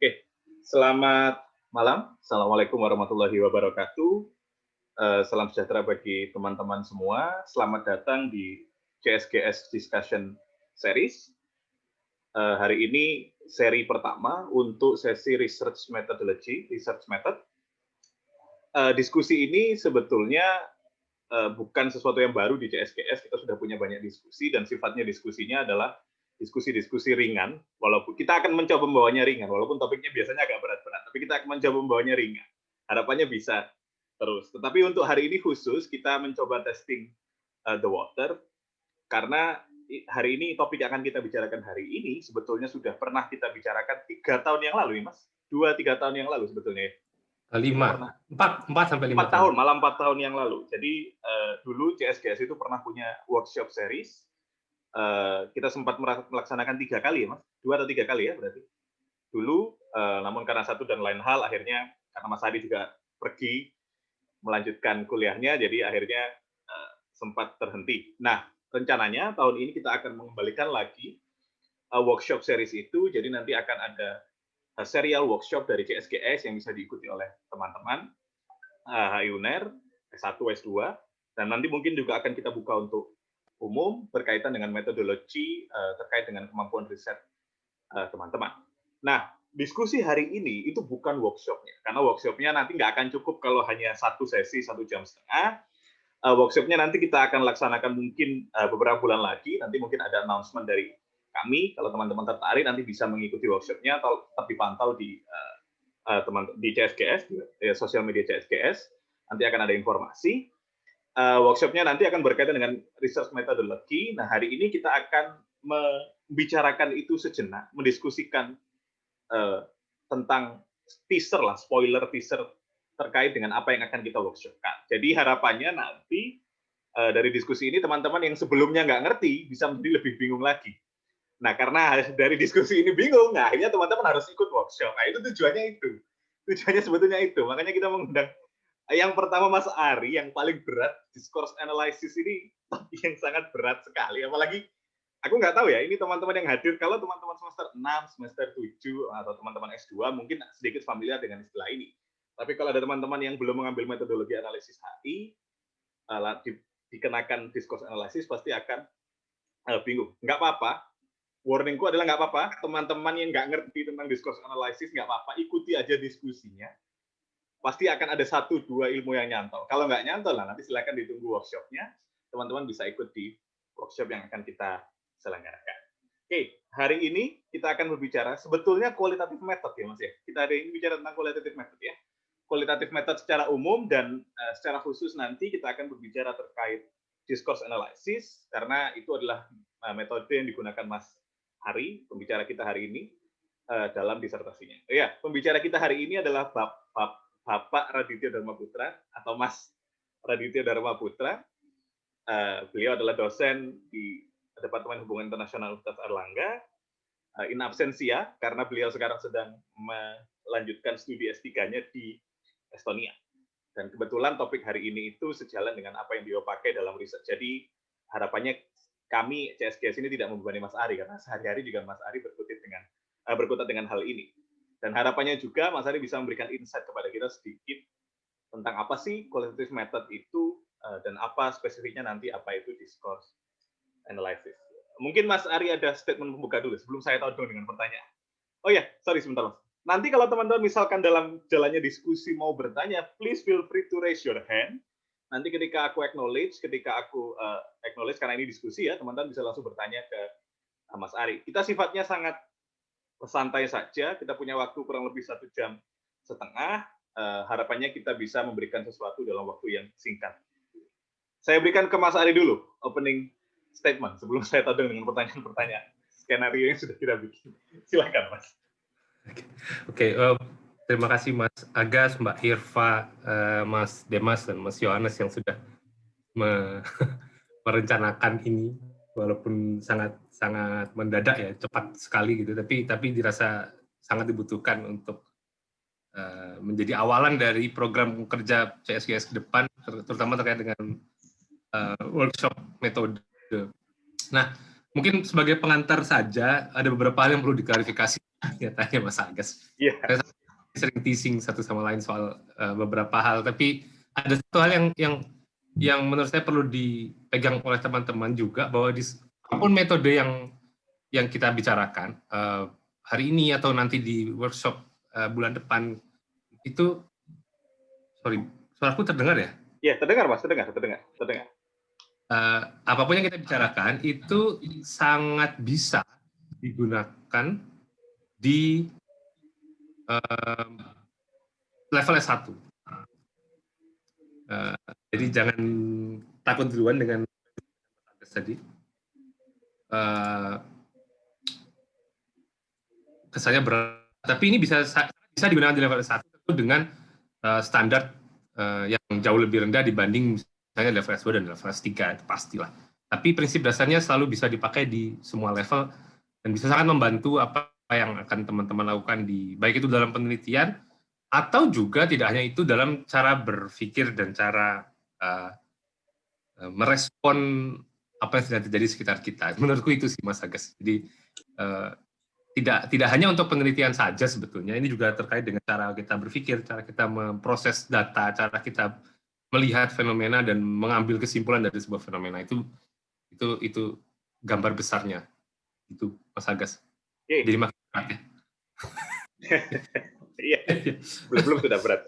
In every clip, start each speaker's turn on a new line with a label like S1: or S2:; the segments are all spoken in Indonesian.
S1: Oke, selamat malam. Assalamualaikum warahmatullahi wabarakatuh. Salam sejahtera bagi teman-teman semua. Selamat datang di CSGS Discussion Series. Hari ini seri pertama untuk sesi Research Methodology, Research Method. Diskusi ini sebetulnya bukan sesuatu yang baru di CSGS, kita sudah punya banyak diskusi dan sifatnya diskusinya adalah diskusi-diskusi ringan, walaupun kita akan mencoba membawanya ringan, walaupun topiknya biasanya agak berat-berat, tapi kita akan mencoba membawanya ringan. Harapannya bisa terus. Tetapi untuk hari ini khusus, kita mencoba testing the water, karena hari ini topik yang akan kita bicarakan hari ini sebetulnya sudah pernah kita bicarakan 3 tahun yang lalu, ya Mas? 2-3 tahun yang lalu sebetulnya.
S2: 4 sampai 5
S1: 4 tahun, malah 4 tahun yang lalu. Jadi dulu CSGS itu pernah punya workshop series. Kita sempat melaksanakan 3 kali ya Mas, 2 atau 3 kali ya berarti. Dulu, namun karena satu dan lain hal, akhirnya karena Mas Hadi juga pergi melanjutkan kuliahnya, jadi akhirnya sempat terhenti. Nah, rencananya tahun ini kita akan mengembalikan lagi workshop series itu, jadi nanti akan ada serial workshop dari CSGS yang bisa diikuti oleh teman-teman HI UNER, S1, S2, dan nanti mungkin juga akan kita buka untuk umum berkaitan dengan metodologi terkait dengan kemampuan riset teman-teman. Nah, diskusi hari ini itu bukan workshopnya, karena workshopnya nanti nggak akan cukup kalau hanya 1 sesi 1 jam setengah. Workshopnya nanti kita akan laksanakan mungkin beberapa bulan lagi, nanti mungkin ada announcement dari kami, kalau teman-teman tertarik nanti bisa mengikuti workshopnya atau tetap dipantau di CSGS, di sosial media CSGS, nanti akan ada informasi. Workshopnya nanti akan berkaitan dengan research methodology. Nah, hari ini kita akan membicarakan itu sejenak, mendiskusikan tentang teaser lah, spoiler teaser terkait dengan apa yang akan kita workshopkan. Jadi harapannya nanti dari diskusi ini teman-teman yang sebelumnya nggak ngerti bisa menjadi lebih bingung lagi. Nah, karena dari diskusi ini bingung, nah akhirnya teman-teman harus ikut workshop. Nah, itu tujuannya itu. Tujuannya sebetulnya itu. Makanya kita mengundang yang pertama Mas Ari, yang paling berat, discourse analysis ini topik yang sangat berat sekali. Apalagi, aku nggak tahu ya, ini teman-teman yang hadir, kalau teman-teman semester 6, semester 7, atau teman-teman S2, mungkin sedikit familiar dengan istilah ini. Tapi kalau ada teman-teman yang belum mengambil metodologi analisis HI, dikenakan discourse analysis, pasti akan bingung. Nggak apa-apa, warningku adalah nggak apa-apa, teman-teman yang nggak ngerti tentang discourse analysis, nggak apa-apa, ikuti aja diskusinya. Pasti akan ada 1-2 ilmu yang nyantol. Kalau nggak nyantol, lah nanti silakan ditunggu workshopnya. Teman-teman bisa ikut di workshop yang akan kita selenggarakan. Oke, hari ini kita akan berbicara sebetulnya qualitative method ya Mas ya. Kita hari ini bicara tentang qualitative method ya. Qualitative method secara umum dan secara khusus nanti kita akan berbicara terkait discourse analysis karena itu adalah metode yang digunakan Mas Ari, pembicara kita hari ini dalam disertasinya. Ya, pembicara kita hari ini adalah Bapak Raditya Dharma Putra atau Mas Raditya Dharma Putra. Beliau adalah dosen di Departemen Hubungan Internasional Universitas Airlangga, in absentia karena beliau sekarang sedang melanjutkan studi S3-nya di Estonia. Dan kebetulan topik hari ini itu sejalan dengan apa yang beliau pakai dalam riset. Jadi harapannya kami CSGS ini tidak membebani Mas Ari karena sehari-hari juga Mas Ari berkutat dengan hal ini. Dan harapannya juga Mas Ari bisa memberikan insight kepada kita sedikit tentang apa sih qualitative method itu dan apa spesifiknya nanti apa itu discourse analysis. Mungkin Mas Ari ada statement pembuka dulu sebelum saya tahu dengan pertanyaan. Oh ya, sorry sebentar Mas. Nanti kalau teman-teman misalkan dalam jalannya diskusi mau bertanya, please feel free to raise your hand. Nanti ketika aku acknowledge karena ini diskusi ya, teman-teman bisa langsung bertanya ke Mas Ari. Kita sifatnya sangat santai saja, kita punya waktu kurang lebih 1,5 jam. Harapannya kita bisa memberikan sesuatu dalam waktu yang singkat. Saya berikan ke Mas Ari dulu, opening statement, sebelum saya tahu dengan pertanyaan-pertanyaan skenario yang sudah kita bikin. Silakan, Mas.
S2: Oke, terima kasih Mas Agas, Mbak Irva, Mas Demas, dan Mas Yohanes yang sudah merencanakan ini, walaupun sangat mendadak ya, cepat sekali gitu, tapi dirasa sangat dibutuhkan untuk menjadi awalan dari program kerja CSGS ke depan, terutama terkait dengan workshop metode. Nah, Mungkin sebagai pengantar saja, ada beberapa hal yang perlu diklarifikasi nyatanya Mas Agus.
S1: Iya.
S2: Saya sering teasing satu sama lain soal beberapa hal, tapi ada satu hal yang menurut saya perlu dipegang oleh teman-teman juga, bahwa apapun metode yang kita bicarakan hari ini atau nanti di workshop bulan depan, itu, sorry, suaraku terdengar ya?
S1: Iya, terdengar Mas, terdengar.
S2: Apapun yang kita bicarakan itu sangat bisa digunakan di level S1. Jadi jangan takut duluan dengan tadi. Kesannya berat, tapi ini bisa digunakan di level S1 dengan standar yang jauh lebih rendah dibanding misalnya level S2 dan level S3, itu pastilah. Tapi prinsip dasarnya selalu bisa dipakai di semua level dan bisa sangat membantu apa yang akan teman-teman lakukan baik itu dalam penelitian atau juga tidak hanya itu dalam cara berpikir dan cara merespon apa yang sedang terjadi di sekitar kita. Menurutku itu sih Mas Agus. Jadi tidak hanya untuk penelitian saja sebetulnya, ini juga terkait dengan cara kita berpikir, cara kita memproses data, cara kita melihat fenomena dan mengambil kesimpulan dari sebuah fenomena. Itu gambar besarnya. Itu Mas Agus. Jadi makin berat ya.
S1: Iya, belum sudah berat.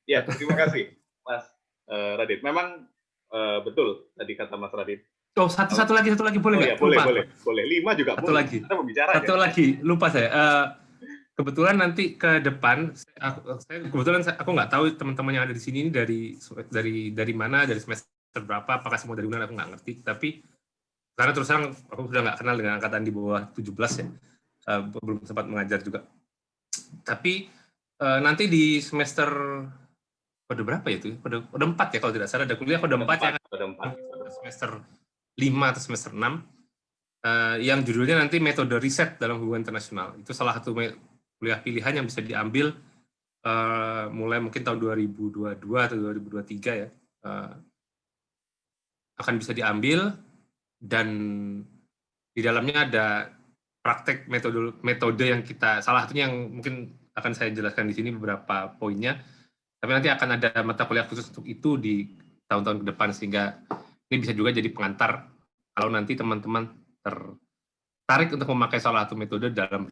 S1: Ya, terima kasih Mas Radit. Memang betul tadi kata Mas Radit.
S2: Oh, satu lagi boleh nggak?
S1: Oh, ya, boleh. 5 juga
S2: satu
S1: boleh.
S2: lagi.
S1: Kita membicara.
S2: Satu lagi, lupa saya. Kebetulan nanti ke depan, kebetulan aku nggak tahu teman-teman yang ada di sini dari mana, dari semester berapa, apakah semua dari mana, aku nggak ngerti. Tapi karena terus terang aku sudah nggak kenal dengan angkatan di bawah 17 ya, belum sempat mengajar juga. Tapi nanti di semester pada berapa ya itu? Pada 4 ya kalau tidak salah, ada kuliah pada 4 ya. Semester 5 atau semester 6. Yang judulnya nanti metode riset dalam hubungan internasional. Itu salah satu kuliah pilihan yang bisa diambil mulai mungkin tahun 2022 atau 2023 ya. Akan bisa diambil, dan di dalamnya ada praktek metode yang salah satunya yang mungkin akan saya jelaskan di sini beberapa poinnya, tapi nanti akan ada mata kuliah khusus untuk itu di tahun-tahun ke depan, sehingga ini bisa juga jadi pengantar kalau nanti teman-teman tertarik untuk memakai salah satu metode dalam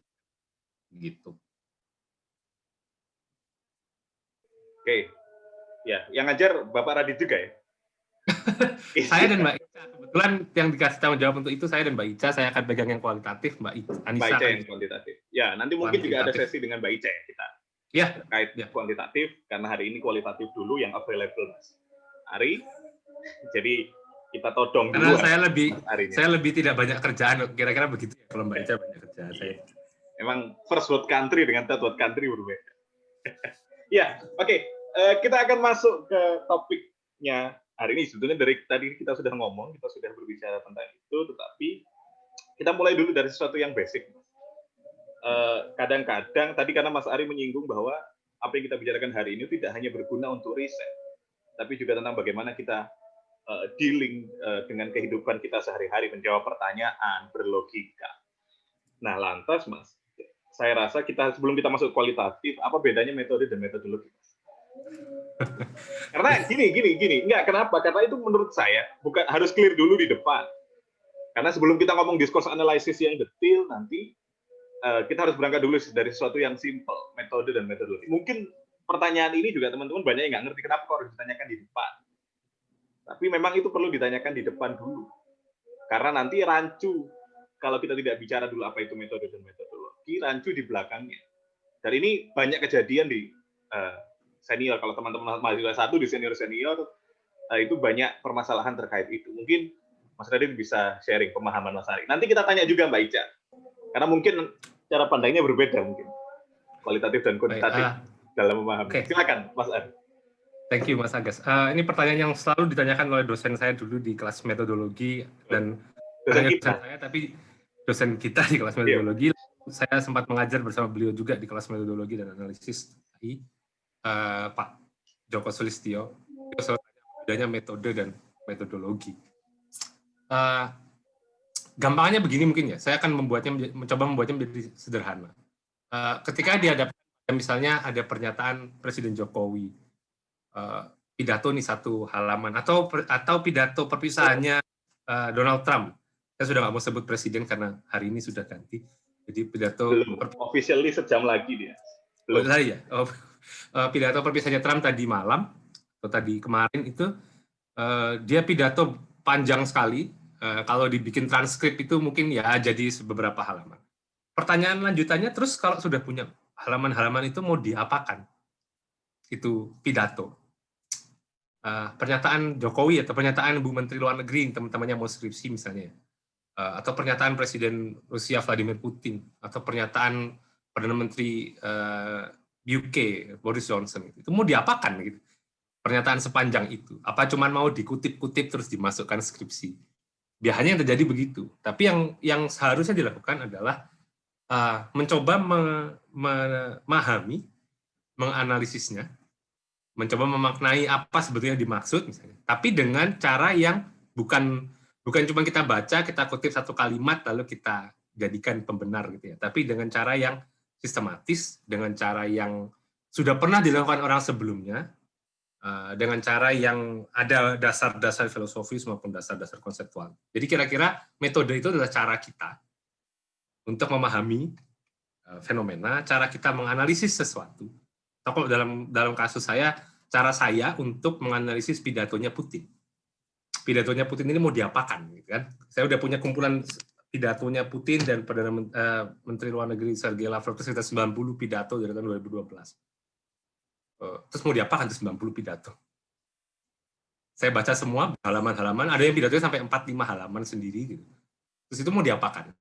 S2: gitu.
S1: Oke. Ya, yang ngajar Bapak Radit juga ya?
S2: Saya dan Mbak Ica, kebetulan yang dikasih tanggung jawab untuk itu saya dan Mbak Ica. Saya akan pegang yang kualitatif, Mbak Anissa
S1: Mbak Ica yang kuantitatif. Ya, nanti mungkin juga ada sesi dengan Mbak Ica ya kita.
S2: Ya,
S1: terkait kuantitatif, karena hari ini kualitatif dulu yang available Mas Ari. Jadi kita todong dulu.
S2: Karena saya lebih tidak banyak kerjaan, kira-kira begitu ya, kalau Mbak Ica banyak kerjaan. Saya
S1: emang first world country dengan third world country berbeda. Ya, oke. Kita akan masuk ke topiknya hari ini. Sebetulnya dari tadi kita sudah ngomong, kita sudah berbicara tentang itu, tetapi kita mulai dulu dari sesuatu yang basic. Kadang-kadang tadi karena Mas Ari menyinggung bahwa apa yang kita bicarakan hari ini tidak hanya berguna untuk riset, tapi juga tentang bagaimana kita dealing dengan kehidupan kita sehari-hari, menjawab pertanyaan, berlogika. Nah, lantas Mas, saya rasa sebelum kita masuk kualitatif, apa bedanya metode dan metodologi? Karena gini, enggak, kenapa? Karena itu menurut saya bukan harus clear dulu di depan. Karena sebelum kita ngomong discourse analysis yang detail nanti, kita harus berangkat dulu dari sesuatu yang simple, metode dan metodologi. Mungkin pertanyaan ini juga teman-teman banyak yang nggak ngerti kenapa kok harus ditanyakan di depan. Tapi memang itu perlu ditanyakan di depan dulu. Karena nanti rancu, kalau kita tidak bicara dulu apa itu metode dan metodologi, rancu di belakangnya. Dan ini banyak kejadian di senior. Kalau teman-teman mahasiswa 1 di senior-senior, itu banyak permasalahan terkait itu. Mungkin Mas Radit bisa sharing pemahaman Mas Ari. Nanti kita tanya juga Mbak Ica. Karena mungkin cara pandangnya berbeda mungkin. Kualitatif dan kuantitatif dalam memahami. Okay. Silakan Mas Ari.
S2: Thank you Mas Agus. Ini pertanyaan yang selalu ditanyakan oleh dosen saya dulu di kelas metodologi, dan hanya dosen saya tapi dosen kita di kelas metodologi. Saya sempat mengajar bersama beliau juga di kelas metodologi dan analisis Pak Joko Sulistyo. Bedanya metode dan metodologi. gampangnya begini mungkin ya, saya akan mencoba membuatnya menjadi sederhana. Ketika dihadapkan misalnya ada pernyataan Presiden Jokowi, pidato nih 1 halaman, atau pidato perpisahannya Donald Trump. Saya sudah nggak mau sebut presiden karena hari ini sudah ganti. Jadi pidato
S1: officially sejam lagi dia.
S2: Belum. Pidato perpisahannya Trump tadi malam atau tadi kemarin itu dia pidato panjang sekali. Kalau dibikin transkrip itu mungkin ya jadi beberapa halaman. Pertanyaan lanjutannya, terus kalau sudah punya halaman-halaman itu mau diapakan? Itu pidato. Pernyataan Jokowi atau pernyataan Bu Menteri Luar Negeri, teman-temannya mau skripsi misalnya, atau pernyataan Presiden Rusia Vladimir Putin, atau pernyataan Perdana Menteri UK Boris Johnson, itu mau diapakan gitu? Pernyataan sepanjang itu, apa cuman mau dikutip-kutip terus dimasukkan skripsi? Biasanya yang terjadi begitu. Tapi yang seharusnya dilakukan adalah mencoba memahami, menganalisisnya, mencoba memaknai apa sebetulnya dimaksud misalnya, tapi dengan cara yang bukan cuma kita baca, kita kutip 1 kalimat lalu kita jadikan pembenar gitu ya, tapi dengan cara yang sistematis, dengan cara yang sudah pernah dilakukan orang sebelumnya, dengan cara yang ada dasar-dasar filosofis maupun dasar-dasar konseptual. Jadi kira-kira metode itu adalah cara kita untuk memahami fenomena, cara kita menganalisis sesuatu. Atau kalau dalam kasus saya, cara saya untuk menganalisis pidatonya Putin. Pidatonya Putin ini mau diapakan, gitu kan? Saya udah punya kumpulan pidatonya Putin dan Perdana Menteri Luar Negeri Sergei Lavrov, sekitar 90 pidato dari tahun 2012. Terus mau diapakan tuh 90 pidato? Saya baca semua halaman-halaman, ada yang pidatonya sampai 4-5 halaman sendiri gitu. Terus itu mau diapakan?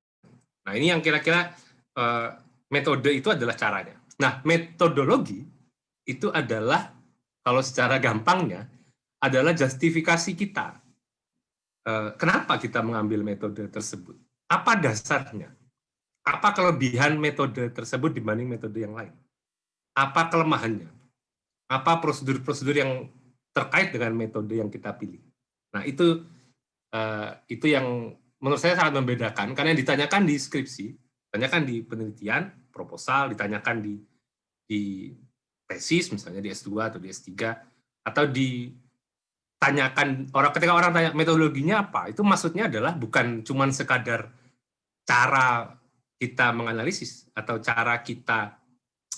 S2: Nah, ini yang kira-kira metode itu adalah caranya. Nah, metodologi itu adalah, kalau secara gampangnya, adalah justifikasi kita. Kenapa kita mengambil metode tersebut? Apa dasarnya? Apa kelebihan metode tersebut dibanding metode yang lain? Apa kelemahannya? Apa prosedur-prosedur yang terkait dengan metode yang kita pilih? Nah, itu yang menurut saya sangat membedakan, karena yang ditanyakan di skripsi, ditanyakan di penelitian, proposal, ditanyakan di tesis, misalnya di S2 atau di S3, atau ditanyakan, ketika orang tanya metodologinya apa, itu maksudnya adalah bukan cuma sekadar cara kita menganalisis, atau cara kita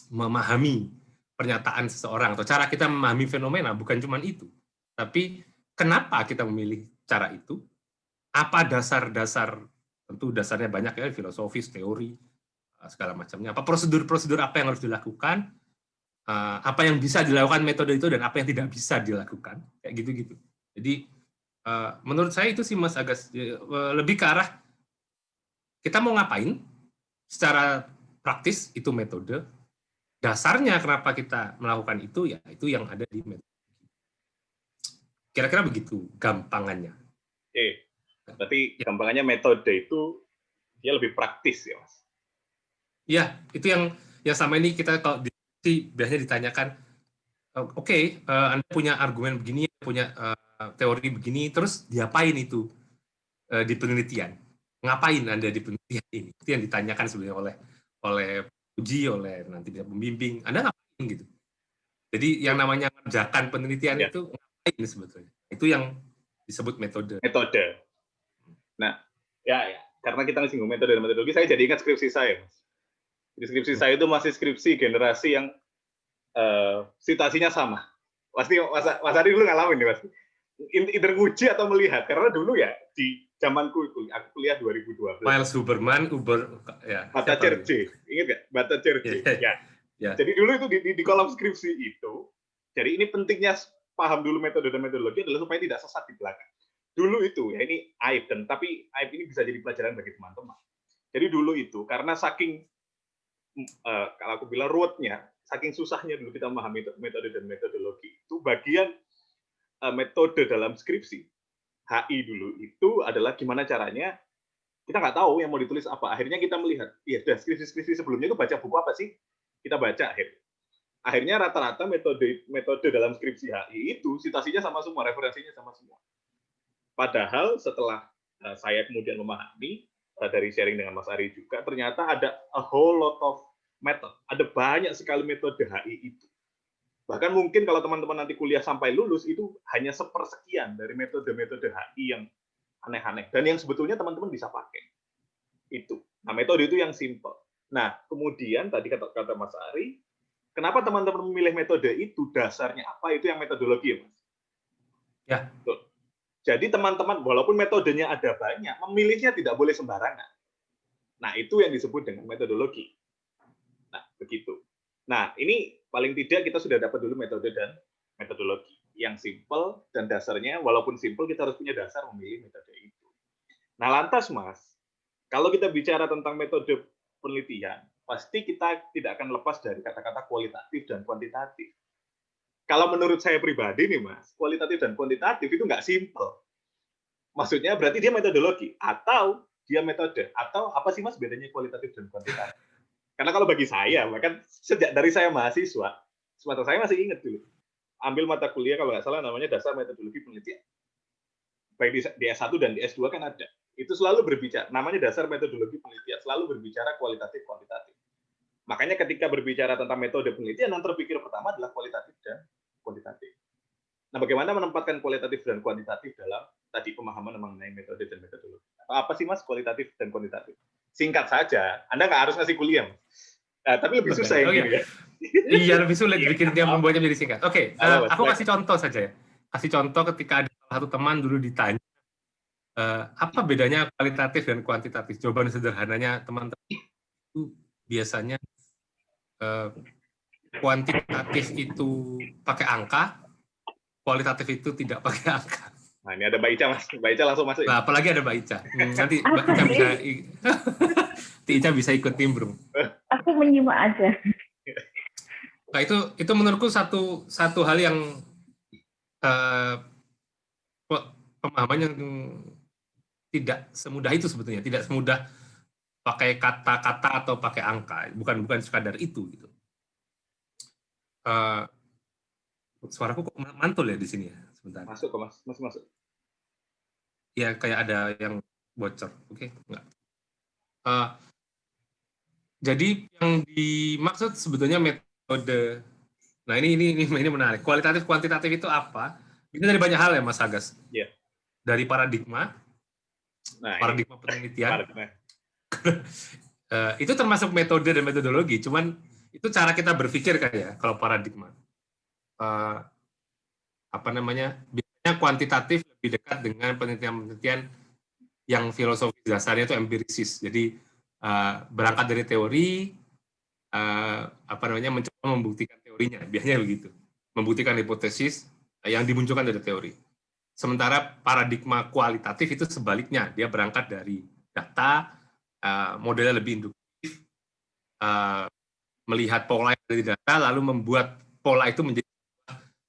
S2: memahami pernyataan seseorang, atau cara kita memahami fenomena, bukan cuma itu. Tapi kenapa kita memilih cara itu? Apa dasar-dasar, tentu dasarnya banyak ya, filosofis, teori, segala macamnya. Apa prosedur-prosedur apa yang harus dilakukan, apa yang bisa dilakukan metode itu, dan apa yang tidak bisa dilakukan, kayak gitu-gitu. Jadi menurut saya itu sih Mas Agas, lebih ke arah kita mau ngapain secara praktis, itu metode. Dasarnya kenapa kita melakukan itu, ya itu yang ada di metode. Kira-kira begitu gampangannya.
S1: Oke, berarti gampangannya metode itu dia lebih praktis ya Mas?
S2: Iya, itu yang sama ini kita kalau biasanya ditanyakan, oke, Anda punya argumen begini, punya teori begini, terus diapain itu di penelitian? Ngapain Anda di penelitian ini? Itu yang ditanyakan sebenarnya oleh uji, oleh nanti pembimbing. Anda ngapain gitu? Jadi yang namanya mengerjakan penelitian itu ngapain sebetulnya? Itu yang disebut metode.
S1: Metode. Nah, ya karena kita singgung metode dan metodologi, saya jadi ingat skripsi saya, Mas. Skripsi saya itu masih skripsi generasi yang situasinya sama. Pasti Mas Ari dulu ngalamin nih, Mas. Either nguji atau melihat, karena dulu ya di zamanku itu, aku kuliah 2012.
S2: Miles Huberman, ya.
S1: Bata Cerce, ingat nggak? Bata Cerce. Ya. Jadi dulu itu di kolom skripsi itu, jadi ini pentingnya paham dulu metode dan metodologi adalah supaya tidak sesat di belakang. Dulu itu, ya ini aib, tapi aib ini bisa jadi pelajaran bagi teman-teman. Jadi dulu itu, karena saking, kalau aku bilang ruwetnya, saking susahnya dulu kita memahami metode dan metodologi, itu bagian metode dalam skripsi HI dulu itu adalah gimana caranya, kita nggak tahu yang mau ditulis apa. Akhirnya kita melihat, ya skripsi sebelumnya itu baca buku apa sih? Kita baca akhirnya rata-rata metode dalam skripsi HI itu citasinya sama semua, referensinya sama semua. Padahal setelah saya kemudian memahami dari sharing dengan Mas Ari juga, ternyata ada a whole lot of method. Ada banyak sekali metode HI itu. Bahkan mungkin kalau teman-teman nanti kuliah sampai lulus, itu hanya sepersekian dari metode-metode HI yang aneh-aneh. Dan yang sebetulnya teman-teman bisa pakai. Itu. Nah, metode itu yang simple. Nah, kemudian tadi kata Mas Ari, kenapa teman-teman memilih metode itu? Dasarnya apa? Itu yang metodologi, ya, Mas?
S2: Ya.
S1: Betul. Jadi teman-teman, walaupun metodenya ada banyak, memilihnya tidak boleh sembarangan. Nah, itu yang disebut dengan metodologi. Nah, begitu. Nah, ini paling tidak kita sudah dapat dulu metode dan metodologi. Yang simple dan dasarnya, walaupun simple, kita harus punya dasar memilih metode itu. Nah, lantas, Mas, kalau kita bicara tentang metode penelitian, pasti kita tidak akan lepas dari kata-kata kualitatif dan kuantitatif. Kalau menurut saya pribadi nih, Mas, kualitatif dan kuantitatif itu nggak simple. Maksudnya berarti dia metodologi, atau dia metode, atau apa sih, Mas, bedanya kualitatif dan kuantitatif? Karena kalau bagi saya, bahkan sejak dari saya mahasiswa, semester saya masih ingat dulu, ambil mata kuliah kalau nggak salah namanya dasar metodologi penelitian. Baik di S1 dan di S2 kan ada. Itu selalu berbicara, namanya dasar metodologi penelitian, selalu berbicara kualitatif, kuantitatif. Makanya ketika berbicara tentang metode penelitian, yang terpikir pertama adalah kualitatif dan kuantitatif. Nah, bagaimana menempatkan kualitatif dan kuantitatif dalam tadi pemahaman mengenai metode dan metodologi? Apa sih, Mas, kualitatif dan kuantitatif? Singkat saja, Anda nggak harus ngasih kuliah. Tapi lebih susah yang gini, ya.
S2: Iya, lebih sulit bikin dia membuatnya menjadi singkat. Oke, aku kasih contoh saja ya. Kasih contoh ketika ada satu teman dulu ditanya, apa bedanya kualitatif dan kuantitatif? Jawaban sederhananya teman-teman itu biasanya kuantitatif itu pakai angka, kualitatif itu tidak pakai angka.
S1: Nah, ini ada Mbak Ica, Mas. Mbak Ica langsung masuk.
S2: Nah, apalagi ada Mbak Ica. Nanti Mbak Ica bisa Ica bisa ikut nimbrung.
S3: Aku menyimak aja.
S2: Nah, itu menurutku satu hal yang pemahaman yang tidak semudah itu sebetulnya, tidak semudah pakai kata-kata atau pakai angka, bukan sekadar itu gitu. Suaraku kok mantul ya di sini ya, sebentar.
S1: Masuk kok, Mas. Masuk.
S2: Ya, kayak ada yang bocor. Oke, enggak. Jadi yang dimaksud sebetulnya metode. Nah, ini menarik. Kualitatif kuantitatif itu apa? Ini dari banyak hal ya, Mas Agas.
S1: Iya.
S2: Dari paradigma, paradigma penelitian. Itu termasuk metode dan metodologi. Cuman itu cara kita berpikir kayak kalau paradigma. Biasanya kuantitatif lebih dekat dengan penelitian-penelitian yang filosofis dasarnya itu empirisis. Jadi berangkat dari teori, mencoba membuktikan teorinya, biasanya begitu. Membuktikan hipotesis yang dimunculkan dari teori. Sementara paradigma kualitatif itu sebaliknya, dia berangkat dari data, modelnya lebih induktif, melihat pola yang ada di data, lalu membuat pola itu menjadi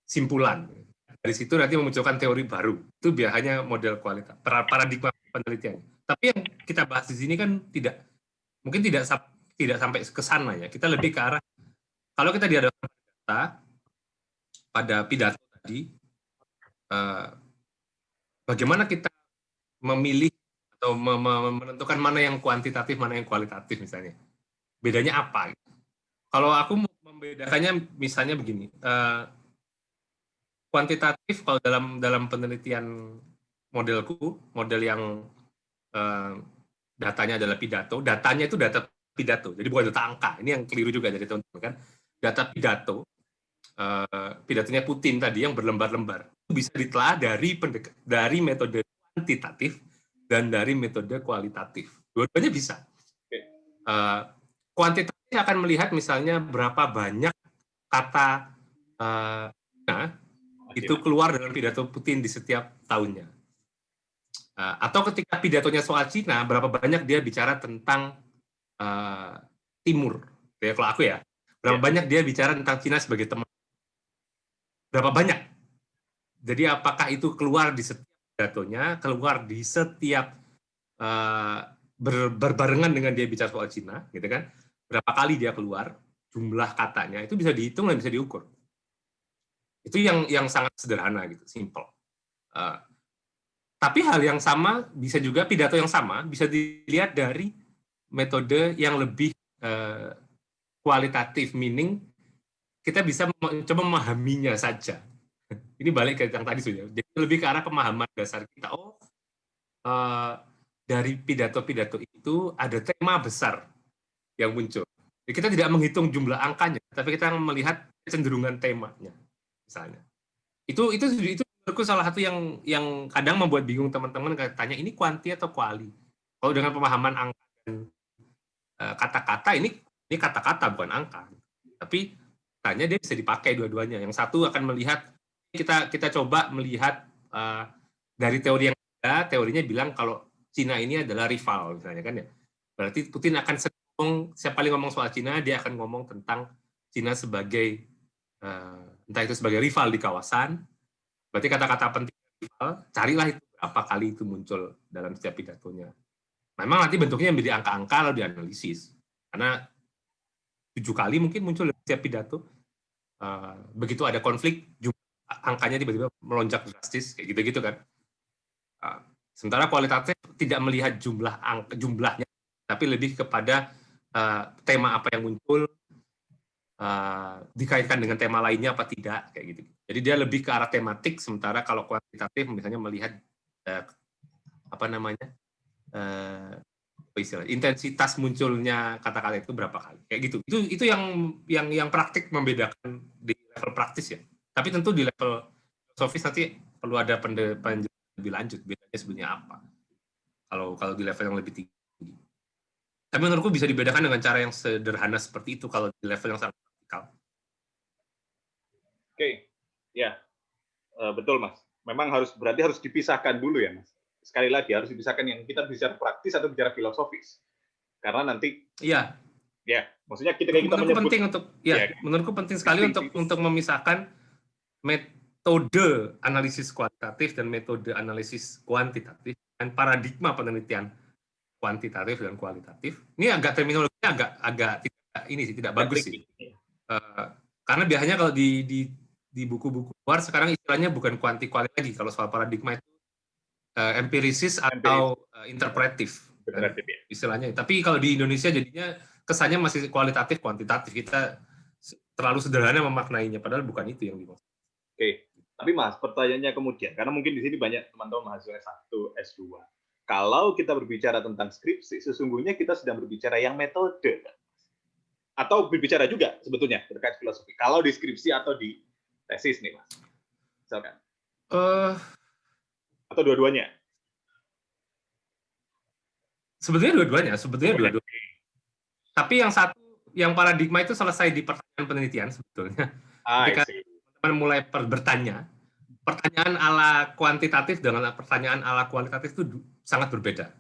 S2: simpulan. Dari situ nanti memunculkan teori baru. Itu biasanya model kualitas, paradigma penelitian. Tapi yang kita bahas di sini kan mungkin tidak sampai ke sana ya. Kita lebih ke arah, kalau kita dihadapkan data, pada pidato tadi, bagaimana kita memilih atau menentukan mana yang kuantitatif, mana yang kualitatif misalnya. Bedanya apa? Kalau aku membedakannya misalnya begini, kuantitatif kalau dalam penelitian modelku, model yang datanya adalah pidato, datanya itu data pidato, jadi bukan data angka. Ini yang keliru juga dari teman-teman kan. Data pidato, pidatonya Putin tadi yang berlembar-lembar, itu bisa ditelaah dari metode kuantitatif dan dari metode kualitatif. Dua-duanya bisa. Kuantitatif akan melihat misalnya berapa banyak kata itu keluar dalam pidato Putin di setiap tahunnya. Atau ketika pidatonya soal Cina, berapa banyak dia bicara tentang Timur. Ya, kalau aku ya, berapa banyak dia bicara tentang Cina sebagai teman. Berapa banyak. Jadi apakah itu keluar di setiap pidatonya, keluar di setiap berbarengan dengan dia bicara soal Cina, gitu kan? Berapa kali dia keluar, jumlah katanya, itu bisa dihitung dan bisa diukur. Itu yang sangat sederhana gitu, simple. Tapi hal yang sama bisa juga pidato yang sama bisa dilihat dari metode yang lebih kualitatif, meaning kita bisa mencoba memahaminya saja. Ini balik ke yang tadi sudah. Jadi lebih ke arah pemahaman dasar kita. Dari pidato-pidato itu ada tema besar yang muncul. Jadi kita tidak menghitung jumlah angkanya, tapi kita melihat kecenderungan temanya, misalnya. Itu menurutku salah satu yang kadang membuat bingung teman-teman tanya ini kuanti atau kuali. Kalau dengan pemahaman angka dan kata-kata ini kata-kata bukan angka. Tapi tanya dia bisa dipakai dua-duanya. Yang satu akan melihat kita coba melihat dari teori yang ada, teorinya bilang kalau Cina ini adalah rival misalnya kan ya. Berarti Putin akan siapa paling ngomong soal Cina, dia akan ngomong tentang Cina sebagai entah itu sebagai rival di kawasan. Berarti kata-kata penting rival, carilah itu berapa kali itu muncul dalam setiap pidatonya. Memang nanti bentuknya menjadi angka-angka lalu dianalisis. Karena 7 kali mungkin muncul dalam setiap pidato. Begitu ada konflik, angkanya tiba-tiba melonjak drastis, kayak gitu-gitu kan. Sementara kualitatif tidak melihat jumlahnya, tapi lebih kepada tema apa yang muncul, dikaitkan dengan tema lainnya apa tidak, kayak gitu. Jadi dia lebih ke arah tematik, sementara kalau kuantitatif misalnya melihat intensitas munculnya kata-kata itu berapa kali, kayak gitu. Itu yang praktik membedakan di level praktis ya. Tapi tentu di level filosofis nanti perlu ada penjelasan lebih lanjut bedanya sebenarnya apa. Kalau di level yang lebih tinggi. Tapi menurutku bisa dibedakan dengan cara yang sederhana seperti itu kalau di level yang sangat praktikal.
S1: Oke, ya betul Mas. Memang berarti harus dipisahkan dulu ya Mas. Sekali lagi harus dipisahkan yang kita bicara praktis atau bicara filosofis. Karena nanti
S2: iya.
S1: Ya, maksudnya kita menyebut
S2: penting untuk menurutku penting sekali untuk memisahkan metode analisis kualitatif dan metode analisis kuantitatif dan paradigma penelitian kuantitatif dan kualitatif. Ini agak terminologinya agak tidak bagus sih. Karena biasanya kalau di buku-buku luar sekarang istilahnya bukan kuanti-kuali lagi kalau soal paradigma itu empirisis atau interpretif. Istilahnya. Tapi kalau di Indonesia jadinya kesannya masih kualitatif kuantitatif. Kita terlalu sederhana memaknainya padahal bukan itu yang dimaksud.
S1: Oke. Tapi Mas, pertanyaannya kemudian karena mungkin di sini banyak teman-teman mahasiswa S1, S2. Kalau kita berbicara tentang skripsi, sesungguhnya kita sedang berbicara yang metode. Atau berbicara juga sebetulnya terkait filosofi. Kalau di skripsi atau di tesis nih, Mas. Misalkan. Atau dua-duanya?
S2: Sebetulnya dua-duanya. Tapi yang paradigma itu selesai di pertanyaan penelitian sebetulnya. Ketika teman mulai bertanya, pertanyaan ala kuantitatif dengan pertanyaan ala kualitatif itu sangat berbeda.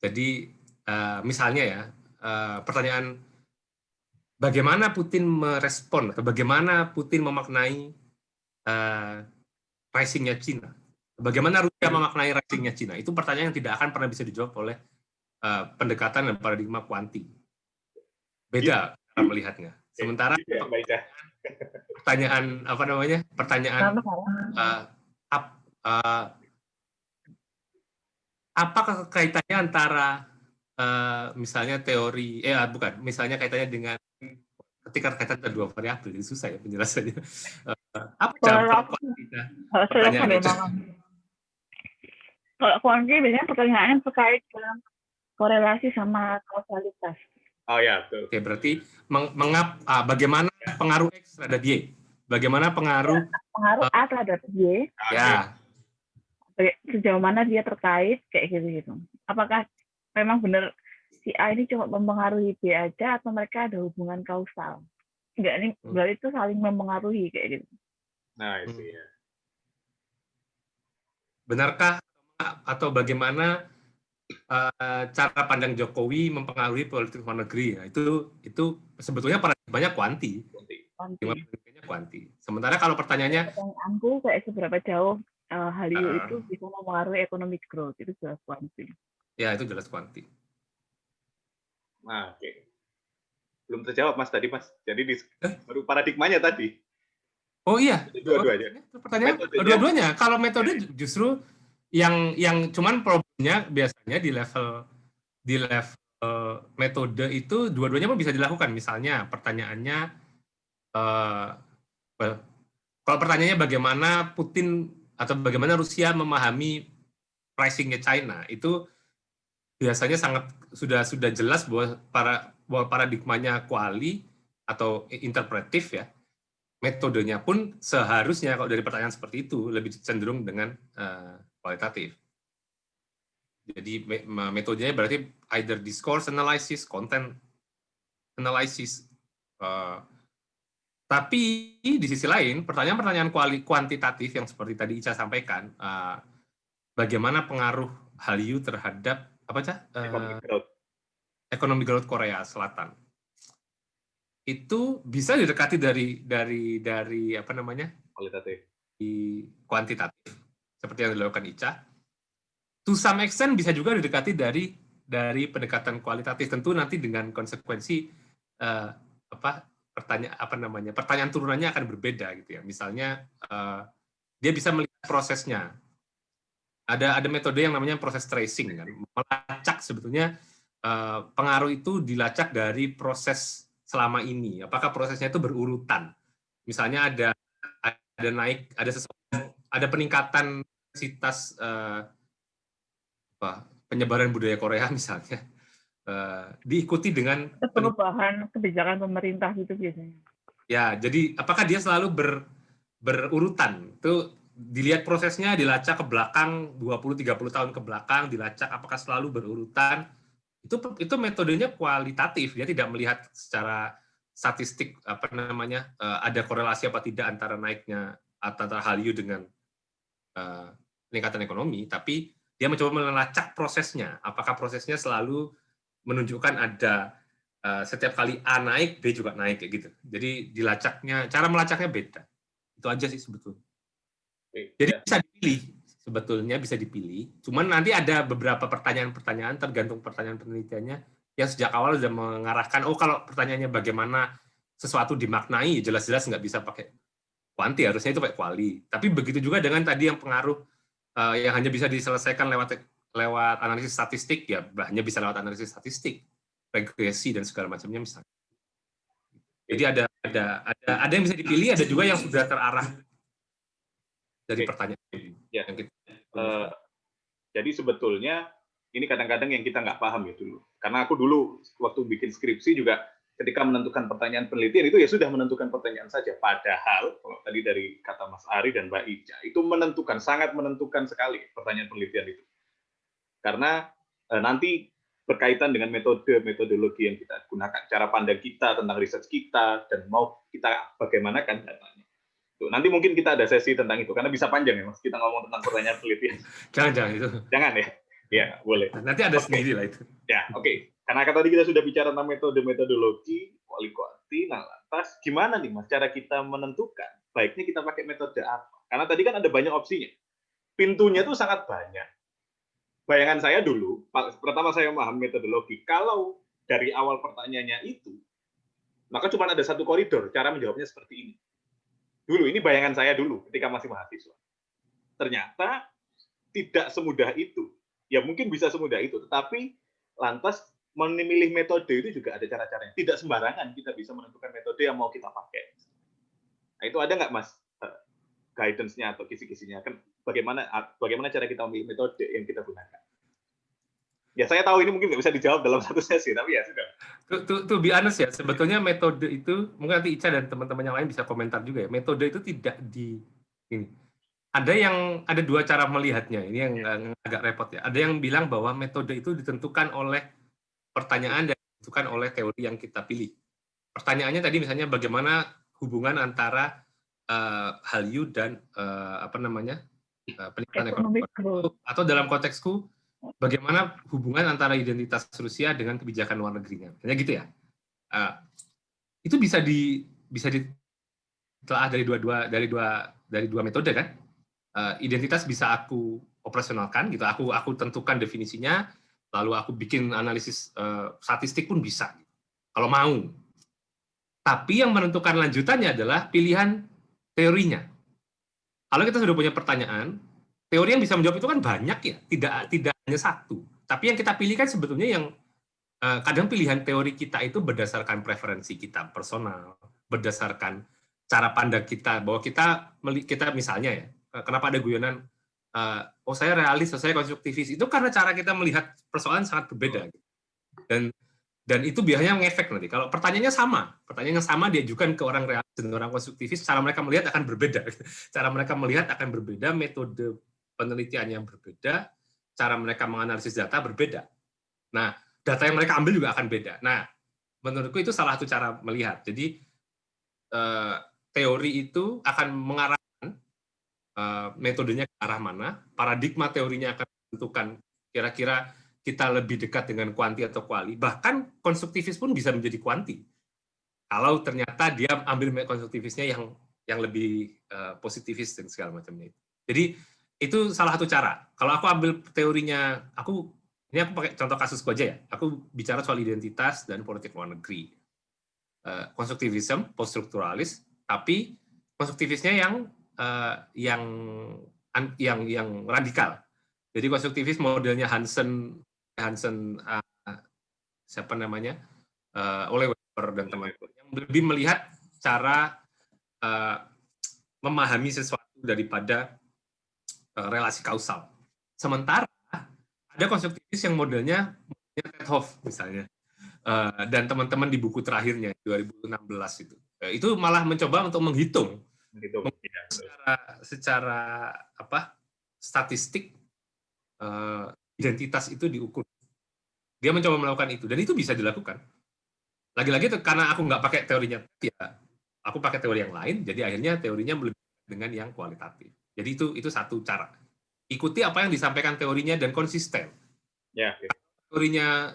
S2: Jadi misalnya ya, pertanyaan bagaimana Putin merespon atau bagaimana Putin memaknai rising-nya Cina, bagaimana Rusia memaknai rising-nya Cina, itu pertanyaan yang tidak akan pernah bisa dijawab oleh pendekatan dan paradigma kuanti. Beda cara melihatnya. Sementara pertanyaan apa kaitannya antara misalnya teori misalnya kaitannya dengan ketika kaitan ada dua variabel, jadi susah ya penjelasannya. Apa jawab pertanyaan itu?
S3: Kalau kuanti biasanya pertanyaannya terkait dengan korelasi sama kausalitas.
S1: Oh ya, betul.
S2: Oke, berarti bagaimana pengaruh X terhadap Y? Bagaimana pengaruh
S3: A terhadap Y?
S2: Ya.
S3: Sejauh mana dia terkait kayak gitu. Apakah memang benar si A ini cuma mempengaruhi B aja atau mereka ada hubungan kausal? Enggak, ini berarti itu saling mempengaruhi kayak gitu.
S1: Nah, itu ya.
S2: Benarkah atau bagaimana cara pandang Jokowi mempengaruhi politik luar negeri? Ya, itu sebetulnya paradigmanya kuanti. Kuanti. Sementara kalau pertanyaannya,
S3: pertanyaanku kayak seberapa jauh Hallyu itu bisa mempengaruhi economic growth, itu jelas kuanti.
S2: Ya, itu jelas kuanti.
S1: Nah, oke. Belum terjawab Mas tadi Mas. Jadi baru paradigmanya tadi.
S2: Oh iya,
S1: Dua-duanya.
S2: pertanyaan
S1: Metodenya-
S2: dua-duanya. Kalau metode justru yang cuman problemnya biasanya di level metode itu dua-duanya pun bisa dilakukan. Misalnya pertanyaannya, kalau pertanyaannya bagaimana Putin atau bagaimana Rusia memahami pricing-nya China, itu biasanya sudah jelas bahwa paradigmanya kuali atau interpretif ya. Metodenya pun seharusnya kalau dari pertanyaan seperti itu lebih cenderung dengan kualitatif. Jadi metodenya berarti either discourse analysis, content analysis. Tapi di sisi lain, pertanyaan-pertanyaan kuantitatif yang seperti tadi Ica sampaikan, bagaimana pengaruh Hallyu terhadap economic growth Korea Selatan? Itu bisa didekati dari apa namanya? Kuantitatif, seperti yang dilakukan Ica. To some extent bisa juga didekati dari pendekatan kualitatif, tentu nanti dengan konsekuensi pertanyaan turunannya akan berbeda gitu ya. Misalnya dia bisa melihat prosesnya. Ada metode yang namanya proses tracing kan, melacak sebetulnya pengaruh itu dilacak dari proses selama ini. Apakah prosesnya itu berurutan? Misalnya ada peningkatan intensitas penyebaran budaya Korea misalnya, diikuti dengan
S3: perubahan kebijakan pemerintah gitu biasanya.
S2: Ya, jadi apakah dia selalu berurutan? Itu dilihat prosesnya, dilacak ke belakang 20-30 tahun ke belakang, dilacak apakah selalu berurutan. Itu metodenya kualitatif, dia tidak melihat secara statistik ada korelasi apa tidak antara naiknya antara Hallyu dengan peningkatan ekonomi, tapi dia mencoba melacak prosesnya, apakah prosesnya selalu menunjukkan ada setiap kali A naik, B juga naik kayak gitu. Jadi cara melacaknya beda. Itu aja sih sebetulnya. Jadi bisa dipilih, sebetulnya bisa dipilih. Cuman nanti ada beberapa pertanyaan-pertanyaan tergantung pertanyaan penelitiannya yang sejak awal sudah mengarahkan, kalau pertanyaannya bagaimana sesuatu dimaknai, jelas-jelas nggak bisa pakai kuanti, harusnya itu pakai kuali. Tapi begitu juga dengan tadi yang pengaruh yang hanya bisa diselesaikan lewat analisis statistik, ya hanya bisa lewat analisis statistik, regresi dan segala macamnya misalnya. Jadi ada yang bisa dipilih, ada juga yang sudah terarah dari pertanyaan.
S1: Ya. Jadi sebetulnya ini kadang-kadang yang kita nggak paham ya dulu. Karena aku dulu waktu bikin skripsi juga ketika menentukan pertanyaan penelitian itu ya sudah menentukan pertanyaan saja. Padahal kalau tadi dari kata Mas Ari dan Mbak Ica itu sangat menentukan sekali pertanyaan penelitian itu. Karena nanti berkaitan dengan metodologi yang kita gunakan, cara pandang kita tentang riset kita, dan mau kita bagaimanakan datanya. Nanti mungkin kita ada sesi tentang itu, karena bisa panjang ya Mas, kita ngomong tentang pertanyaan penelitian.
S2: Jangan itu.
S1: Jangan ya? Ya, boleh.
S2: Nanti ada sendiri lah itu.
S1: Ya, oke. Karena tadi kita sudah bicara tentang metodologi, kuali-kuanti, nah lantas gimana nih Mas cara kita menentukan baiknya kita pakai metode apa? Karena tadi kan ada banyak opsinya. Pintunya tuh sangat banyak. Bayangan saya dulu, pertama saya memahami metodologi, kalau dari awal pertanyaannya itu, maka cuma ada satu koridor, cara menjawabnya seperti ini. Dulu, ini bayangan saya dulu ketika masih mahasiswa. Ternyata tidak semudah itu. Ya mungkin bisa semudah itu, tetapi lantas memilih metode itu juga ada cara-caranya. Tidak sembarangan kita bisa menentukan metode yang mau kita pakai. Nah itu ada nggak Mas guidance-nya atau kisi-kisinya? Kan bagaimana cara kita memilih metode yang kita gunakan? Ya saya tahu ini mungkin nggak bisa dijawab dalam satu sesi, tapi ya sudah.
S2: To be honest ya, sebetulnya metode itu, mungkin nanti Ica dan teman-teman yang lain bisa komentar juga ya, metode itu tidak ini. Ada dua cara melihatnya, ini yang agak repot ya. Ada yang bilang bahwa metode itu ditentukan oleh pertanyaan dan ditentukan oleh teori yang kita pilih. Pertanyaannya tadi misalnya bagaimana hubungan antara Hallyu dan peningkatan ekonomi, atau dalam konteksku bagaimana hubungan antara identitas Rusia dengan kebijakan luar negerinya, misalnya gitu ya. Itu bisa ditelaah dari dua metode kan. Identitas bisa aku operasionalkan gitu, aku tentukan definisinya, lalu aku bikin analisis statistik pun bisa kalau mau. Tapi yang menentukan lanjutannya adalah pilihan teorinya. Kalau kita sudah punya pertanyaan, teori yang bisa menjawab itu kan banyak ya, tidak hanya satu. Tapi yang kita pilih kan sebetulnya yang kadang pilihan teori kita itu berdasarkan preferensi kita personal, berdasarkan cara pandang kita, bahwa kita misalnya ya, kenapa ada guyonan, oh saya realis, saya konstruktivis, itu karena cara kita melihat persoalan sangat berbeda. Dan itu biasanya ngefek nanti. Kalau pertanyaannya sama diajukan ke orang realis dan orang konstruktivis, cara mereka melihat akan berbeda. Cara mereka melihat akan berbeda, metode penelitiannya berbeda, cara mereka menganalisis data berbeda. Nah, data yang mereka ambil juga akan beda. Nah, menurutku itu salah satu cara melihat. Jadi, teori itu akan mengarahkan metodenya ke arah mana, paradigma teorinya akan menentukan kira-kira kita lebih dekat dengan kuanti atau kuali. Bahkan konstruktivis pun bisa menjadi kuanti. Kalau ternyata dia ambil konstruktivisnya yang lebih positivis dan segala macamnya. Jadi, itu salah satu cara. Kalau aku ambil teorinya, ini aku pakai contoh kasusku aja ya. Aku bicara soal identitas dan politik luar negeri. Konstruktivisme, poststrukturalis, tapi konstruktivisnya yang radikal. Jadi konstruktivis modelnya Hansen siapa namanya, oleh Weber dan teman-teman, yang lebih melihat cara memahami sesuatu daripada relasi kausal. Sementara ada konstruktivis yang modelnya Tethoff misalnya, dan teman-teman di buku terakhirnya 2016 itu malah mencoba untuk menghitung secara statistik identitas itu diukur. Dia mencoba melakukan itu dan itu bisa dilakukan. Lagi-lagi karena aku nggak pakai teorinya, ya aku pakai teori yang lain, jadi akhirnya teorinya lebih dengan yang kualitatif. Jadi itu satu cara. Ikuti apa yang disampaikan teorinya dan konsisten.
S1: Ya.
S2: Teorinya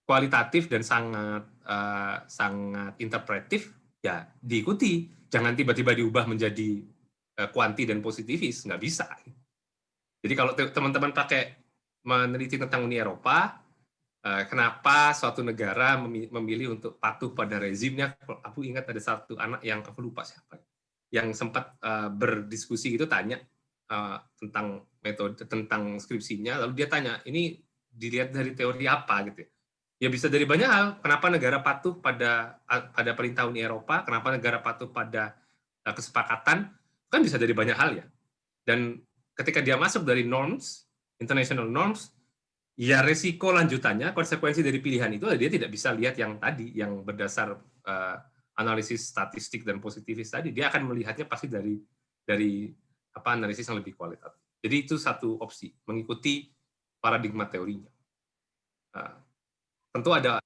S2: kualitatif dan sangat interpretif, ya diikuti. Jangan tiba-tiba diubah menjadi kuanti dan positivis, nggak bisa. Jadi kalau teman-teman pakai meneliti tentang Uni Eropa, kenapa suatu negara memilih untuk patuh pada rezimnya? Aku ingat ada satu anak yang aku lupa siapa, yang sempat berdiskusi itu tanya tentang metode, tentang skripsinya, lalu dia tanya, ini dilihat dari teori apa gitu ya? Ya bisa dari banyak hal. Kenapa negara patuh pada perintah Uni Eropa? Kenapa negara patuh pada kesepakatan? Kan bisa dari banyak hal ya. Dan ketika dia masuk dari norms, international norms, ya resiko lanjutannya, konsekuensi dari pilihan itu dia tidak bisa lihat yang tadi, yang berdasar analisis statistik dan positivis tadi. Dia akan melihatnya pasti dari analisis yang lebih kualitatif. Jadi itu satu opsi, mengikuti paradigma teorinya. Tentu ada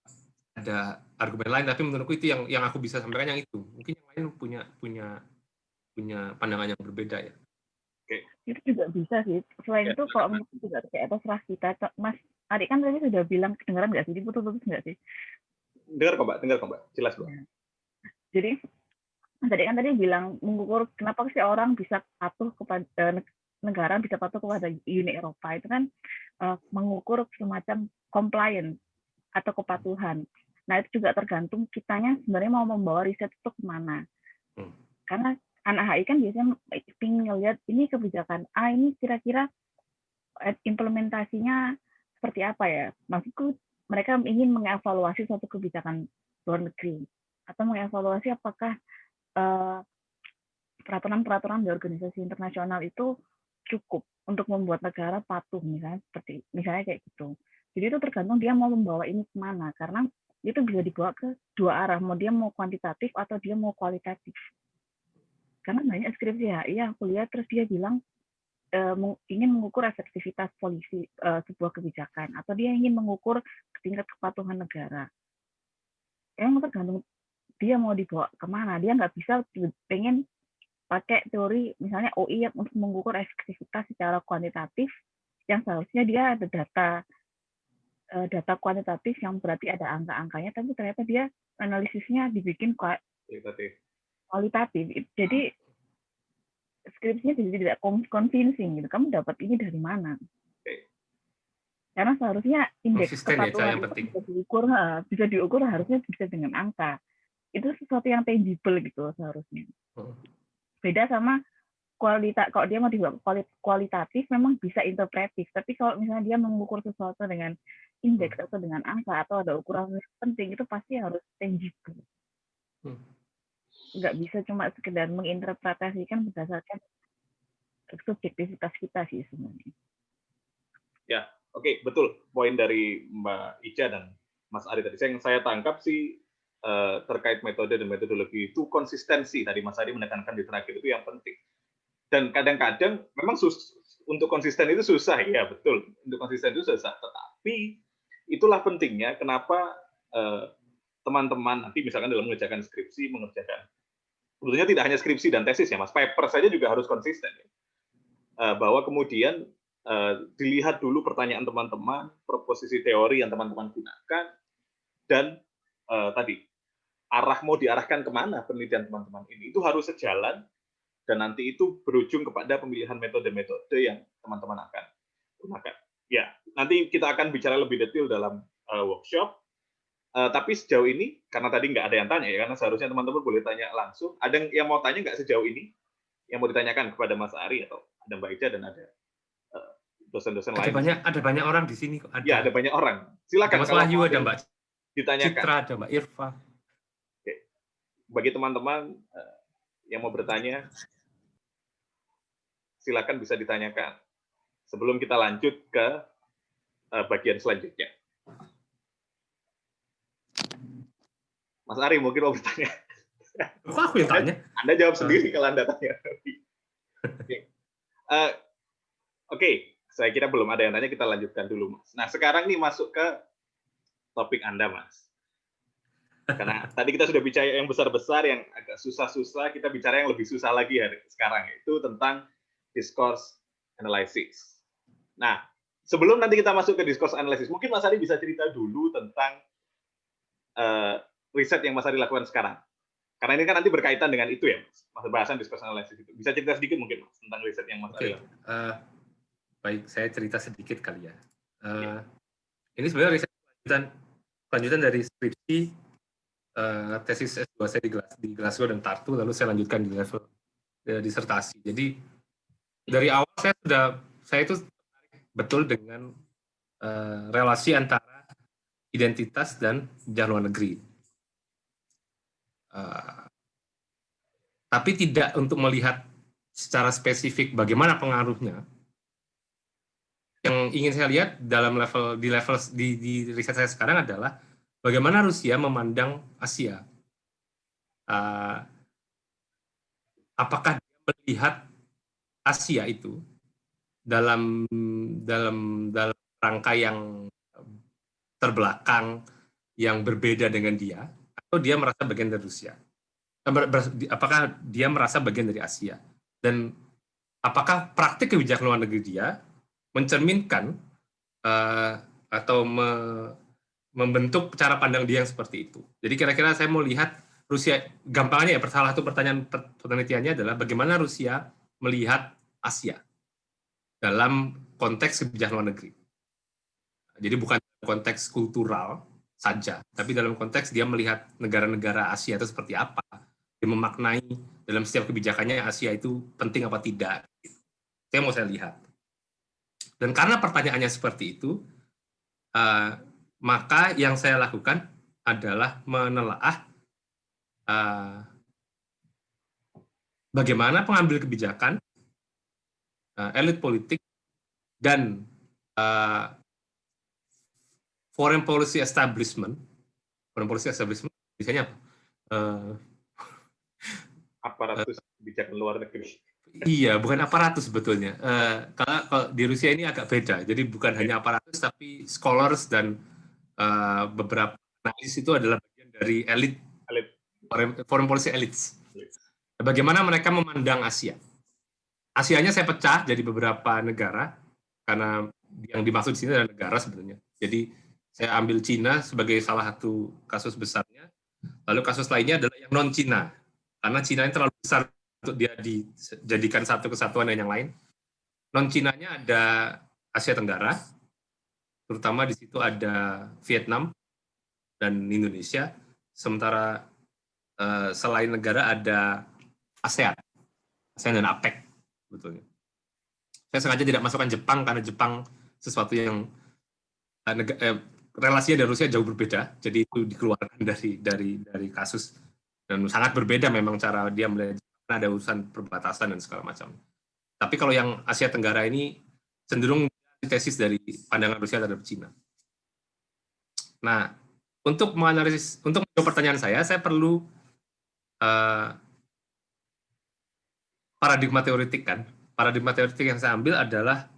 S2: argumen lain, tapi menurutku itu yang aku bisa sampaikan yang itu. Mungkin yang lain punya pandangan yang berbeda ya.
S3: Itu juga bisa sih. Selain itu kalau menurut juga kayak terserah kita. Mas Adik kan tadi sudah bilang, kedengaran nggak sih? Diputus-putus nggak sih?
S1: Dengar kok Mbak. Jelas kok.
S3: Ya. Jadi tadi bilang mengukur kenapa sih orang bisa patuh kepada negara bisa patuh kepada Uni Eropa itu kan mengukur semacam compliance atau kepatuhan. Nah itu juga tergantung kitanya sebenarnya mau membawa riset itu kemana. Karena anak HI kan biasanya ingin ngelihat ini kebijakan A ini kira-kira implementasinya seperti apa ya. Maksudku mereka ingin mengevaluasi suatu kebijakan luar negeri atau mengevaluasi apakah peraturan-peraturan di organisasi internasional itu cukup untuk membuat negara patuh misalnya kayak gitu. Jadi itu tergantung dia mau membawa ini kemana, karena itu bisa dibawa ke dua arah, mau dia mau kuantitatif atau dia mau kualitatif. Karena banyak skripsi yang aku lihat terus dia bilang ingin mengukur efektivitas polisi sebuah kebijakan, atau dia ingin mengukur tingkat kepatuhan negara. Yang tergantung dia mau dibawa kemana. Dia nggak bisa pengen pakai teori misalnya OI yang untuk mengukur efektivitas secara kuantitatif, yang seharusnya dia ada data kuantitatif yang berarti ada angka-angkanya, tapi ternyata dia analisisnya dibikin kualitatif. Jadi skripsinya jadi tidak convincing gitu. Kamu dapat ini dari mana? Karena seharusnya indeks kepatuhan itu bisa diukur harusnya bisa dengan angka. Itu sesuatu yang tangible gitu seharusnya. Beda sama kualitas, kalau dia mau dibuat kualitatif memang bisa interpretif, tapi kalau misalnya dia mengukur sesuatu dengan indeks atau dengan angka atau ada ukuran yang penting, itu pasti harus tangible. Nggak bisa cuma sekedar menginterpretasikan berdasarkan subjektivitas kita sih sebenarnya.
S1: Ya, oke, betul poin dari Mbak Ica dan Mas Ari tadi. Yang saya tangkap sih terkait metode dan metodologi itu konsistensi. Tadi Mas Ari menekankan di terakhir itu yang penting. Dan kadang-kadang memang untuk konsisten itu susah, ya betul. Untuk konsisten itu susah. Tetapi itulah pentingnya kenapa teman-teman nanti misalkan dalam mengerjakan skripsi, sebetulnya tidak hanya skripsi dan tesis ya Mas, paper saja juga harus konsisten. Bahwa kemudian dilihat dulu pertanyaan teman-teman, proposisi teori yang teman-teman gunakan, dan tadi mau diarahkan kemana penelitian teman-teman ini, itu harus sejalan, dan nanti itu berujung kepada pemilihan metode-metode yang teman-teman akan gunakan. Ya, nanti kita akan bicara lebih detail dalam workshop, tapi sejauh ini, karena tadi nggak ada yang tanya ya, karena seharusnya teman-teman boleh tanya langsung, ada yang mau tanya nggak sejauh ini, yang mau ditanyakan kepada Mas Ari, atau ada Mbak Ica, dan ada dosen-dosen lain.
S2: Ada banyak orang di sini kok.
S1: Ya, ada banyak orang. Silakan.
S2: Ada Mas Wahyu, ada Mbak
S1: ditanyakan.
S2: Citra, ada Mbak Irfa.
S1: Oke. Bagi teman-teman yang mau bertanya, silakan bisa ditanyakan. Sebelum kita lanjut ke bagian selanjutnya. Mas Ari mungkin mau bertanya.
S2: Kok aku yang tanya?
S1: Anda jawab sendiri kalau Anda tanya. Oke. Saya kira belum ada yang tanya, kita lanjutkan dulu, Mas. Nah, sekarang nih masuk ke topik Anda, Mas. Karena tadi kita sudah bicara yang besar-besar, yang agak susah-susah, kita bicara yang lebih susah lagi sekarang, yaitu tentang discourse analysis. Nah, sebelum nanti kita masuk ke discourse analysis, mungkin Mas Ari bisa cerita dulu tentang riset yang Mas Ari lakukan sekarang. Karena ini kan nanti berkaitan dengan itu ya, Mas, bahasan discourse analysis itu. Bisa cerita sedikit mungkin, Mas, tentang riset yang Mas Ari lakukan.
S2: Baik, saya cerita sedikit kali ya. Ini sebenarnya riset lanjutan dari skripsi tesis S2 saya di Glasgow dan Tartu, lalu saya lanjutkan di level disertasi. Jadi dari awal saya itu betul dengan relasi antara identitas dan sejarah luar negeri. Tapi tidak untuk melihat secara spesifik bagaimana pengaruhnya. Yang ingin saya lihat di riset saya sekarang adalah bagaimana Rusia memandang Asia. Apakah dia melihat Asia itu dalam rangka yang terbelakang, yang berbeda dengan dia, atau dia merasa bagian dari Rusia? Apakah dia merasa bagian dari Asia? Dan apakah praktik kebijakan luar negeri dia mencerminkan atau membentuk cara pandang dia yang seperti itu. Jadi kira-kira saya mau lihat Rusia, gampangnya ya, salah satu pertanyaan penelitiannya adalah bagaimana Rusia melihat Asia dalam konteks kebijakan luar negeri. Jadi bukan konteks kultural saja, tapi dalam konteks dia melihat negara-negara Asia itu seperti apa, dia memaknai dalam setiap kebijakannya Asia itu penting apa tidak. Saya mau lihat. Dan karena pertanyaannya seperti itu, maka yang saya lakukan adalah menelaah bagaimana pengambil kebijakan, elit politik, dan foreign policy establishment biasanya apa?
S1: Aparatus kebijakan luar negeri.
S2: Iya, bukan aparatus sebetulnya. Kalau di Rusia ini agak beda. Jadi bukan hanya aparatus, tapi scholars dan beberapa analis itu adalah bagian dari elit. Foreign policy elites. Bagaimana mereka memandang Asia? Asianya saya pecah jadi beberapa negara, karena yang dimaksud di sini adalah negara sebenarnya. Jadi saya ambil Cina sebagai salah satu kasus besarnya, lalu kasus lainnya adalah yang non-Cina, karena Cina ini terlalu besar untuk dia dijadikan satu kesatuan dengan yang lain. Non-Cinanya ada Asia Tenggara, terutama di situ ada Vietnam dan Indonesia, sementara selain negara ada ASEAN. ASEAN dan APEC sebetulnya. Saya sengaja tidak masukkan Jepang karena Jepang sesuatu yang relasinya dengan Rusia jauh berbeda, jadi itu dikeluarkan dari kasus, dan sangat berbeda memang cara dia melihat, karena ada urusan perbatasan dan segala macam. Tapi kalau yang Asia Tenggara ini cenderung tesis dari pandangan Rusia terhadap Cina. Nah, untuk menganalisis, untuk menjawab pertanyaan saya perlu paradigma teoretik kan. Paradigma teoretik yang saya ambil adalah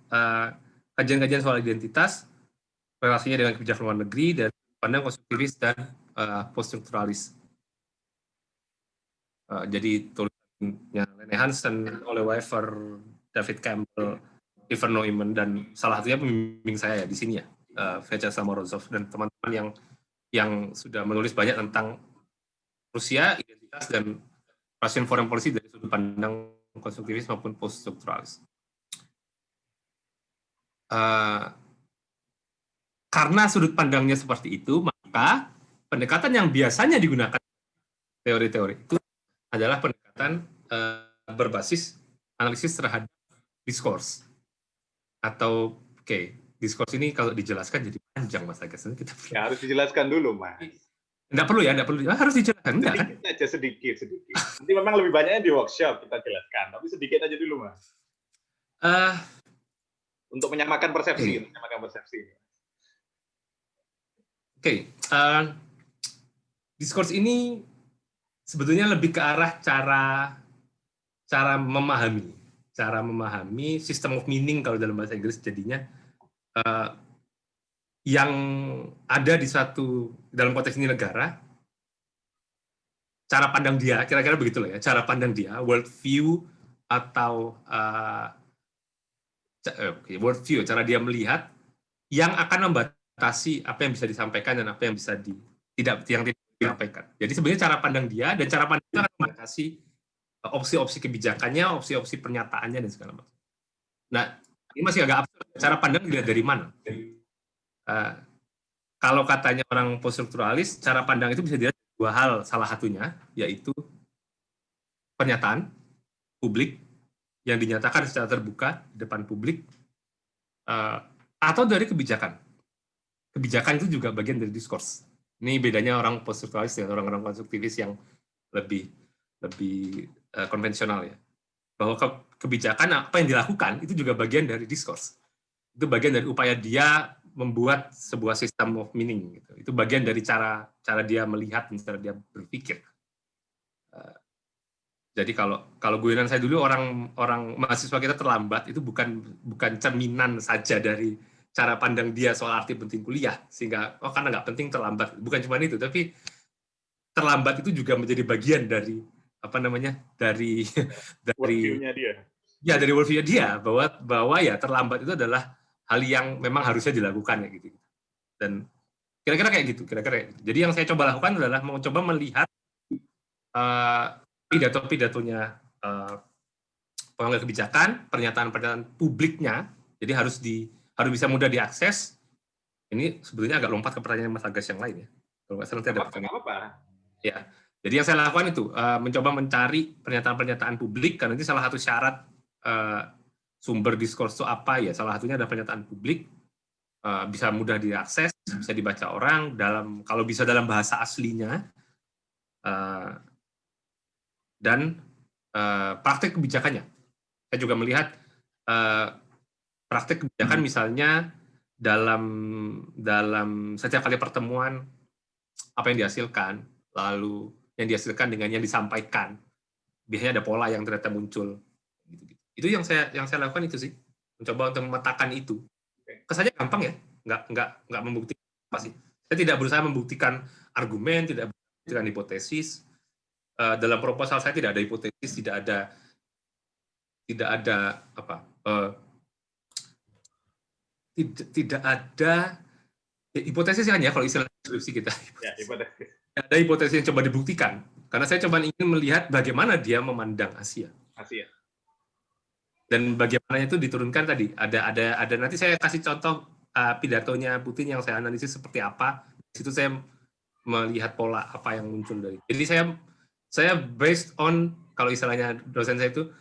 S2: kajian-kajian soal identitas, relasinya dengan kebijakan luar negeri, dan pandang konstruktivis dan poststrukturalis. Jadi tulisannya Lene Hansen, Ole Wever, David Campbell, Ivan Neumann, dan salah satunya pembimbing saya ya di sini ya, Vyacheslav Morozov, dan teman-teman yang sudah menulis banyak tentang Rusia, identitas, dan Russian foreign policy dari sudut pandang konstruktivis maupun poststrukturalis. Karena sudut pandangnya seperti itu, maka pendekatan yang biasanya digunakan teori-teori itu adalah pendekatan berbasis analisis terhadap diskurs. Atau, diskurs ini kalau dijelaskan jadi panjang, Mas Agus.
S1: Ya, harus dijelaskan dulu, Mas.
S2: Enggak perlu ya, harus dijelaskan.
S1: Sedikit. Nanti memang lebih banyaknya di workshop kita jelaskan, tapi sedikit aja dulu, Mas. Untuk menyamakan persepsi. Diskurs ini sebetulnya lebih ke arah cara memahami system of meaning kalau dalam bahasa Inggris jadinya yang ada di dalam konteks ini negara, cara pandang dia, kira-kira begitulah ya, cara pandang dia, world view atau world view, cara dia melihat yang akan membatasi apa yang bisa disampaikan dan apa yang bisa tidak disampaikan. Jadi sebenarnya cara pandang dia dan cara pandang itu akan membatasi opsi-opsi kebijakannya, opsi-opsi pernyataannya dan segala macam. Nah, ini masih agak absurd. Cara pandang dilihat dari mana? Kalau katanya orang poststrukturalis, cara pandang itu bisa dilihat dua hal, salah satunya yaitu pernyataan publik yang dinyatakan secara terbuka di depan publik, atau dari kebijakan. Kebijakan itu juga bagian dari diskurs. Ini bedanya orang poststrukturalis dengan orang-orang konstruktivis yang lebih konvensional ya. Bahwa kebijakan apa yang dilakukan itu juga bagian dari diskurs. Itu bagian dari upaya dia membuat sebuah system of meaning. Gitu. Itu bagian dari cara dia melihat dan cara dia berpikir. Jadi kalau guyonan saya dulu orang mahasiswa kita terlambat itu bukan cerminan saja dari cara pandang dia soal arti penting kuliah, sehingga karena nggak penting terlambat, bukan cuma itu, tapi terlambat itu juga menjadi bagian dari dari worldview-nya dia. Ya, dari worldview dia bahwa ya terlambat itu adalah hal yang memang harusnya dilakukan ya gitu. Dan kira-kira kayak gitu. Jadi yang saya coba lakukan adalah mencoba melihat pidato-pidatonya pengambil kebijakan, pernyataan-pernyataan publiknya, jadi harus bisa mudah diakses. Ini sebetulnya agak lompat ke pertanyaan Mas Agus yang lain ya. Kalau nggak salah nanti ada pertanyaan. Apa? Ya, jadi yang saya lakukan itu mencoba mencari pernyataan-pernyataan publik, karena itu salah satu syarat sumber diskurs itu apa ya. Salah satunya ada pernyataan publik, bisa mudah diakses, bisa dibaca orang kalau bisa dalam bahasa aslinya, dan praktik kebijakannya. Saya juga melihat praktik kebijakan misalnya dalam setiap kali pertemuan apa yang dihasilkan, lalu yang dihasilkan dengan yang disampaikan, biasanya ada pola yang ternyata muncul. Itu yang saya lakukan itu sih, mencoba untuk memetakan itu. Kesannya gampang ya, nggak membuktikan apa sih. Saya tidak berusaha membuktikan argumen, tidak membuktikan hipotesis. Dalam proposal saya tidak ada hipotesis, tidak ada hipotesis kan ya kalau istilah skripsi kita. Ya, hipotesis. Ada hipotesis yang coba dibuktikan, karena saya coba ingin melihat bagaimana dia memandang Asia. Dan bagaimana itu diturunkan tadi. Ada nanti saya kasih contoh pidatonya Putin yang saya analisis seperti apa. Di situ saya melihat pola apa yang muncul dari. Jadi saya based on, kalau istilahnya dosen saya itu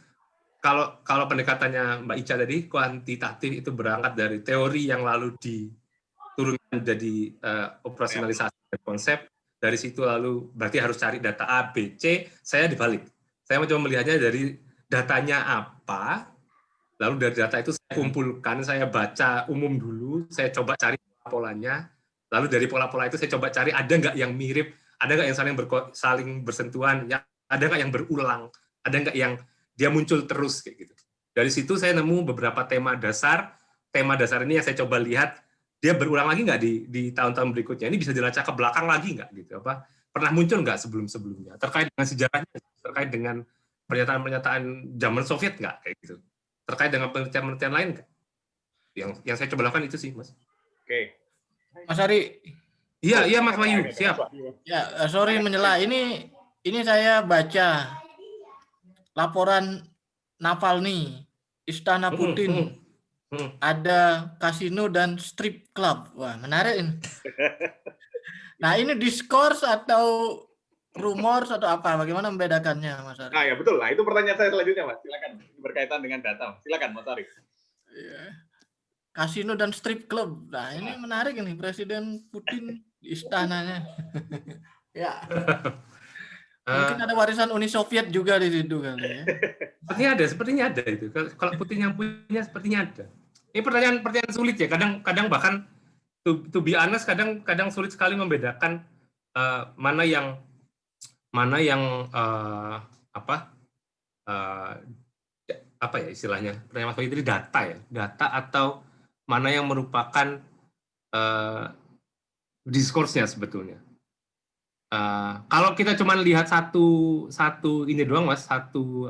S2: kalau pendekatannya Mbak Ica tadi, kuantitatif itu berangkat dari teori yang lalu diturunkan jadi operasionalisasi konsep. Dari situ lalu berarti harus cari data A, B, C. Saya dibalik. Saya mencoba melihatnya dari datanya apa, lalu dari data itu saya kumpulkan, saya baca umum dulu, saya coba cari polanya, lalu dari pola-pola itu saya coba cari ada nggak yang mirip, ada nggak yang saling bersentuhan, ada nggak yang berulang, ada nggak yang dia muncul terus kayak gitu. Dari situ saya nemu beberapa tema dasar ini yang saya coba lihat dia berulang lagi nggak di tahun-tahun berikutnya. Ini bisa dilacak ke belakang lagi nggak gitu, apa pernah muncul nggak sebelum-sebelumnya, terkait dengan sejarahnya, terkait dengan pernyataan-pernyataan zaman Soviet nggak kayak gitu, terkait dengan penelitian-penelitian lain nggak. Yang saya coba lakukan itu sih, Mas.
S1: Oke.
S4: Mas Ari.
S2: Iya Mas Wahyu, siap.
S4: Ya, sorry menyela. Ini saya baca laporan Navalny, Istana Putin, ada kasino dan strip club. Wah, menarik ini. Nah, ini diskurs atau rumor atau apa? Bagaimana membedakannya, Mas Ari?
S1: Nah, ya betul. Nah, itu pertanyaan saya selanjutnya, Mas. Silakan, berkaitan dengan data. Silakan, Mas Ari.
S4: Kasino dan strip club. Nah, ini menarik ini, Presiden Putin di istananya. Ya. Mungkin ada warisan Uni Soviet juga di situ kali ya.
S2: Sepertinya ada itu. Kalau Putin yang punya sepertinya ada. Ini pertanyaan sulit ya. Kadang bahkan to be honest, kadang sulit sekali membedakan mana yang apa ya istilahnya. Pertanyaan Mas Wahyu tadi data atau mana yang merupakan diskursnya sebetulnya. Kalau kita cuma lihat satu ini doang, Mas, respon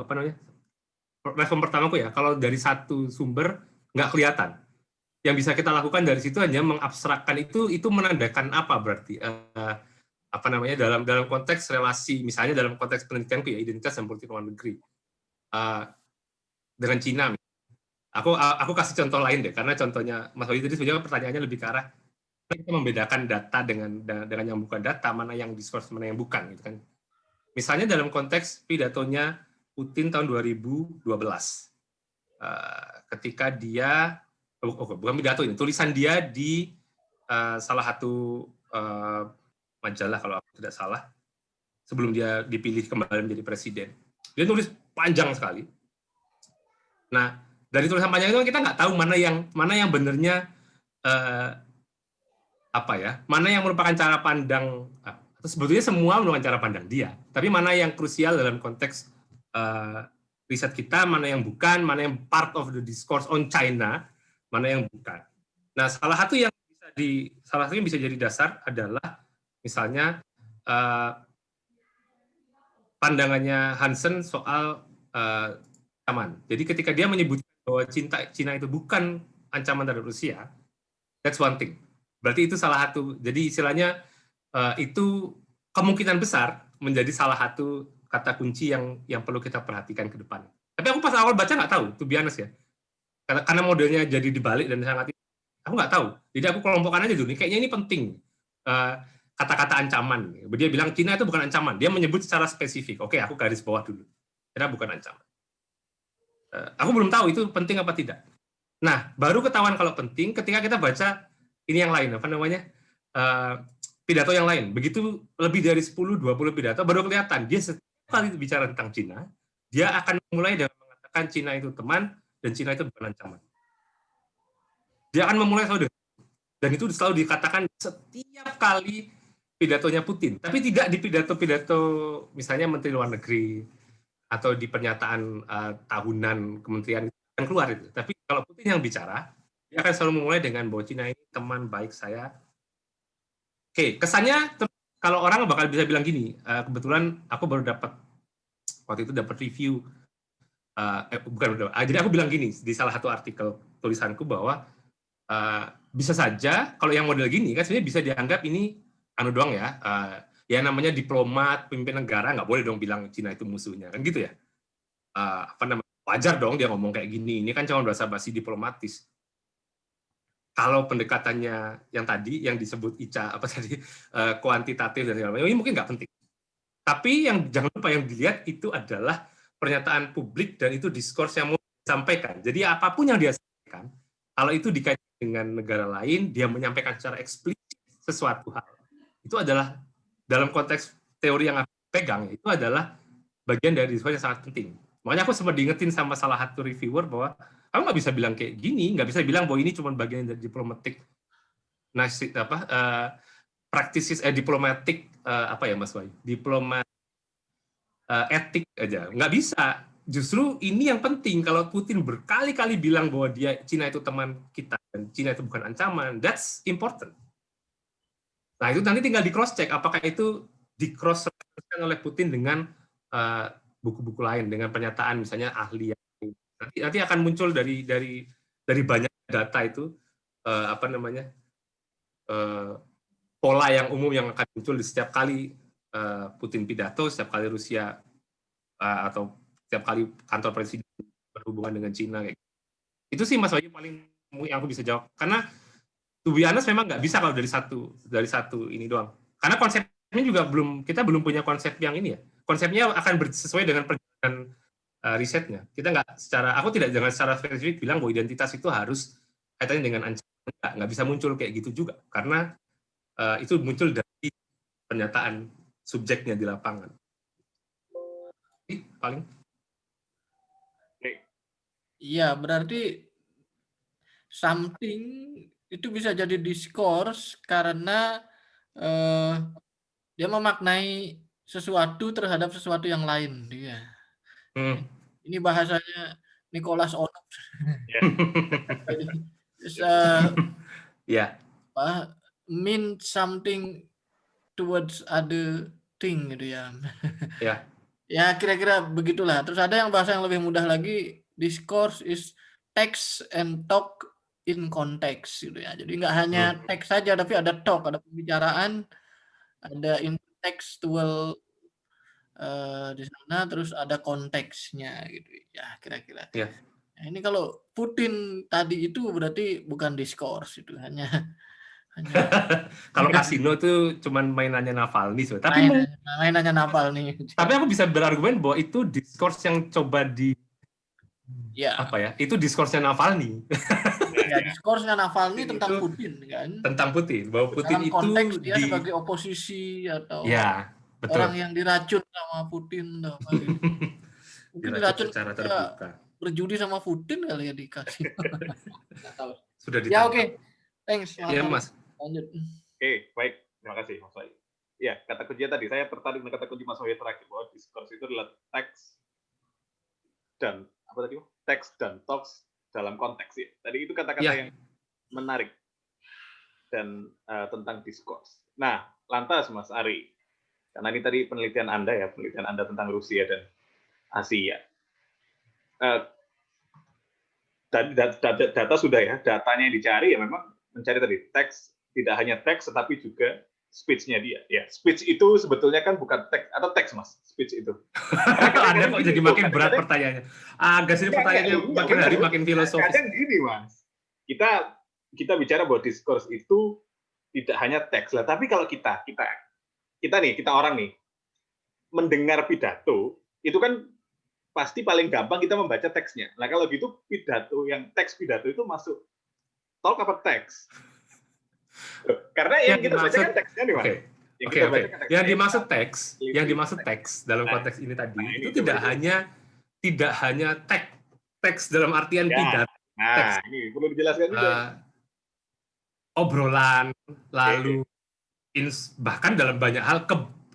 S2: pertamaku ya, kalau dari satu sumber nggak kelihatan. Yang bisa kita lakukan dari situ hanya mengabstrakkan itu menandakan apa berarti dalam konteks relasi, misalnya dalam konteks penelitianku ya, identitas dan politik luar negeri dengan Cina. Aku kasih contoh lain deh, karena contohnya Mas Wahyu tadi sebenarnya pertanyaannya lebih ke arah kita membedakan data dengan yang bukan data, mana yang diskurs, mana yang bukan, gitu kan. Misalnya dalam konteks pidatonya Putin tahun 2012, ketika dia, bukan pidato ini, tulisan dia di salah satu majalah kalau aku tidak salah, sebelum dia dipilih kembali menjadi presiden. Dia tulis panjang sekali. Nah, dari tulisan panjang itu kita nggak tahu mana yang benernya mana yang merupakan cara pandang, atau sebetulnya semua merupakan cara pandang dia, tapi mana yang krusial dalam konteks riset kita, mana yang bukan, mana yang part of the discourse on China, mana yang bukan. Nah, salah satu yang bisa jadi dasar adalah misalnya pandangannya Hansen soal ancaman. Jadi ketika dia menyebutkan bahwa Cina itu bukan ancaman terhadap Rusia, that's one thing. Berarti itu salah satu, jadi istilahnya itu kemungkinan besar menjadi salah satu kata kunci yang perlu kita perhatikan ke depan. Tapi aku pas awal baca nggak tahu, to be honest ya. Karena modelnya jadi dibalik dan sangat, aku nggak tahu. Jadi aku kelompokkan aja dulu, kayaknya ini penting. Kata-kata ancaman. Dia bilang Cina itu bukan ancaman, dia menyebut secara spesifik. Oke, aku garis bawah dulu. Cina bukan ancaman. Aku belum tahu itu penting apa tidak. Nah, baru ketahuan kalau penting ketika kita baca ini yang lain, pidato yang lain. Begitu lebih dari 10-20 pidato, baru kelihatan. Dia setiap kali bicara tentang Cina, dia akan memulai dengan mengatakan Cina itu teman, dan Cina itu bukan ancaman. Dia akan memulai selalu dengan, dan itu selalu dikatakan setiap kali pidatonya Putin. Tapi tidak di pidato-pidato misalnya Menteri Luar Negeri, atau di pernyataan tahunan kementerian yang keluar itu. Tapi kalau Putin yang bicara, dia akan selalu memulai dengan bahwa Cina ini teman baik saya. Oke, kesannya kalau orang bakal bisa bilang gini, kebetulan aku baru waktu itu dapat review, jadi aku bilang gini di salah satu artikel tulisanku bahwa bisa saja kalau yang model gini kan sebenarnya bisa dianggap ini doang ya, ya namanya diplomat, pemimpin negara nggak boleh dong bilang Cina itu musuhnya kan gitu ya. Wajar dong dia ngomong kayak gini, ini kan cuma basa-basi diplomatis. Kalau pendekatannya yang tadi yang disebut Ica kuantitatif dan segala macam, ini mungkin nggak penting. Tapi yang jangan lupa yang dilihat itu adalah pernyataan publik dan itu diskurs yang mau disampaikan. Jadi apapun yang dia sampaikan, kalau itu dikaitkan dengan negara lain, dia menyampaikan secara eksplisit sesuatu hal. Itu adalah dalam konteks teori yang aku pegang, itu adalah bagian dari diskurs yang sangat penting. Makanya aku sempat diingetin sama salah satu reviewer bahwa kamu nggak bisa bilang kayak gini, nggak bisa bilang bahwa ini cuma bagian dari diplomatik practices diplomatik apa ya Mas Wahyu? Diplomat etik aja. Nggak bisa. Justru ini yang penting. Kalau Putin berkali-kali bilang bahwa Cina itu teman kita dan Cina itu bukan ancaman, that's important. Nah, itu nanti tinggal di cross check apakah itu di cross check oleh Putin dengan buku-buku lain, dengan pernyataan misalnya ahli yang nanti akan muncul dari banyak data itu pola yang umum yang akan muncul di setiap kali Putin pidato, setiap kali Rusia atau setiap kali kantor presiden berhubungan dengan Cina. Itu sih Mas Wahyu paling yang aku bisa jawab. Karena to be honest memang nggak bisa kalau dari satu ini doang. Karena konsepnya juga kita belum punya konsep yang ini ya. Konsepnya akan sesuai dengan perjalanan risetnya. Aku tidak dengan secara spesifik bilang bahwa identitas itu harus kaitannya dengan ancaman. Nggak bisa muncul kayak gitu juga. Karena itu muncul dari pernyataan subjeknya di lapangan. Paling.
S4: Iya, berarti something itu bisa jadi diskurs karena dia memaknai sesuatu terhadap sesuatu yang lain. Dia. Ini bahasanya Nicholas Onuk. Mean something towards other thing gitu ya. Ya kira-kira begitulah. Terus ada yang bahasa yang lebih mudah lagi, discourse is text and talk in context gitu ya. Jadi nggak hanya teks saja, tapi ada talk, ada pembicaraan, ada intertextual di sana, terus ada konteksnya gitu ya kira-kira. Nah, ini kalau Putin tadi itu berarti bukan discourse, itu hanya
S2: kalau kasino itu cuman mainannya Navalny, tapi
S4: mainannya Navalny.
S2: Tapi aku bisa berargumen bahwa itu diskurs yang coba itu diskursnya Navalny.
S4: Ya, diskursnya Navalny tentang Putin kan.
S2: Tentang Putin, bahwa Putin
S4: dalam konteks itu dia sebagai oposisi atau
S2: betul.
S4: Orang yang diracun sama Putin atau apa gitu. Mungkin diracun secara terbuka. Berjudi sama Putin kali ya dikasih. Enggak tahu.
S2: Sudah ditangkap.
S4: Ya oke. Thanks.
S2: Iya, Mas.
S4: Lanjut.
S1: Oke, baik. Terima kasih, Mas Wahyu. Ya, kata kunci tadi, saya tertarik dengan kata kunci Mas Wahyu terakhir, bahwa diskurs itu adalah teks dan teks dan talks dalam konteks ya. Tadi itu kata-kata yang menarik dan tentang diskurs. Nah, lantas Mas Ari, karena ini tadi penelitian Anda tentang Rusia dan Asia. Data sudah ya, datanya yang dicari ya memang mencari tadi teks, tidak hanya teks tetapi juga speech-nya dia. Ya, speech itu sebetulnya kan bukan teks atau teks Mas, speech itu.
S2: Anda kok jadi makin berat pertanyaannya. Agak sini pertanyaannya makin hari makin filosofis.
S1: Kadang gini Mas, kita bicara bahwa diskurs itu tidak hanya teks lah, tapi kalau kita orang nih mendengar pidato itu kan pasti paling gampang kita membaca teksnya. Nah kalau gitu teks pidato itu masuk talk apa teks? Karena yang kita baca kan teksnya nih Mas.
S2: Oke. Yang dimaksud teks dalam konteks ini tadi itu tidak hanya teks dalam artian pidato.
S1: Nah, ini perlu dijelaskan juga.
S2: Obrolan, lalu bahkan dalam banyak hal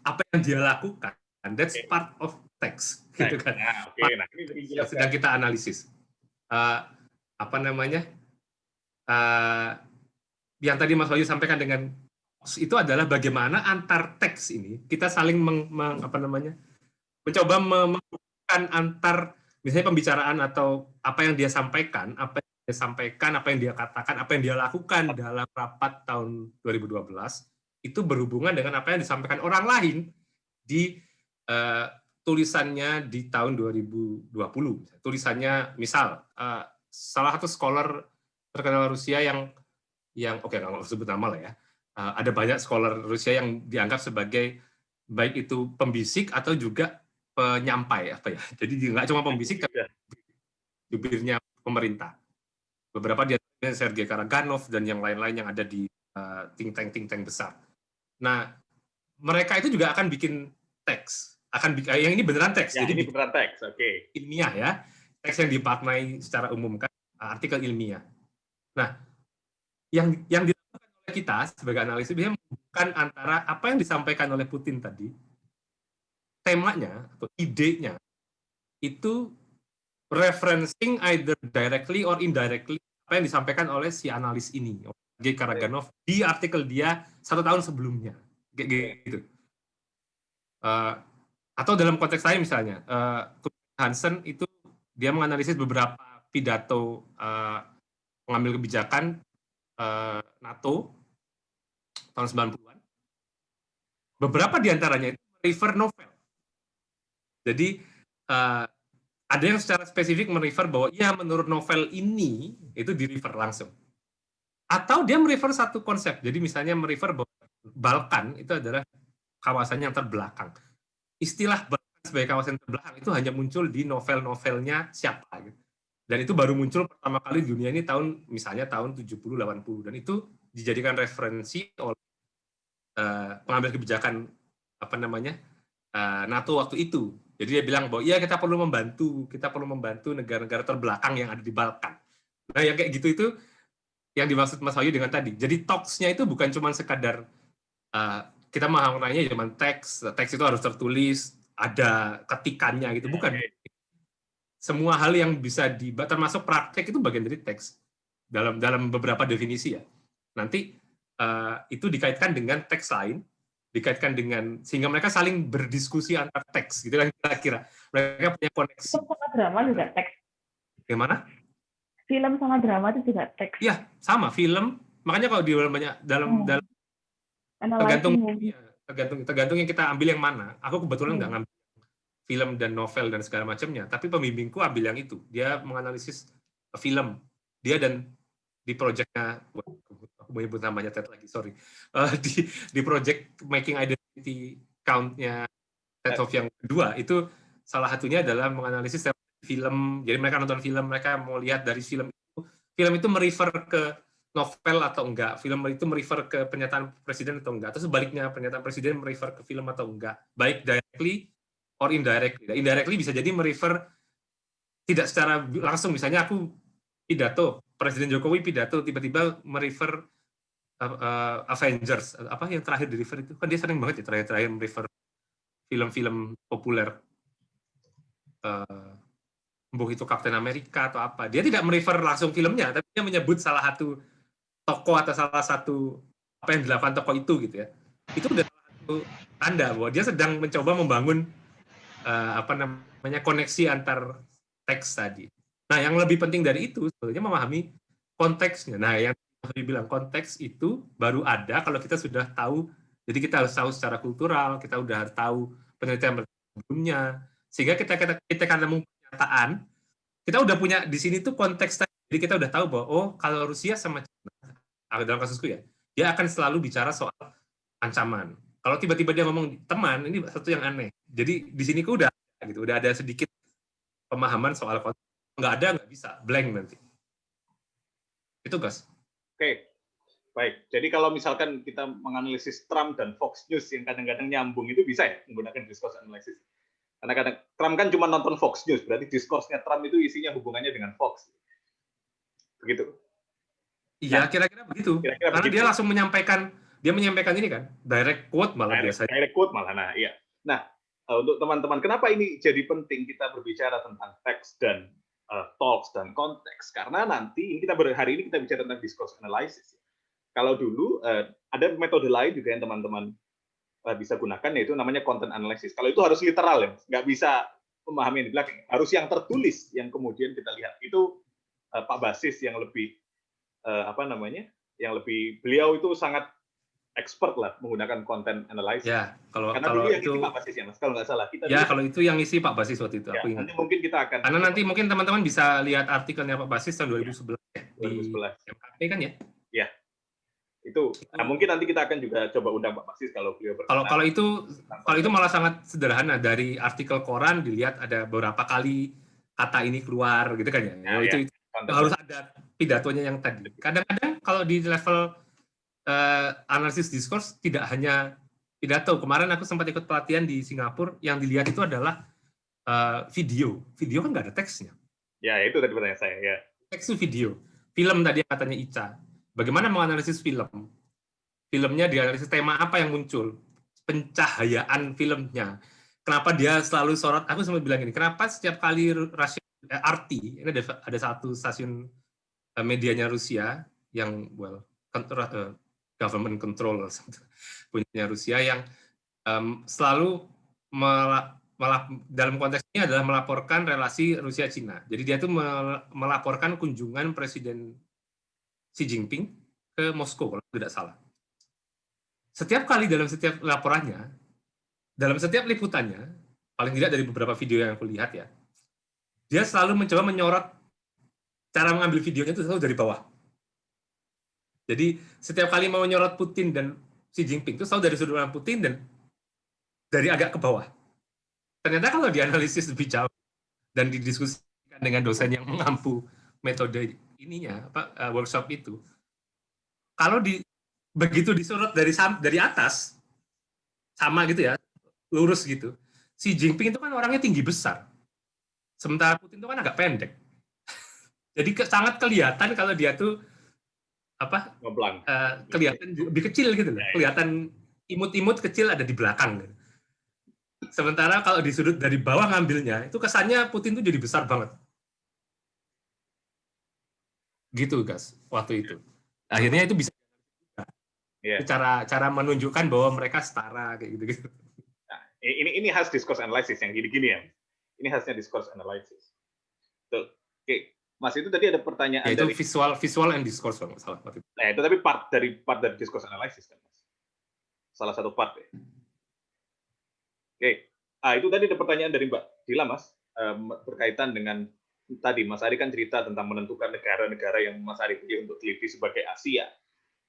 S2: apa yang dia lakukan, that's part of text, gitu kan?
S1: Nah, ini
S2: sedang kita analisis. Yang tadi Mas Wahyu sampaikan dengan itu adalah bagaimana antar teks ini kita saling mencoba menghubungkan antar misalnya pembicaraan atau apa yang dia sampaikan, apa yang dia katakan, apa yang dia lakukan dalam rapat tahun 2012 itu berhubungan dengan apa yang disampaikan orang lain di tulisannya di tahun 2020. Tulisannya misal salah satu scholar terkenal Rusia yang nggak sebut nama lah ya. Ada banyak scholar Rusia yang dianggap sebagai baik itu pembisik atau juga penyampai apa ya. Jadi nggak cuma pembisik, tapi jubirnya pemerintah. Beberapa dia Sergei Karaganov dan yang lain-lain yang ada di think tank besar. Nah, mereka itu juga akan bikin teks. Yang ini beneran teks.
S1: Ya,
S2: jadi
S1: ini beneran teks, oke.
S2: Ilmiah ya. Teks yang dimaknai secara umum kan, artikel ilmiah. Nah, yang dilakukan oleh kita sebagai analisis biasanya bukan antara apa yang disampaikan oleh Putin tadi, temanya atau idenya itu referencing either directly or indirectly apa yang disampaikan oleh si analis ini, Sergei Karaganov, di artikel dia 1 tahun sebelumnya, kayak gitu. Atau dalam konteks lain misalnya, Hansen itu dia menganalisis beberapa pidato pengambil kebijakan NATO tahun 90-an. Beberapa diantaranya itu refer novel. Jadi ada yang secara spesifik merefer bahwa ya menurut novel ini itu di-refer langsung. Atau dia merefer satu konsep. Jadi misalnya merefer bahwa Balkan itu adalah kawasan yang terbelakang. Istilah Balkan sebagai kawasan terbelakang itu hanya muncul di novel-novelnya siapa gitu. Dan itu baru muncul pertama kali di dunia ini misalnya tahun 70-80, dan itu dijadikan referensi oleh pengambil kebijakan NATO waktu itu. Jadi dia bilang bahwa ya kita perlu membantu negara-negara terbelakang yang ada di Balkan. Nah, yang kayak gitu itu yang dimaksud Mas Wahyu dengan tadi. Jadi talks-nya itu bukan cuma sekadar kita mengenainya cuma teks itu harus tertulis, ada ketikannya gitu, bukan. Semua hal yang bisa termasuk praktek itu bagian dari teks dalam beberapa definisi ya. Nanti itu dikaitkan dengan teks lain, dikaitkan dengan sehingga mereka saling berdiskusi antar teks gitu kan, kira-kira mereka punya koneksi.
S3: Film sama drama juga teks.
S2: Gimana?
S3: Film sama drama itu juga teks.
S2: Iya, sama film. Makanya kalau di dalam tergantung yang kita ambil yang mana. Aku kebetulan nggak ngambil film dan novel dan segala macamnya, tapi pembimbingku ambil yang itu. Dia menganalisis film. Dia dan di proyeknya, aku mau nyebut namanya Ted lagi, sorry. Di project Making Identity Count-nya Ted Hoff yang kedua, itu salah satunya adalah menganalisis film. Jadi mereka nonton film, mereka mau lihat dari film itu merefer ke novel atau enggak, film itu merefer ke pernyataan presiden atau enggak, atau sebaliknya pernyataan presiden merefer ke film atau enggak, baik directly or indirectly. Indirectly bisa jadi merefer tidak secara langsung, misalnya aku pidato, Presiden Jokowi pidato, tiba-tiba merefer Avengers, apa yang terakhir di refer itu, kan dia sering banget ya terakhir merefer film-film populer, mbok itu Captain America atau apa, dia tidak merefer langsung filmnya, tapi dia menyebut salah satu tokoh atau salah satu apa yang dilakukan tokoh itu gitu ya. Itu udah satu tanda bahwa dia sedang mencoba membangun koneksi antar teks tadi. Nah, yang lebih penting dari itu sebetulnya memahami konteksnya. Nah, yang saya bilang konteks itu baru ada kalau kita sudah tahu. Jadi kita harus tahu secara kultural, kita udah harus tahu penelitian sebelumnya, sehingga kita nemu pernyataan, kita udah punya di sini tuh konteks tadi. Jadi kita udah tahu bahwa kalau Rusia sama China, dalam kasusku ya, dia akan selalu bicara soal ancaman. Kalau tiba-tiba dia ngomong teman, ini satu yang aneh. Jadi di sini udah ada sedikit pemahaman soal konteks. Nggak bisa, blank nanti. Itu, Gas.
S1: Oke, baik. Jadi kalau misalkan kita menganalisis Trump dan Fox News yang kadang-kadang nyambung, itu bisa ya menggunakan discourse analysis. Karena kadang Trump kan cuma nonton Fox News, berarti discourse-nya Trump itu isinya hubungannya dengan Fox. Begitu.
S2: Iya, kira-kira begitu. Karena begitu. Dia langsung menyampaikan ini kan, direct quote malah biasanya.
S1: Direct quote malah, nah iya. Nah, untuk teman-teman, kenapa ini jadi penting kita berbicara tentang teks dan talks dan konteks? Karena nanti hari ini kita bicara tentang discourse analysis. Kalau dulu ada metode lain juga yang teman-teman bisa gunakan, yaitu namanya content analysis. Kalau itu harus literal ya, nggak bisa memahami yang di belakang. Harus yang tertulis yang kemudian kita lihat. Itu Pak Basis yang lebih yang lebih beliau itu sangat expert lah menggunakan content analysis.
S2: Ya, kalau
S1: yang
S2: itu
S1: isi Pak Basis ya, Mas, kalau nggak salah.
S2: Kalau itu yang isi Pak Basis waktu itu, aku ingat.
S1: Nanti mungkin kita akan.
S2: Karena nanti mungkin teman-teman bisa lihat artikelnya Pak Basis tahun 2011 ya,
S1: 2011.
S2: di MKP kan ya?
S1: Itu mungkin nanti kita akan juga coba undang Pak Masis kalau beliau berkenan.
S2: Kalau itu malah sangat sederhana, dari artikel koran dilihat ada beberapa kali kata ini keluar gitu kan ya. Itu harus ada pidatonya yang tadi. Kadang-kadang kalau di level analisis diskurs tidak hanya pidato. Kemarin aku sempat ikut pelatihan di Singapura, yang dilihat itu adalah video. Video kan nggak ada teksnya.
S1: Ya, itu tadi pertanyaan saya. Ya.
S2: Teks itu video. Film tadi yang katanya Ica. Bagaimana menganalisis film? Filmnya dianalisis tema apa yang muncul? Pencahayaan filmnya. Kenapa dia selalu sorot? Aku sempat bilang ini. Kenapa setiap kali RT, ini ada satu stasiun medianya Rusia yang government control punya Rusia yang selalu dalam konteks ini adalah melaporkan relasi Rusia-Cina. Jadi dia tuh melaporkan kunjungan Presiden Xi Jinping ke Moskow, kalau tidak salah. Setiap kali dalam setiap laporannya, dalam setiap liputannya, paling tidak dari beberapa video yang aku lihat ya, dia selalu mencoba menyorot cara mengambil videonya itu selalu dari bawah. Jadi setiap kali mau menyorot Putin dan Xi Jinping itu selalu dari sudut pandang Putin dan dari agak ke bawah. Ternyata kalau dianalisis lebih jauh dan didiskusikan dengan dosen yang mengampu metode ininya, workshop itu, kalau begitu disorot dari atas, sama gitu ya, lurus gitu, Xi Jinping itu kan orangnya tinggi besar, sementara Putin itu kan agak pendek. Jadi sangat kelihatan kalau dia tuh kelihatan lebih kecil gitu loh, kelihatan imut-imut kecil ada di belakang. Sementara kalau di sudut dari bawah ngambilnya, itu kesannya Putin tuh jadi besar banget. Gitu guys, waktu itu. Akhirnya itu bisa cara menunjukkan bahwa mereka setara kayak gitu.
S1: Nah, ini khas discourse analysis yang gini-gini ya. Ini khasnya discourse analysis. Tuh. Oke, Mas, itu tadi ada pertanyaan
S2: ya, itu
S1: dari
S2: visual and discourse kalau salah.
S1: Nah, itu tapi part dari discourse analysis kan, Mas. Salah satu part ya. Oke. Itu tadi ada pertanyaan dari Mbak Dila, Mas, berkaitan dengan tadi Mas Ari kan cerita tentang menentukan negara-negara yang Mas Ari pilih untuk teliti sebagai Asia.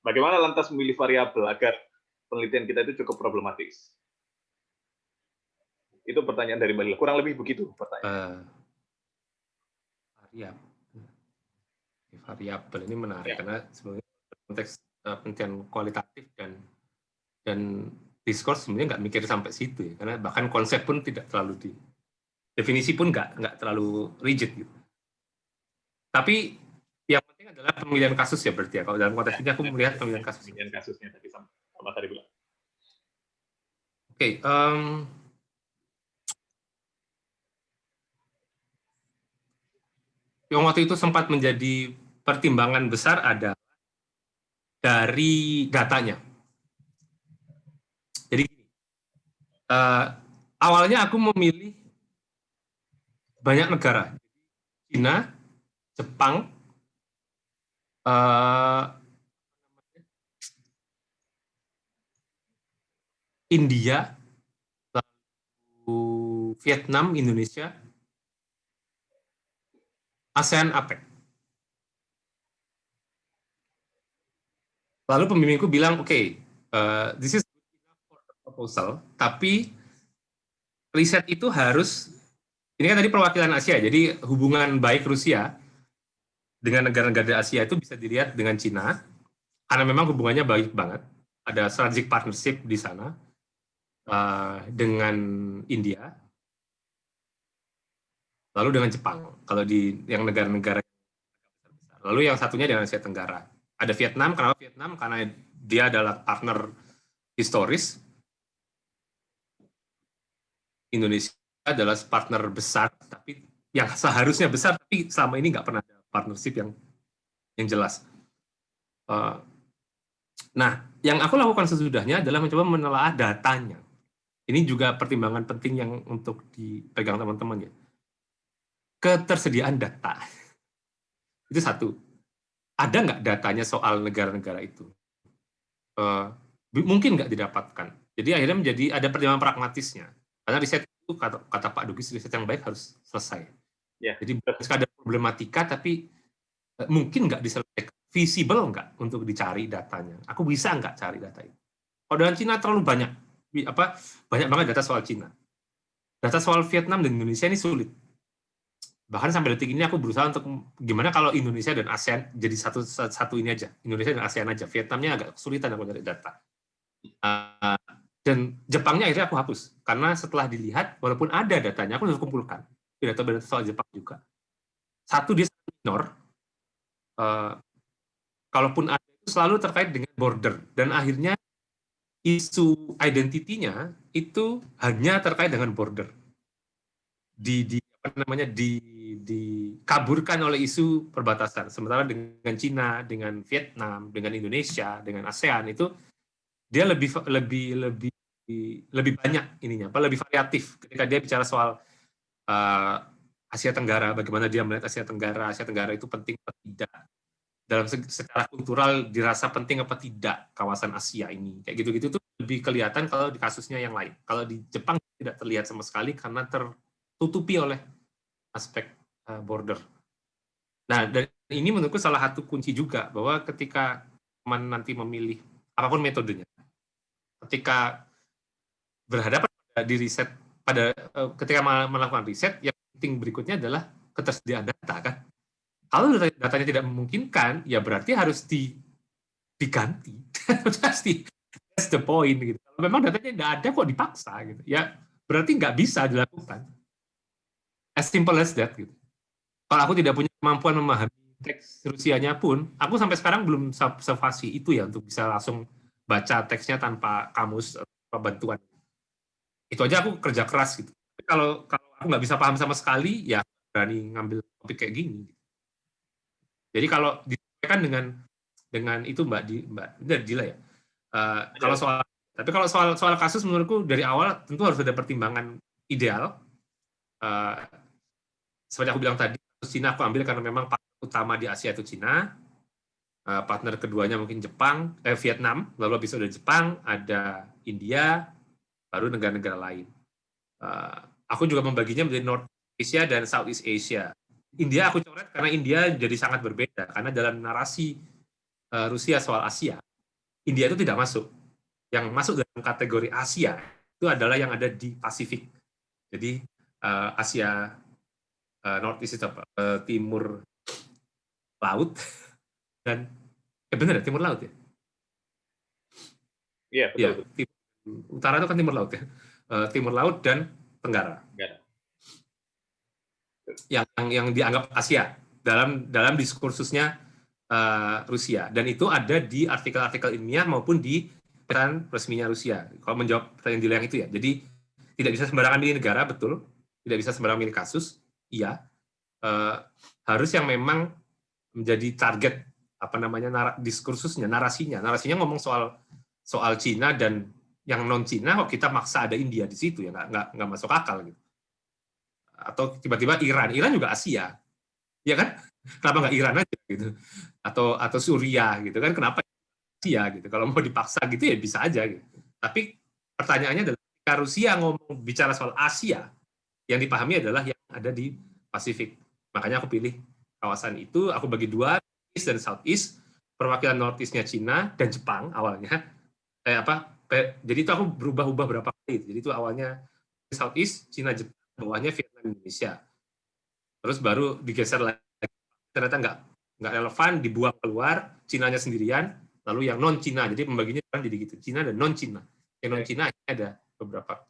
S1: Bagaimana lantas memilih variabel agar penelitian kita itu cukup problematis? Itu pertanyaan dari Mbak Dila. Kurang lebih begitu pertanyaan.
S2: Variabel ini menarik karena sebenarnya konteks penelitian kualitatif dan diskurs sebenarnya nggak mikir sampai situ ya, karena bahkan konsep pun tidak terlalu definisi pun nggak terlalu rigid gitu. Tapi yang penting adalah pemilihan kasus ya berarti ya. Kalau dalam konteks ini aku melihat pemilihan kasus.
S1: Pemilihan kasusnya tadi sama tadi bilang.
S2: Oke, yang waktu itu sempat menjadi pertimbangan besar adalah dari datanya. Jadi awalnya aku memilih banyak negara, China, Jepang, India, lalu Vietnam, Indonesia, ASEAN, APEC. Lalu pembimbingku bilang, oke, this is good enough for the proposal, tapi riset itu harus, ini kan tadi perwakilan Asia, jadi hubungan baik Rusia dengan negara-negara Asia itu bisa dilihat dengan Cina, karena memang hubungannya baik banget, ada strategic partnership di sana, dengan India, lalu dengan Jepang, kalau di yang negara-negara besar. Lalu yang satunya dengan Asia Tenggara. Ada Vietnam, kenapa Vietnam? Karena dia adalah partner historis. Indonesia adalah partner besar, tapi yang seharusnya besar, tapi selama ini nggak pernah ada partnership yang jelas. Nah, yang aku lakukan sesudahnya adalah mencoba menelaah datanya. Ini juga pertimbangan penting yang untuk dipegang teman-teman ya. Ketersediaan data. Itu satu. Ada nggak datanya soal negara-negara itu? Mungkin nggak didapatkan. Jadi akhirnya menjadi ada pertimbangan pragmatisnya. Karena riset itu, kata Pak Dugis, riset yang baik harus selesai.
S1: Yeah.
S2: Jadi bukan sekadar problematika, tapi mungkin nggak diselesaikan visible nggak untuk dicari datanya? Aku bisa nggak cari data itu? Kalau dengan Cina terlalu banyak banget data soal Cina. Data soal Vietnam dan Indonesia ini sulit. Bahkan sampai detik ini aku berusaha untuk gimana kalau Indonesia dan ASEAN jadi satu ini aja, Indonesia dan ASEAN aja. Vietnamnya agak kesulitan aku cari data. Dan Jepangnya akhirnya aku hapus karena setelah dilihat, walaupun ada datanya, aku harus kumpulkan data soal Jepang juga. Satu, dia minor. Kalaupun ada itu selalu terkait dengan border, dan akhirnya isu identitinya itu hanya terkait dengan border. Dikaburkan oleh isu perbatasan. Sementara dengan Cina, dengan Vietnam, dengan Indonesia, dengan ASEAN itu dia lebih banyak ininya, lebih variatif ketika dia bicara soal Asia Tenggara, bagaimana dia melihat Asia Tenggara itu penting atau tidak, dalam secara kultural dirasa penting apa tidak kawasan Asia ini, kayak gitu-gitu tuh lebih kelihatan kalau di kasusnya yang lain. Kalau di Jepang tidak terlihat sama sekali karena tertutupi oleh aspek border. Nah, dan ini menurutku salah satu kunci juga bahwa ketika teman nanti memilih apapun metodenya, ketika berhadapan di riset ketika melakukan riset, yang penting berikutnya adalah ketersediaan data kan. Kalau datanya tidak memungkinkan, ya berarti harus diganti. That's the point gitu. Kalau memang datanya tidak ada kok dipaksa gitu, ya berarti nggak bisa dilakukan. As simple as that gitu. Kalau aku tidak punya kemampuan memahami teks Rusianya pun, aku sampai sekarang belum sefasih itu ya untuk bisa langsung baca teksnya tanpa kamus atau bantuan. Itu aja aku kerja keras gitu. Tapi kalau aku nggak bisa paham sama sekali, ya berani ngambil topik kayak gini. Jadi kalau disesuaikan dengan itu Mbak Dila ya. Tapi kalau soal kasus menurutku dari awal tentu harus ada pertimbangan ideal. Seperti aku bilang tadi, Cina aku ambil karena memang partner utama di Asia itu Cina. Partner keduanya mungkin Vietnam, lalu habis itu ada Jepang, ada India, baru negara-negara lain. Aku juga membaginya menjadi North Asia dan Southeast Asia. India aku coret karena India jadi sangat berbeda, karena dalam narasi Rusia soal Asia, India itu tidak masuk. Yang masuk dalam kategori Asia itu adalah yang ada di Pasifik. Jadi Asia North East timur laut dan benar ya, timur laut ya?
S1: Iya, betul.
S2: Ya, utara itu kan timur laut ya. Timur laut dan Tenggara. Ya. Yang dianggap Asia dalam diskursusnya Rusia, dan itu ada di artikel-artikel ilmiah maupun di peran resminya Rusia. Kalau menjawab pertanyaan Dila yang itu ya, jadi tidak bisa sembarangan milih negara, betul, tidak bisa sembarangan milih kasus, iya, harus yang memang menjadi target diskursusnya, narasinya ngomong soal Cina, dan yang non Cina kok kita maksa ada India di situ ya, nggak masuk akal gitu. Atau tiba-tiba Iran juga Asia, ya kan? Kenapa nggak Iran aja gitu? Atau Suriah gitu kan? Kenapa Asia gitu? Kalau mau dipaksa gitu ya bisa aja gitu. Tapi pertanyaannya adalah ketika Rusia ngomong bicara soal Asia, yang dipahami adalah yang ada di Pasifik. Makanya aku pilih kawasan itu, aku bagi dua, East dan Southeast. Perwakilan Northeast-nya Cina dan Jepang awalnya. Jadi itu aku berubah-ubah berapa kali. Jadi itu awalnya Southeast, Cina, Jepang, bawahnya Vietnam, Indonesia. Terus baru digeser lagi, ternyata nggak relevan, dibuang keluar, Cinanya sendirian, lalu yang non Cina. Jadi pembaginya kan jadi gitu, Cina dan non Cina. Yang non Cina ada beberapa.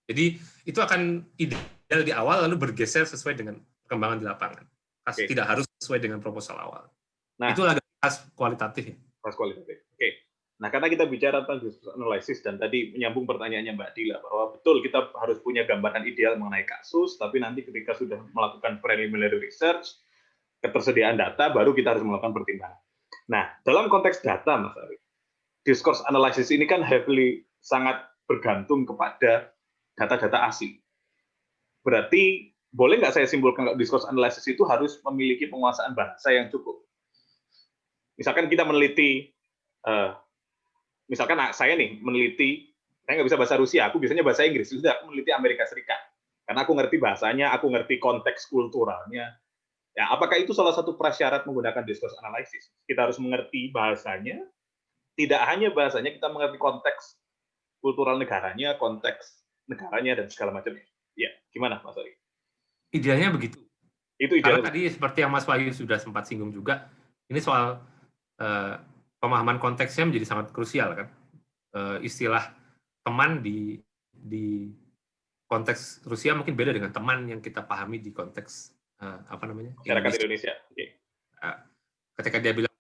S2: Jadi itu akan ideal di awal, lalu bergeser sesuai dengan perkembangan di lapangan. Tidak harus sesuai dengan proposal awal. Nah, itulah khas kualitatif.
S1: Khas kualitatif. Oke. Nah, karena kita bicara tentang diskursus analisis, dan tadi menyambung pertanyaannya Mbak Dila, bahwa betul kita harus punya gambaran ideal mengenai kasus, tapi nanti ketika sudah melakukan preliminary research, ketersediaan data, baru kita harus melakukan pertimbangan. Nah, dalam konteks data, Mas Ari, discourse analysis ini kan sangat bergantung kepada data-data asli. Berarti, boleh nggak saya simpulkan kalau discourse analysis itu harus memiliki penguasaan bahasa yang cukup? Misalkan kita meneliti, misalkan saya nih meneliti, saya nggak bisa bahasa Rusia, aku biasanya bahasa Inggris, sudah aku meneliti Amerika Serikat. Karena aku ngerti bahasanya, aku ngerti konteks kulturalnya. Ya, apakah itu salah satu prasyarat menggunakan discourse analysis? Kita harus mengerti bahasanya, tidak hanya bahasanya, kita mengerti konteks kultural negaranya, konteks negaranya, dan segala macamnya. Ya, gimana Mas Ari?
S2: Idealnya begitu.
S1: Itu
S2: Karena
S1: idealnya.
S2: tadi seperti yang Mas Wahyu sudah sempat singgung juga, ini soal pemahaman konteksnya menjadi sangat krusial kan. Istilah teman di konteks Rusia mungkin beda dengan teman yang kita pahami di konteks
S1: Masyarakat Indonesia. Okay.
S2: Ketika dia bilang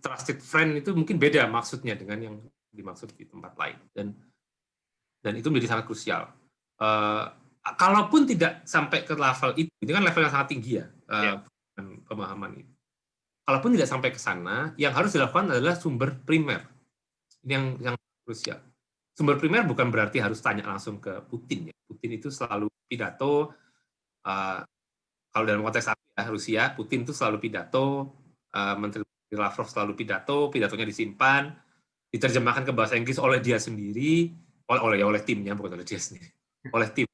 S2: trusted friend itu mungkin beda maksudnya dengan yang dimaksud di tempat lain, dan itu menjadi sangat krusial. Kalaupun tidak sampai ke level itu kan level yang sangat tinggi ya, pemahaman itu. Kalaupun tidak sampai ke sana, yang harus dilakukan adalah sumber primer. Ini yang krusial. Sumber primer bukan berarti harus tanya langsung ke Putin. Ya. Putin itu selalu pidato. Kalau dalam konteks Rusia, Putin itu selalu pidato. Menteri Lavrov selalu pidato. Pidatonya disimpan, diterjemahkan ke bahasa Inggris oleh dia sendiri, oleh timnya, bukan oleh dia sendiri, oleh tim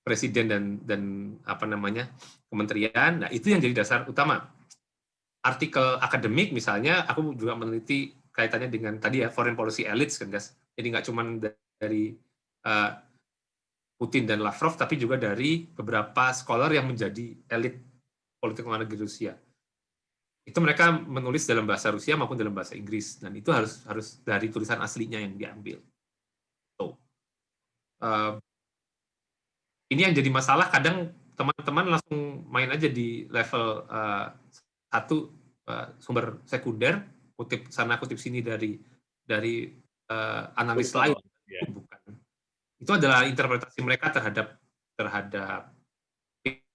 S2: presiden dan kementerian. Nah, itu yang jadi dasar utama. Artikel akademik misalnya, aku juga meneliti kaitannya dengan tadi ya foreign policy elites kan guys. Jadi nggak cuma dari Putin dan Lavrov, tapi juga dari beberapa scholar yang menjadi elit politik luar negeri Rusia. Itu mereka menulis dalam bahasa Rusia maupun dalam bahasa Inggris, dan itu harus dari tulisan aslinya yang diambil. Ini yang jadi masalah, kadang teman-teman langsung main aja di level satu sumber sekunder, kutip sana kutip sini dari analis lain. Bukan. Itu adalah interpretasi mereka terhadap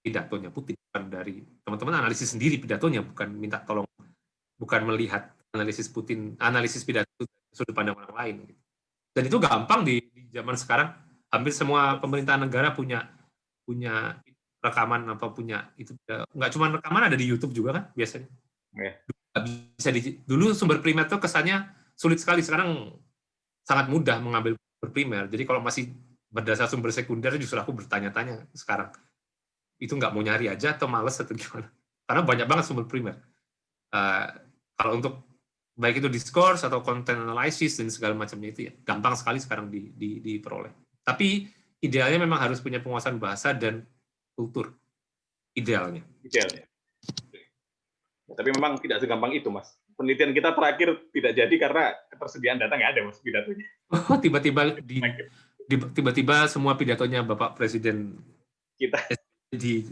S2: pidatonya Putin, bukan dari teman-teman analisis sendiri pidatonya, bukan minta tolong, bukan melihat analisis Putin, analisis pidato sudut pandang orang lain. Dan itu gampang di zaman sekarang. Hampir semua pemerintahan negara punya rekaman apa punya itu, nggak cuma rekaman, ada di YouTube juga kan biasanya. Bisa dulu sumber primer itu kesannya sulit sekali, sekarang sangat mudah mengambil sumber primer. Jadi kalau masih berdasar sumber sekunder justru aku bertanya-tanya sekarang, itu nggak mau nyari aja atau males atau gimana? Karena banyak banget sumber primer. Kalau untuk baik itu discourse atau content analysis dan segala macamnya itu ya gampang sekali sekarang diperoleh. Tapi idealnya memang harus punya penguasaan bahasa dan kultur. Idealnya.
S1: Tapi memang tidak segampang itu, Mas. Penelitian kita terakhir tidak jadi karena ketersediaan data nggak ada, Mas, pidatonya.
S2: Oh, tiba-tiba semua pidatonya Bapak Presiden
S1: kita di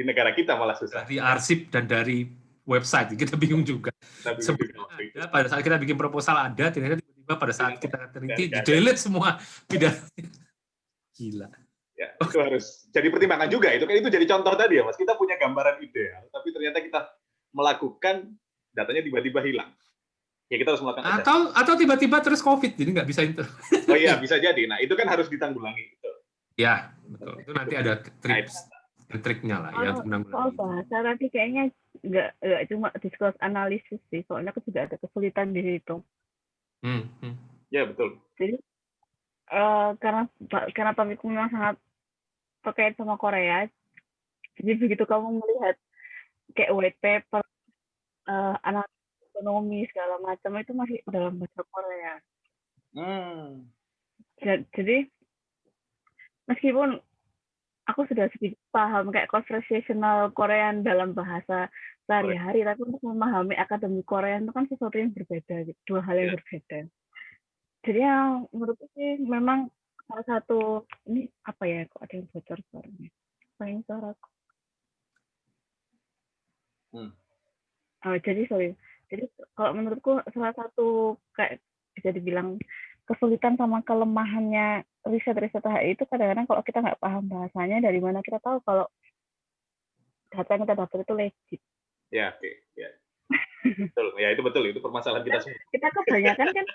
S1: negara kita malah susah.
S2: Dari arsip dan dari website, kita bingung juga. Pada saat kita bikin proposal ada, ternyata tiba-tiba pada saat kita teliti, di-delete semua pidatonya. Gila.
S1: Ya, itu harus jadi pertimbangan juga. Itu jadi contoh tadi ya, Mas. Kita punya gambaran ideal, tapi ternyata kita melakukan datanya tiba-tiba hilang. Ya kita harus melakukan
S2: atau tiba-tiba terus COVID, jadi nggak bisa internet.
S1: Oh iya, bisa jadi. Nah, itu kan harus ditanggulangi. Gitu.
S2: Ya, betul. Itu nanti ada triknya lah ya.
S3: Soal bahasa tadi kayaknya nggak cuma discourse analisis sih, soalnya aku juga ada kesulitan di situ.
S1: Ya betul.
S3: Jadi karena topikku memang sangat terkait sama Korea, jadi begitu kamu melihat kayak white paper, analisis ekonomi segala macam itu masih dalam bahasa Korea. Jadi meskipun aku sudah sedikit paham kayak conversational Korean dalam bahasa sehari-hari, tapi untuk memahami akademik Korean itu kan sesuatu yang berbeda, dua hal yang berbeda. Jadi yang menurutku sih memang salah satu, ini apa ya, kok ada yang bocor suaranya? Paling suaraku. Jadi kalau menurutku salah satu kayak bisa dibilang kesulitan sama kelemahannya riset-riset HI itu kadang-kadang kalau kita nggak paham bahasanya, dari mana kita tahu kalau data yang kita dapat itu legit.
S1: Ya, oke. Ya. Betul. Ya, itu betul. Itu permasalahan kita semua.
S3: Kita kebanyakan kan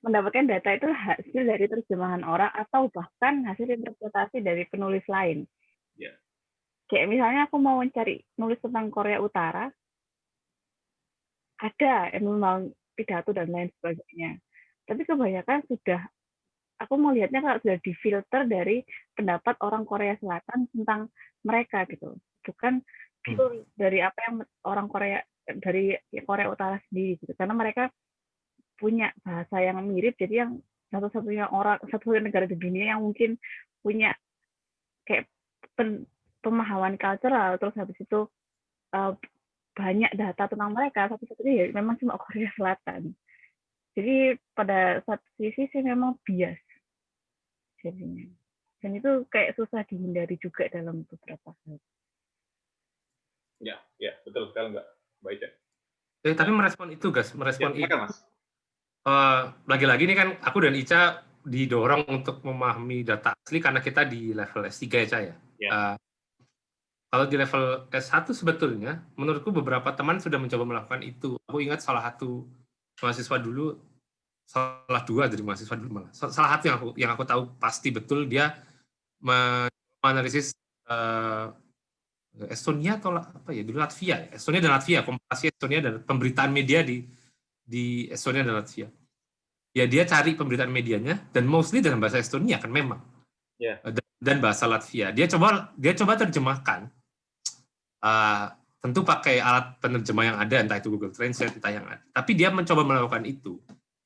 S3: mendapatkan data itu hasil dari terjemahan orang atau bahkan hasil interpretasi dari penulis lain.
S1: Ya.
S3: Kayak misalnya aku mau mencari nulis tentang Korea Utara, ada memang pidato dan lain sebagainya. Tapi kebanyakan sudah aku mau lihatnya kalau sudah difilter dari pendapat orang Korea Selatan tentang mereka gitu, bukan pure dari apa yang orang Korea dari Korea Utara sendiri gitu, karena mereka punya bahasa yang mirip, jadi yang satu-satunya negara di dunia yang mungkin punya kayak pemahaman cultural, terus habis itu banyak data tentang mereka, satu-satunya ya memang cuma Korea Selatan. Jadi pada satu sisi sih memang bias jadinya. Dan itu kayak susah dihindari juga dalam beberapa hal.
S1: Ya, betul sekali Mbak. Baik ya.
S2: Tapi merespon itu, guys, merespon
S1: ya,
S2: itu.
S1: Mas.
S2: Lagi-lagi ini kan aku dan Ica didorong untuk memahami data asli karena kita di level S3 ya, Ica ya. Kalau di level S1 sebetulnya, menurutku beberapa teman sudah mencoba melakukan itu. Aku ingat salah satu mahasiswa dulu, salah dua dari mahasiswa dulu malah. Salah satu yang aku tahu pasti betul, dia menganalisis Estonia atau apa ya, dulu Latvia. Estonia dan Latvia, komparasi Estonia dan pemberitaan media di Estonia dan Latvia. Ya dia cari pemberitaan medianya dan mostly dalam bahasa Estonia kan memang. Dan bahasa Latvia. Dia coba terjemahkan. Tentu pakai alat penerjemah yang ada, entah itu Google Translate, entah yang ada. Tapi dia mencoba melakukan itu.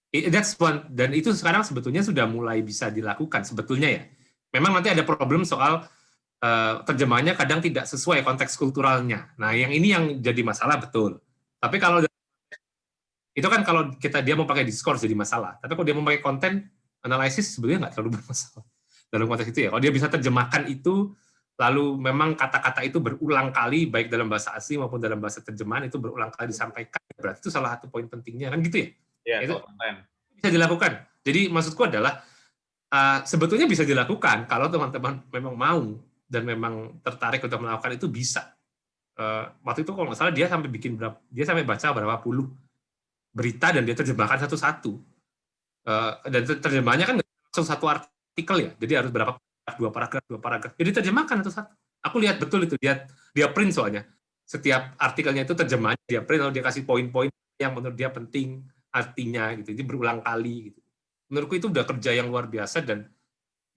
S2: That's one, dan itu sekarang sebetulnya sudah mulai bisa dilakukan sebetulnya ya. Memang nanti ada problem soal terjemahannya kadang tidak sesuai konteks kulturalnya. Nah, yang ini yang jadi masalah betul. Tapi kalau itu kan kalau dia mau pakai discourse jadi masalah. Tapi kalau dia mau pakai content analysis sebenarnya nggak terlalu bermasalah dalam konteks itu ya. Kalau dia bisa terjemahkan itu, lalu memang kata-kata itu berulang kali baik dalam bahasa asli maupun dalam bahasa terjemahan itu berulang kali disampaikan, berarti itu salah satu poin pentingnya kan gitu ya. Itu bisa dilakukan. Jadi maksudku adalah sebetulnya bisa dilakukan kalau teman-teman memang mau dan memang tertarik untuk melakukan itu bisa. Waktu itu kalau nggak salah dia sampai baca berapa puluh berita dan dia terjemahkan satu-satu. Dan terjemahannya kan langsung satu artikel ya, jadi harus berapa dua paragraf. Jadi terjemahkan satu-satu. Aku lihat betul itu, dia print soalnya. Setiap artikelnya itu terjemahannya dia print, lalu dia kasih poin-poin yang menurut dia penting artinya gitu. Jadi berulang kali gitu. Menurutku itu udah kerja yang luar biasa dan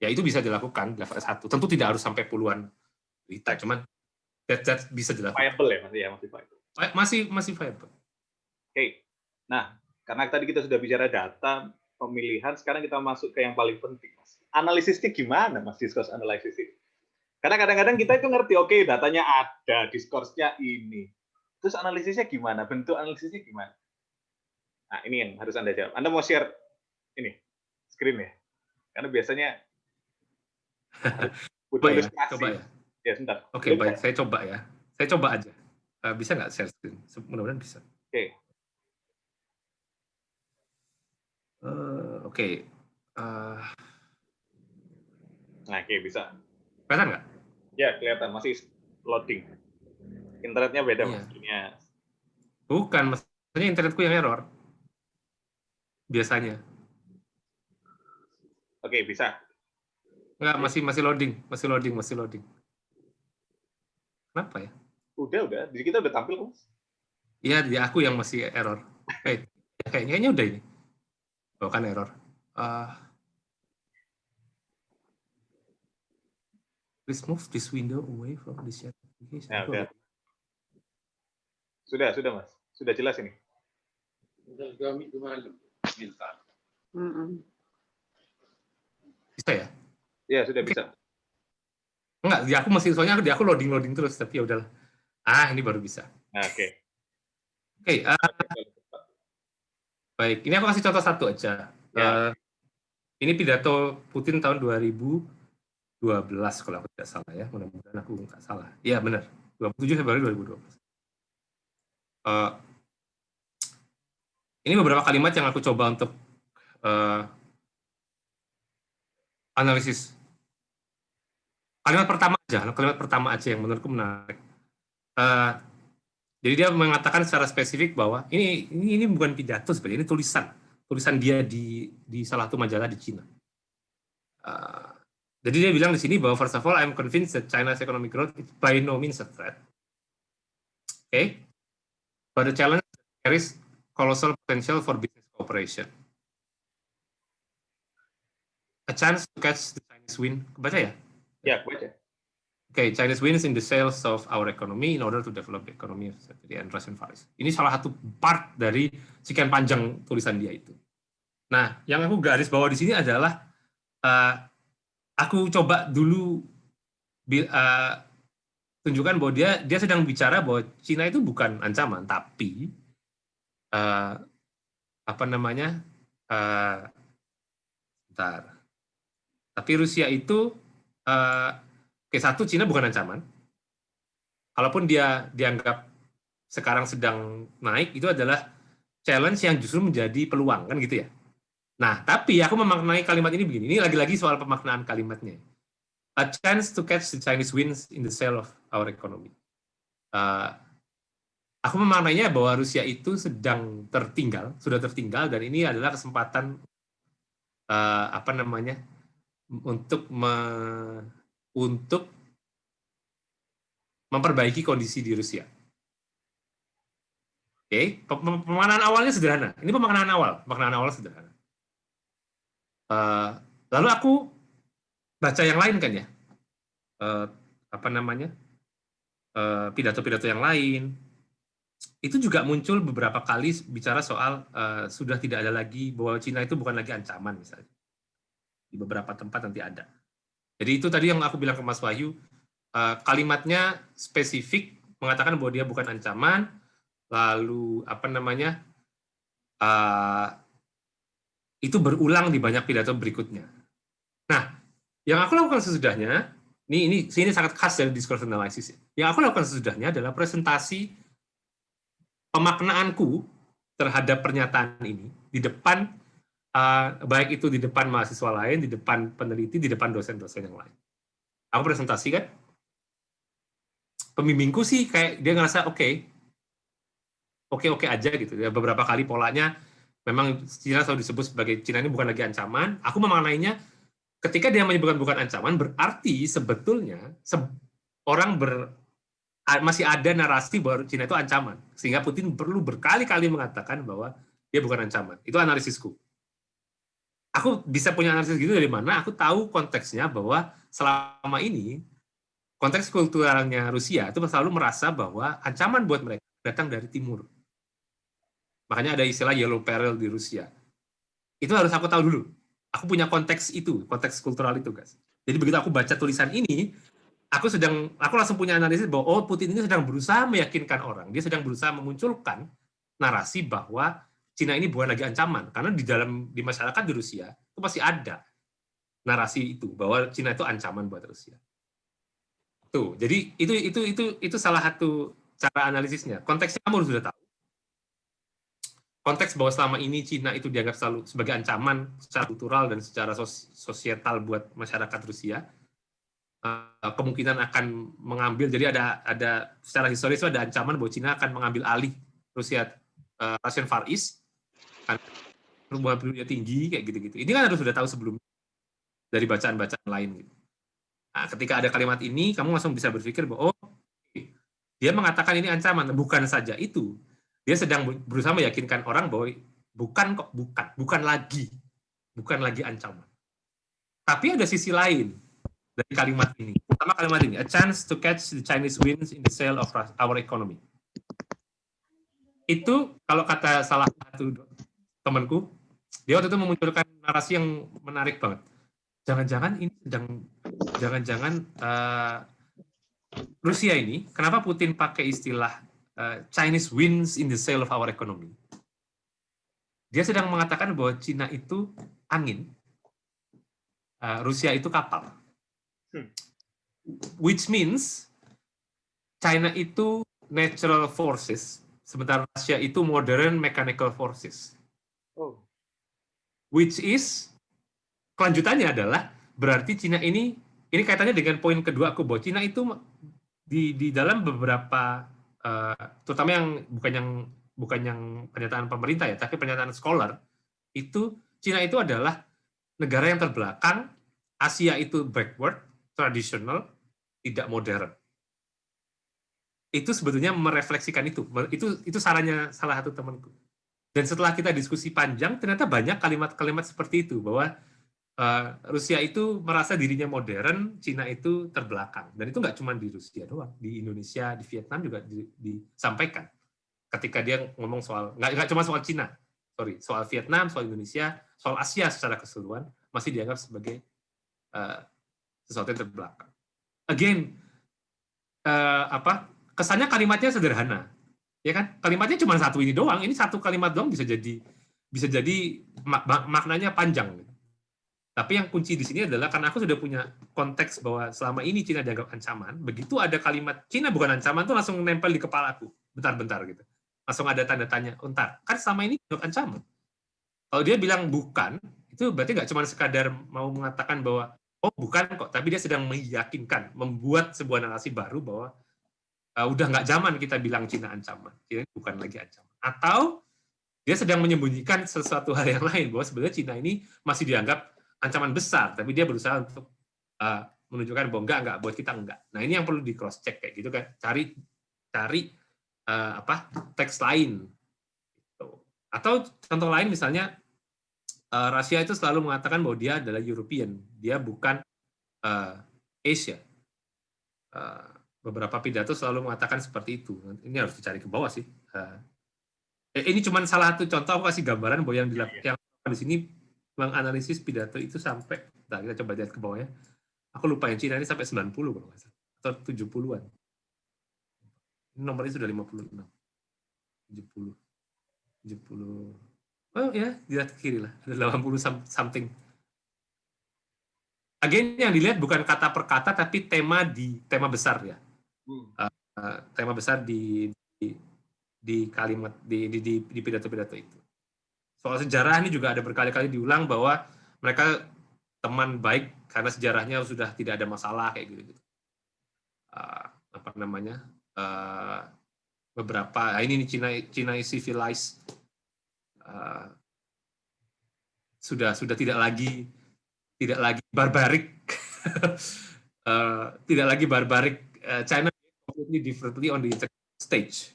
S2: ya itu bisa dilakukan di level S1. Tentu tidak harus sampai puluhan berita, cuman that bisa dilakukan.
S1: Viable ya, masih viable.
S2: Masih viable.
S1: Oke. Nah, karena tadi kita sudah bicara data, pemilihan, sekarang kita masuk ke yang paling penting, Mas. Analisisnya gimana, Mas, discourse analysis ini? Karena kadang-kadang kita itu ngerti, oke, datanya ada, discourse-nya ini. Terus analisisnya gimana? Bentuk analisisnya gimana? Nah, ini yang harus Anda jawab. Anda mau share ini, screen ya? Karena biasanya
S2: coba ya.
S1: Ya, sebentar.
S2: Oke, baik. Saya coba ya. Saya coba aja. Bisa nggak share screen? Mudah-mudahan bisa.
S1: Oke.
S2: Oke.
S1: Nah, oke, bisa.
S2: Kelihatan nggak?
S1: Ya, kelihatan. Masih loading. Internetnya beda, Mas.
S2: Bukan, maksudnya internetku yang error. Biasanya.
S1: Oke, bisa.
S2: Enggak, masih loading. Kenapa ya?
S1: Udah. Di kita udah tampil, Mas.
S2: Iya, di aku yang masih error. Kayaknya udah ini. Kan error. Please move this window away from this chat application.
S1: Ya, sudah, Mas. Sudah jelas ini.
S2: Bisa ya?
S1: Ya, sudah bisa.
S2: Enggak, soalnya di aku loading terus, tapi ya udahlah. Ini baru bisa.
S1: Nah, oke.
S2: Baik, ini aku kasih contoh satu aja. Ini pidato Putin tahun 2012 kalau aku tidak salah ya, mudah-mudahan aku nggak salah. Iya benar, 27 Februari 2012. Ini beberapa kalimat yang aku coba untuk analisis. Kalimat pertama aja yang menurutku menarik. Jadi dia mengatakan secara spesifik bahwa ini bukan pidato sebenarnya, ini tulisan dia di salah satu majalah di Cina. Jadi dia bilang di sini bahwa first of all, I'm convinced that China's economic growth is by no means a threat. Okay, but the challenge carries colossal potential for business cooperation. a chance to catch the Chinese wind. Baca ya?
S1: Ya, baca.
S2: Okay, Chinese wins in the sales of our economy in order to develop the economy of the and Russian Far East. Ini salah satu part dari sekian panjang tulisan dia itu. Nah, yang aku garis bawah di sini adalah aku coba dulu tunjukkan bahwa dia sedang bicara bahwa Cina itu bukan ancaman, tapi tapi Rusia itu satu, Cina bukan ancaman. Kalaupun dia dianggap sekarang sedang naik, itu adalah challenge yang justru menjadi peluang, kan gitu ya. Nah, tapi aku memaknai kalimat ini begini. Ini lagi-lagi soal pemaknaan kalimatnya. A chance to catch the Chinese winds in the sail of our economy. Aku memaknainya bahwa Rusia itu sudah tertinggal, dan ini adalah kesempatan untuk memperbaiki kondisi di Rusia. Oke, pemaknaan awalnya sederhana. Ini pemaknaan awal sederhana. Lalu aku baca yang lain kan ya, pidato-pidato yang lain. Itu juga muncul beberapa kali bicara soal sudah tidak ada lagi, bahwa Cina itu bukan lagi ancaman misalnya. Di beberapa tempat nanti ada. Jadi itu tadi yang aku bilang ke Mas Wahyu, kalimatnya spesifik mengatakan bahwa dia bukan ancaman, lalu itu berulang di banyak pidato berikutnya. Nah, yang aku lakukan sesudahnya, ini sangat khas dari discourse analysis. Yang aku lakukan sesudahnya adalah presentasi pemaknaanku terhadap pernyataan ini di depan, baik itu di depan mahasiswa lain, di depan peneliti, di depan dosen-dosen yang lain. Aku presentasi kan, pembimbingku sih kayak dia ngerasa oke aja gitu. Ya, beberapa kali polanya memang Cina selalu disebut sebagai Cina ini bukan lagi ancaman. Aku memaknainya ketika dia menyebutkan bukan ancaman, berarti sebetulnya orang masih ada narasi bahwa Cina itu ancaman, sehingga Putin perlu berkali-kali mengatakan bahwa dia bukan ancaman. Itu analisisku. Aku bisa punya analisis gitu dari mana? Aku tahu konteksnya bahwa selama ini konteks kulturalnya Rusia itu selalu merasa bahwa ancaman buat mereka datang dari timur. Makanya ada istilah yellow peril di Rusia. Itu harus aku tahu dulu. Aku punya konteks itu, konteks kultural itu, guys. Jadi begitu aku baca tulisan ini, aku langsung punya analisis bahwa Putin ini sedang berusaha meyakinkan orang. Dia sedang berusaha memunculkan narasi bahwa Cina ini bukan lagi ancaman, karena di masyarakat di Rusia itu masih ada narasi itu bahwa Cina itu ancaman buat Rusia. Tuh, jadi itu salah satu cara analisisnya. Konteksnya kamu sudah tahu. Konteks bahwa selama ini Cina itu dianggap selalu sebagai ancaman secara kultural dan secara sosietal buat masyarakat Rusia. Kemungkinan akan mengambil, jadi ada secara historis itu ada ancaman bahwa Cina akan mengambil alih Russian Far East, perubahan penduduknya tinggi kayak gitu-gitu. Ini kan harus sudah tahu sebelumnya dari bacaan-bacaan lain gitu. Nah, ketika ada kalimat ini, kamu langsung bisa berpikir bahwa dia mengatakan ini ancaman. Bukan saja itu, dia sedang berusaha meyakinkan orang bahwa bukan lagi ancaman. Tapi ada sisi lain dari kalimat ini. Pertama kalimat ini, a chance to catch the Chinese winds in the sail of our economy. Itu kalau kata salah satu temanku, dia waktu itu memunculkan narasi yang menarik banget. Jangan-jangan Rusia ini, kenapa Putin pakai istilah Chinese winds in the sail of our economy? Dia sedang mengatakan bahwa Cina itu angin, Rusia itu kapal. Which means China itu natural forces, sementara Rusia itu modern mechanical forces. Which is, kelanjutannya adalah berarti Cina ini kaitannya dengan poin kedua aku, bahwa Cina itu di dalam beberapa terutama yang bukan yang pernyataan pemerintah ya, tapi pernyataan scholar, itu Cina itu adalah negara yang terbelakang, Asia itu backward, tradisional, tidak modern. Itu sebetulnya merefleksikan itu sarannya salah satu temanku. Dan setelah kita diskusi panjang, ternyata banyak kalimat-kalimat seperti itu, bahwa Rusia itu merasa dirinya modern, Cina itu terbelakang. Dan itu nggak cuma di Rusia doang, di Indonesia, di Vietnam juga disampaikan. Ketika dia ngomong soal, nggak cuma soal Cina, soal Vietnam, soal Indonesia, soal Asia secara keseluruhan, masih dianggap sebagai sesuatu yang terbelakang. Again, kesannya kalimatnya sederhana, ya kan? Kalimatnya cuma satu ini doang, ini satu kalimat doang bisa jadi maknanya panjang. Tapi yang kunci di sini adalah karena aku sudah punya konteks bahwa selama ini Cina dianggap ancaman, begitu ada kalimat Cina bukan ancaman tuh langsung nempel di kepala aku, bentar gitu. Langsung ada tanda tanya, kan selama ini dianggap ancaman. Kalau dia bilang bukan, itu berarti nggak cuma sekadar mau mengatakan bahwa oh bukan kok, tapi dia sedang meyakinkan, membuat sebuah narasi baru bahwa udah nggak zaman kita bilang Cina ancaman, Cina bukan lagi ancaman. Atau dia sedang menyembunyikan sesuatu hal yang lain, bahwa sebenarnya Cina ini masih dianggap ancaman besar, tapi dia berusaha untuk menunjukkan bahwa enggak buat kita enggak. Nah ini yang perlu di cross check kayak gitu kan, cari teks lain. Atau contoh lain misalnya Rusia itu selalu mengatakan bahwa dia adalah European, dia bukan Asia. Beberapa pidato selalu mengatakan seperti itu. Ini harus dicari ke bawah sih. Ini cuma salah satu contoh, aku kasih gambaran bahwa yang dilakukan di sini menganalisis pidato itu sampai, kita coba lihat ke bawah ya. Aku lupa yang Cina ini sampai 90 kalau nggak salah, atau 70-an. Ini nomornya sudah 56. 70. Oh ya, dilihat ke kiri lah, ada 80 something. Again, yang dilihat bukan kata per kata, tapi tema besar ya. Tema besar di kalimat, di pidato-pidato itu. Soal sejarah ini juga ada berkali-kali diulang bahwa mereka teman baik karena sejarahnya sudah tidak ada masalah kayak gitu. Beberapa ini China is civilized, sudah tidak lagi barbarik, tidak lagi barbarik. China completely differently on the international stage.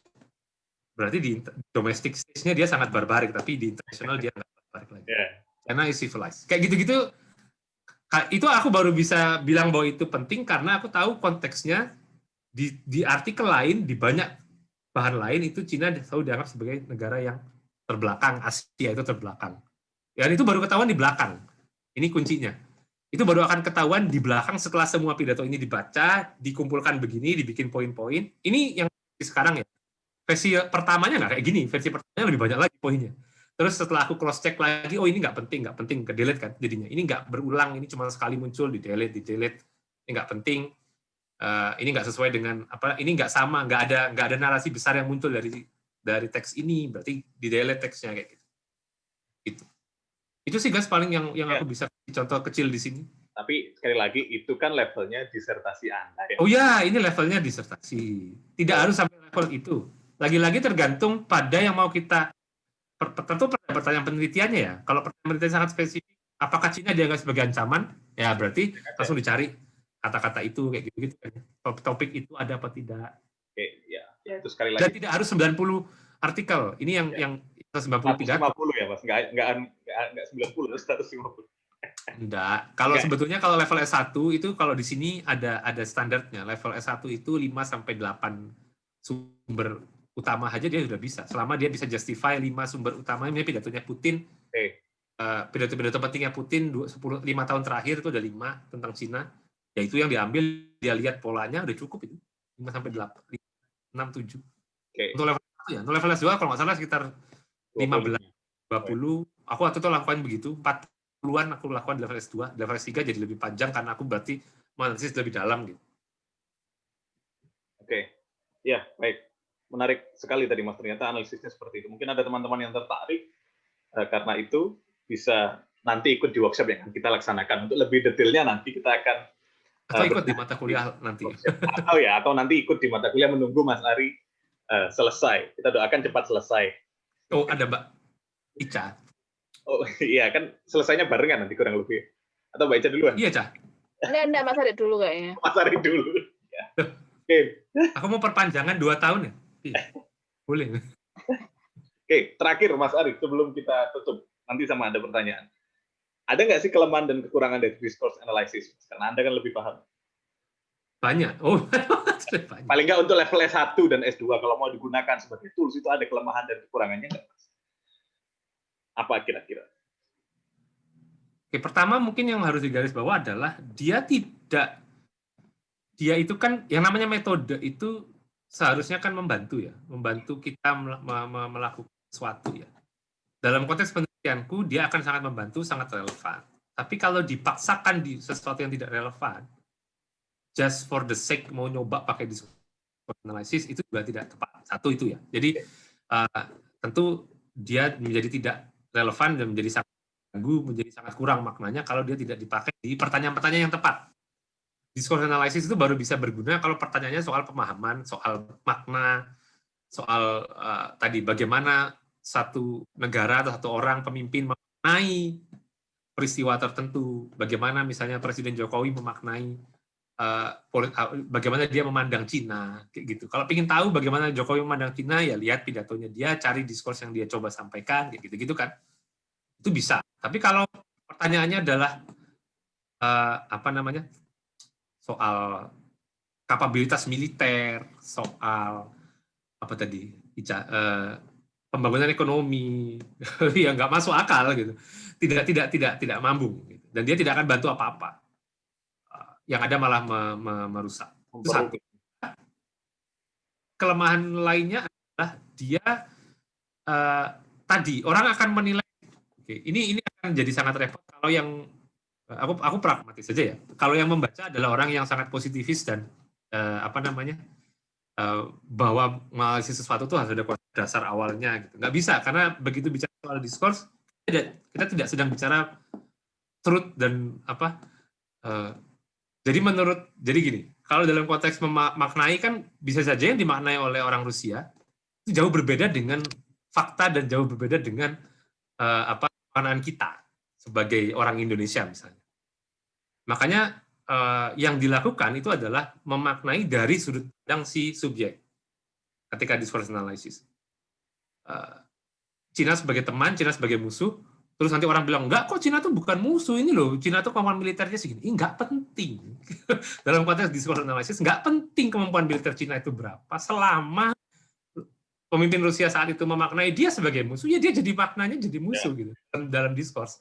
S2: Berarti di domestic stage-nya dia sangat barbarik, tapi di internasional dia nggak barbarik lagi. China is civilized. Kayak gitu-gitu, itu aku baru bisa bilang bahwa itu penting karena aku tahu konteksnya di artikel lain, di banyak bahan lain, itu Cina selalu dianggap sebagai negara yang terbelakang, Asia itu terbelakang. Dan itu baru ketahuan di belakang. Ini kuncinya. Itu baru akan ketahuan di belakang setelah semua pidato ini dibaca, dikumpulkan begini, dibikin poin-poin. Ini yang sekarang ya. Versi pertamanya nggak kayak gini, versi pertamanya lebih banyak lagi poinnya. Terus setelah aku cross check lagi, oh ini nggak penting, ke delete kan jadinya. Ini nggak berulang, ini cuma sekali muncul, di delete, ini nggak penting, ini nggak sesuai dengan ini nggak sama, nggak ada narasi besar yang muncul dari teks ini, berarti di delete teksnya kayak gitu. Itu sih guys paling yang aku bisa contoh kecil di sini.
S1: Tapi sekali lagi itu kan levelnya disertasi Anda ya.
S2: Oh ya, ini levelnya disertasi. Tidak harus sampai level itu. Lagi-lagi tergantung pada yang mau kita, tentu pertanyaan penelitiannya ya. Kalau pertanyaan penelitian sangat spesifik, apakah Cina dianggap sebagai ancaman? Ya berarti langsung dicari kata-kata itu kayak gitu. Topik itu ada apa tidak?
S1: Oke, ya. Itu sekali lagi.
S2: Dan tidak harus 90 artikel. Ini yang 90 pidato.
S1: 150 ya Mas, nggak 90, 150.
S2: Enggak. Kalau sebetulnya kalau level S1 itu kalau di sini ada standarnya. Level S1 itu 5 sampai 8 sumber utama aja dia sudah bisa. Selama dia bisa justify 5 sumber utama, ini pidatonya Putin. Pidato-pidato pentingnya Putin 5 tahun terakhir itu ada 5 tentang Cina. Ya itu yang diambil, dia lihat polanya udah cukup itu. 5 sampai 8, 6 7. Untuk level 1 ya. Untuk level S2 kalau nggak salah sekitar 15 20. Aku waktu itu lakukan begitu, 40-an aku lakukan di level S2, level S3 jadi lebih panjang karena aku berarti menganalisis lebih dalam gitu.
S1: Oke. Ya, baik. Menarik sekali tadi Mas, ternyata analisisnya seperti itu. Mungkin ada teman-teman yang tertarik karena itu bisa nanti ikut di workshop yang kita laksanakan. Untuk lebih detailnya nanti kita akan
S2: atau ikut di mata kuliah nanti.
S1: Atau nanti ikut di mata kuliah menunggu Mas Ari selesai. Kita doakan cepat selesai.
S2: Oh, ada Mbak Ica.
S1: Oh iya, kan selesainya barengan nanti kurang lebih. Atau Mbak Ica duluan?
S2: Iya, Ca.
S3: Enggak, Mas Ari dulu kayaknya.
S1: Mas Ari dulu. Ya. Oke.
S2: Aku mau perpanjangan 2 tahun ya? Boleh.
S1: Oke, terakhir Mas Ari, sebelum kita tutup. Nanti sama ada pertanyaan. Ada nggak sih kelemahan dan kekurangan dari discourse analysis? Karena Anda kan lebih paham.
S2: Banyak. Oh, banyak.
S1: Paling nggak untuk level S1 dan S2 kalau mau digunakan sebagai tools itu ada kelemahan dan kekurangannya nggak? Apa kira-kira?
S2: Oke, pertama mungkin yang harus digarisbawahi adalah dia itu kan yang namanya metode itu seharusnya kan membantu kita melakukan sesuatu ya. Dalam konteks penelitianku dia akan sangat membantu, sangat relevan. Tapi kalau dipaksakan di sesuatu yang tidak relevan, just for the sake mau nyoba pakai discourse analysis itu juga tidak tepat. Satu itu ya. Jadi tentu dia menjadi tidak relevan dan menjadi sangat ganggu, menjadi sangat kurang maknanya kalau dia tidak dipakai di pertanyaan-pertanyaan yang tepat. Discourse analysis itu baru bisa berguna kalau pertanyaannya soal pemahaman, soal makna, soal tadi bagaimana satu negara atau satu orang pemimpin memaknai peristiwa tertentu, bagaimana misalnya Presiden Jokowi memaknai bagaimana dia memandang Cina, kayak gitu. Kalau ingin tahu bagaimana Jokowi memandang Cina, ya lihat pidatonya dia, cari diskurs yang dia coba sampaikan, kayak gitu-gitu kan. Itu bisa. Tapi kalau pertanyaannya adalah soal kapabilitas militer, soal pembangunan ekonomi, ya nggak masuk akal gitu. Tidak mampu gitu. Dan dia tidak akan bantu apa-apa. Yang ada malah merusak. Itu satu. Kelemahan lainnya adalah dia tadi orang akan menilai. Oke, ini akan jadi sangat repot kalau yang aku pragmatis saja ya. Kalau yang membaca adalah orang yang sangat positifis dan bahwa menganalisis sesuatu itu harus ada konsep dasar awalnya gitu. Nggak bisa karena begitu bicara soal discourse kita tidak sedang bicara truth dan jadi gini, kalau dalam konteks memaknai kan bisa saja yang dimaknai oleh orang Rusia itu jauh berbeda dengan fakta dan jauh berbeda dengan pandangan kita sebagai orang Indonesia misalnya. Makanya yang dilakukan itu adalah memaknai dari sudut pandang si subjek ketika discourse analysis. Cina sebagai teman, Cina sebagai musuh, terus nanti orang bilang, enggak kok Cina itu bukan musuh, ini loh, Cina itu kemampuan militernya segini. Enggak penting. Dalam konteks discourse analysis, enggak penting kemampuan militer Cina itu berapa, selama pemimpin Rusia saat itu memaknai dia sebagai musuh, ya dia jadi maknanya jadi musuh gitu dalam discourse.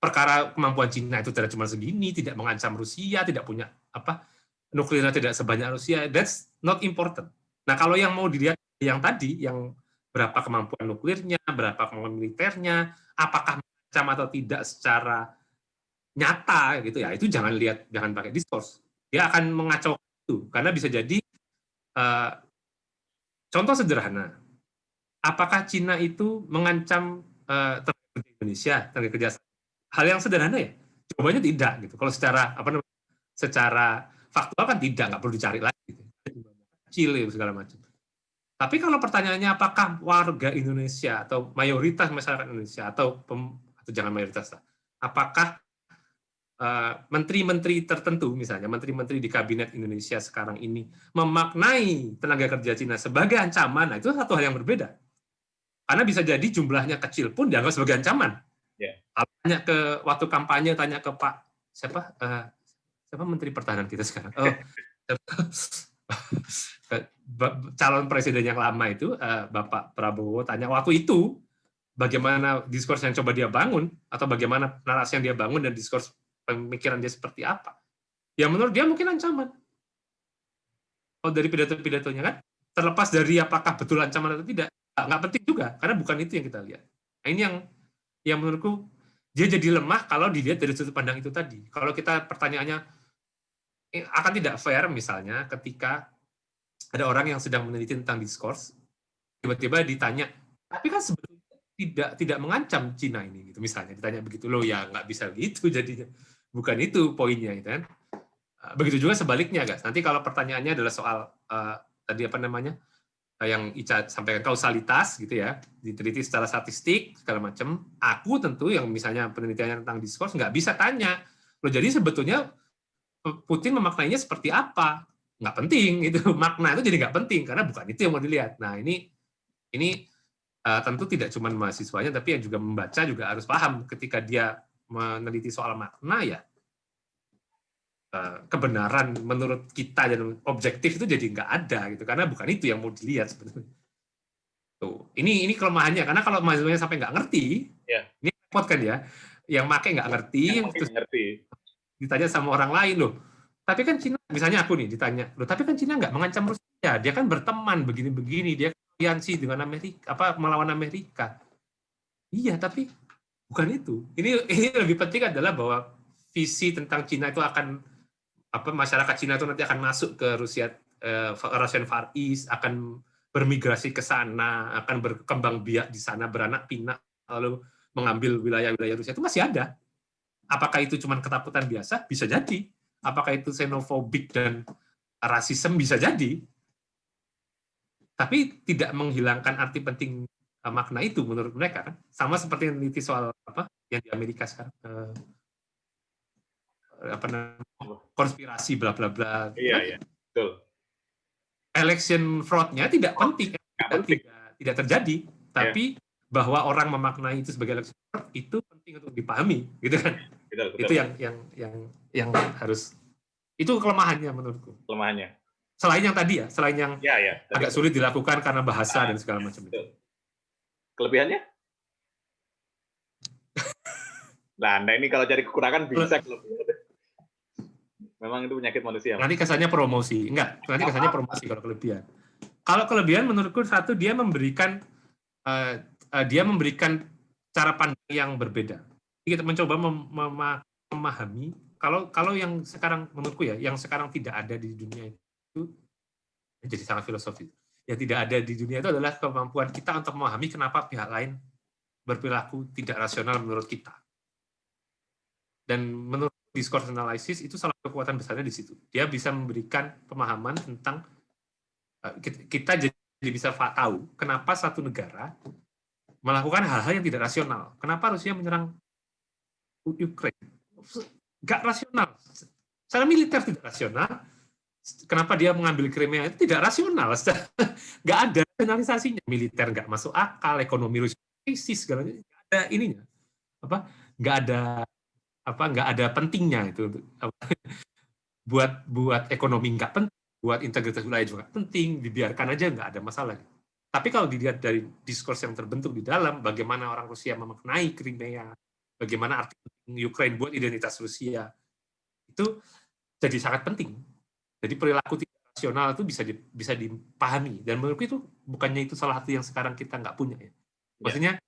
S2: Perkara kemampuan Cina itu tidak cuma segini, tidak mengancam Rusia, tidak punya nuklirnya tidak sebanyak Rusia, that's not important. Nah kalau yang mau dilihat yang tadi, yang berapa kemampuan nuklirnya, berapa kemampuan militernya, apakah mengancam atau tidak secara nyata gitu ya, itu jangan pakai discourse. Dia akan mengacaukan itu karena bisa jadi contoh sederhana. Apakah Cina itu mengancam tenaga kerja Indonesia, tenaga kerja? Hal yang sederhana ya. Jawabannya tidak gitu. Kalau secara faktual kan tidak, nggak perlu dicari lagi gitu. Kecil segala macam. Tapi kalau pertanyaannya apakah warga Indonesia atau mayoritas masyarakat Indonesia atau jangan mayoritas lah, apakah menteri-menteri tertentu misalnya menteri-menteri di kabinet Indonesia sekarang ini memaknai tenaga kerja Cina sebagai ancaman, nah itu satu hal yang berbeda. Karena bisa jadi jumlahnya kecil pun dianggap sebagai ancaman. Tanya ke waktu kampanye, tanya ke Pak siapa Menteri Pertahanan kita sekarang. Calon presiden yang lama itu Bapak Prabowo tanya waktu itu bagaimana diskurs yang coba dia bangun atau bagaimana narasi yang dia bangun dan diskurs pemikiran dia seperti apa. Ya menurut dia mungkin ancaman. Kalau dari pidato-pidatonya kan terlepas dari apakah betul ancaman atau tidak, nggak penting juga karena bukan itu yang kita lihat. Nah, ini yang menurutku dia jadi lemah kalau dilihat dari sudut pandang itu tadi. Kalau kita pertanyaannya akan tidak fair misalnya ketika ada orang yang sedang meneliti tentang diskurs, tiba-tiba ditanya, tapi kan sebetulnya tidak mengancam Cina ini, gitu misalnya ditanya begitu loh, ya nggak bisa gitu jadinya, bukan itu poinnya, gitu kan? Begitu juga sebaliknya, guys. Nanti kalau pertanyaannya adalah soal tadi yang Ica sampaikan kausalitas, gitu ya, diteliti secara statistik segala macam, aku tentu yang misalnya penelitiannya tentang diskurs nggak bisa tanya, loh jadi sebetulnya Putin memaknainya seperti apa? Nggak penting itu, makna itu jadi nggak penting karena bukan itu yang mau dilihat. Nah ini tentu tidak cuma mahasiswanya tapi yang juga membaca juga harus paham ketika dia meneliti soal makna ya kebenaran menurut kita dan objektif itu jadi nggak ada gitu, karena bukan itu yang mau dilihat sebenarnya. Tuh, ini kelemahannya, karena kalau mahasiswanya sampai nggak ngerti, ini repot kan ya, yang make nggak ngerti, terus ditanya sama orang lain loh. Tapi kan Cina, misalnya aku nih ditanya, loh tapi kan Cina nggak mengancam Rusia, dia kan berteman begini-begini, dia aliansi dengan Amerika, melawan Amerika. Iya, tapi bukan itu. Ini lebih penting adalah bahwa visi tentang Cina itu akan masyarakat Cina itu nanti akan masuk ke Rusia, Russian Far East, akan bermigrasi ke sana, akan berkembang biak di sana, beranak pinak, lalu mengambil wilayah-wilayah Rusia, itu masih ada. Apakah itu cuma ketakutan biasa? Bisa jadi. Apakah itu xenofobik dan rasisme? Bisa jadi. Tapi tidak menghilangkan arti penting makna itu menurut mereka kan. Sama seperti yang meneliti soal yang di Amerika sekarang. Konspirasi bla bla bla.
S1: Iya, betul.
S2: Election fraud-nya tidak penting, tidak terjadi, tapi bahwa orang memaknai itu sebagai election fraud itu penting untuk dipahami, gitu kan? Betul. Itu yang harus, itu kelemahannya menurutku.
S1: Kelemahannya.
S2: Selain yang tadi ya, selain yang agak sulit dilakukan karena bahasa dan segala macam itu.
S1: Kelebihannya? Nah, Anda ini kalau cari kekurangan bisa kelebihan. Memang itu penyakit manusia.
S2: Nanti kesannya promosi. Enggak, nanti kesannya promosi kalau kelebihan. Kalau kelebihan menurutku satu, dia memberikan cara pandang yang berbeda. Kita mencoba memahami kalau yang sekarang menurutku ya, yang sekarang tidak ada di dunia itu jadi sangat filosofis. Yang tidak ada di dunia itu adalah kemampuan kita untuk memahami kenapa pihak lain berperilaku tidak rasional menurut kita. Dan menurut discourse analysis itu salah satu kekuatan besarnya di situ. Dia bisa memberikan pemahaman tentang kita jadi bisa tahu kenapa satu negara melakukan hal-hal yang tidak rasional. Kenapa Rusia menyerang Ukraina? Nggak rasional. Secara militer tidak rasional. Kenapa dia mengambil Crimea? Itu tidak rasional. Nggak ada rasionalisasinya. Militer nggak masuk akal, ekonomi Rusia krisis, segala macam. Nggak ada ininya. Nggak ada pentingnya itu. Buat ekonomi nggak penting, buat integritas wilayah juga penting, dibiarkan aja nggak ada masalah. Tapi kalau dilihat dari diskurs yang terbentuk di dalam, bagaimana orang Rusia memaknai Crimea, bagaimana arti Ukraina buat identitas Rusia, itu jadi sangat penting. Jadi perilaku tidak rasional itu bisa dipahami. Dan menurutku itu bukannya itu salah satu yang sekarang kita nggak punya. Ya. Maksudnya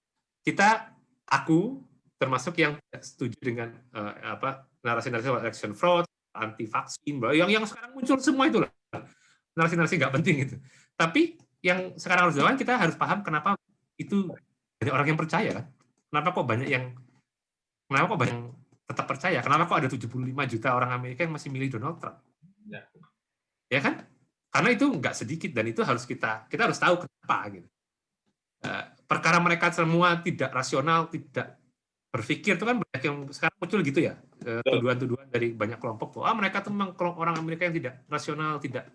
S2: aku termasuk yang setuju dengan narasi-narasi election fraud, anti vaksin, yang sekarang muncul semua itulah narasi-narasi nggak penting itu. Tapi yang sekarang harus dilakukan, kita harus paham kenapa itu banyak orang yang percaya kan. Kenapa kok banyak yang tetap percaya? Kenapa kok ada 75 juta orang Amerika yang masih milih Donald Trump? Ya kan? Karena itu nggak sedikit dan itu harus kita harus tahu kenapa gitu. Perkara mereka semua tidak rasional, tidak berpikir itu kan banyak yang sekarang muncul gitu ya, tuduhan-tuduhan dari banyak kelompok bahwa mereka tuh memang orang Amerika yang tidak rasional, tidak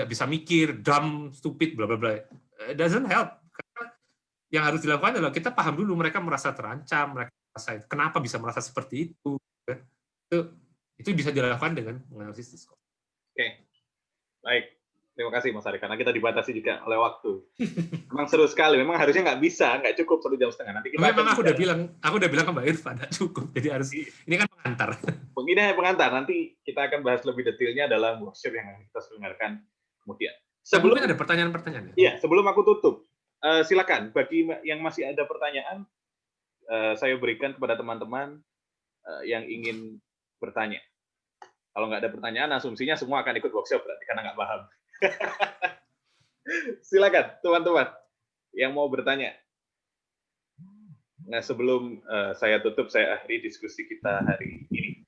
S2: bisa mikir, dumb, stupid, bla bla bla. It doesn't help. Karena yang harus dilakukan adalah kita paham dulu mereka merasa terancam, mereka merasa kenapa bisa merasa seperti itu. Itu bisa dilakukan dengan menganalisis diskurs.
S1: Oke, baik. Terima kasih Mas Ari, karena kita dibatasi juga oleh waktu. Memang seru sekali. Memang harusnya nggak cukup 1 jam setengah. Nanti kita
S2: memang aku udah bilang ke Mbak Irfan, nggak cukup. Jadi harus ini kan pengantar.
S1: Ini hanya pengantar. Nanti kita akan bahas lebih detailnya dalam workshop yang akan kita selenggarakan kemudian.
S2: Sebelumnya ada pertanyaan-pertanyaan.
S1: Iya, sebelum aku tutup, silakan bagi yang masih ada pertanyaan, saya berikan kepada teman-teman yang ingin bertanya. Kalau nggak ada pertanyaan, asumsinya semua akan ikut workshop berarti karena nggak paham. Silakan teman-teman yang mau bertanya. Nah, sebelum saya tutup, saya akhiri diskusi kita hari ini.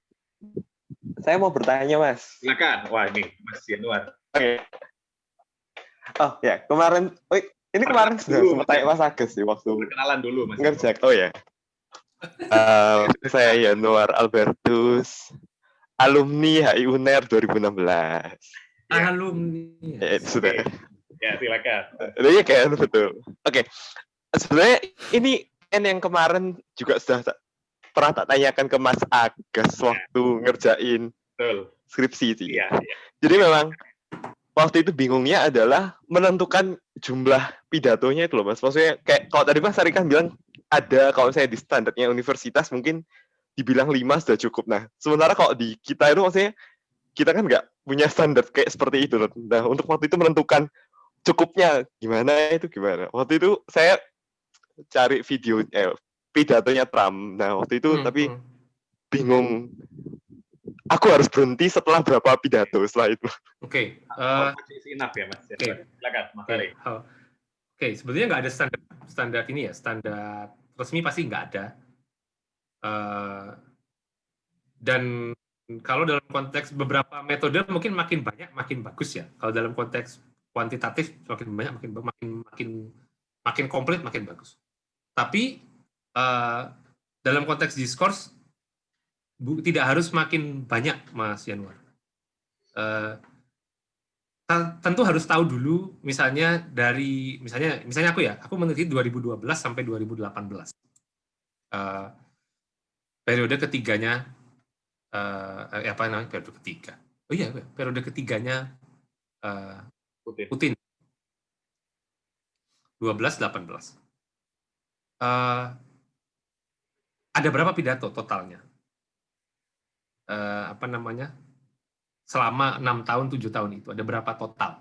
S5: Saya mau bertanya, Mas.
S1: Silakan. Wah, ini Mas Yanuar.
S5: Oke. Oh ya, kemarin sudah sempat tanya Mas Agus sih waktu
S1: perkenalan dulu, Mas.
S5: Ngerjak. Oh ya. Saya Yanuar Albertus, alumni HI UNER 2016.
S2: Alumni.
S5: Ya, sudah.
S1: Ya, silakan.
S5: Iya kan, betul. Oke. Sebenarnya ini yang kemarin juga sudah pernah tak tanyakan ke Mas Agus waktu ngerjain
S1: Betul.
S5: skripsi itu.
S1: Iya.
S5: Jadi memang waktu itu bingungnya adalah menentukan jumlah pidatonya itu loh Mas. Maksudnya kayak kalau tadi Mas Ari kan bilang ada, kalau saya di standarnya universitas mungkin dibilang 5 sudah cukup. Nah, sementara kalau di kita itu maksudnya kita kan nggak punya standar kayak seperti itu loh. Nah, untuk waktu itu menentukan cukupnya gimana itu gimana. Waktu itu saya cari video pidatonya Trump. Nah, waktu itu tapi bingung. Aku harus berhenti setelah berapa pidato setelah itu.
S2: Oke.
S1: Enough ya Mas.
S2: Oke.
S1: Silakan Mas Ari.
S2: Oke, sebetulnya nggak ada standar ini ya, standar resmi pasti nggak ada. Dan kalau dalam konteks beberapa metode mungkin makin banyak makin bagus ya. Kalau dalam konteks kuantitatif makin banyak makin komplit makin bagus. Tapi dalam konteks diskurs tidak harus makin banyak, Mas Yanuar. Tentu harus tahu dulu, misalnya aku meneliti 2012 sampai 2018. Periode ketiganya, periode ketiga? Oh iya, periode ketiganya Putin. 12-18. Ada berapa pidato totalnya? Selama 6 tahun, 7 tahun itu, ada berapa total?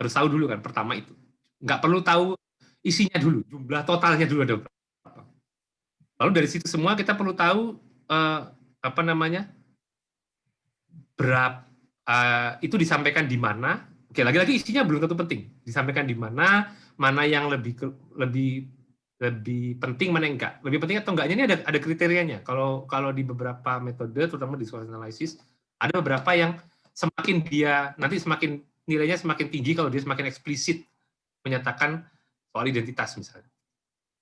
S2: Harus tahu dulu kan, pertama itu. Nggak perlu tahu isinya dulu, jumlah totalnya dulu ada berapa. Lalu dari situ semua kita perlu tahu, itu disampaikan di mana. Oke, lagi-lagi isinya belum tentu penting. Disampaikan di mana yang lebih penting, mana yang enggak. Lebih penting atau enggaknya ini ada kriterianya. Kalau di beberapa metode, terutama discourse analysis, ada beberapa yang semakin dia nanti nilainya semakin tinggi kalau dia semakin eksplisit menyatakan soal identitas misalnya.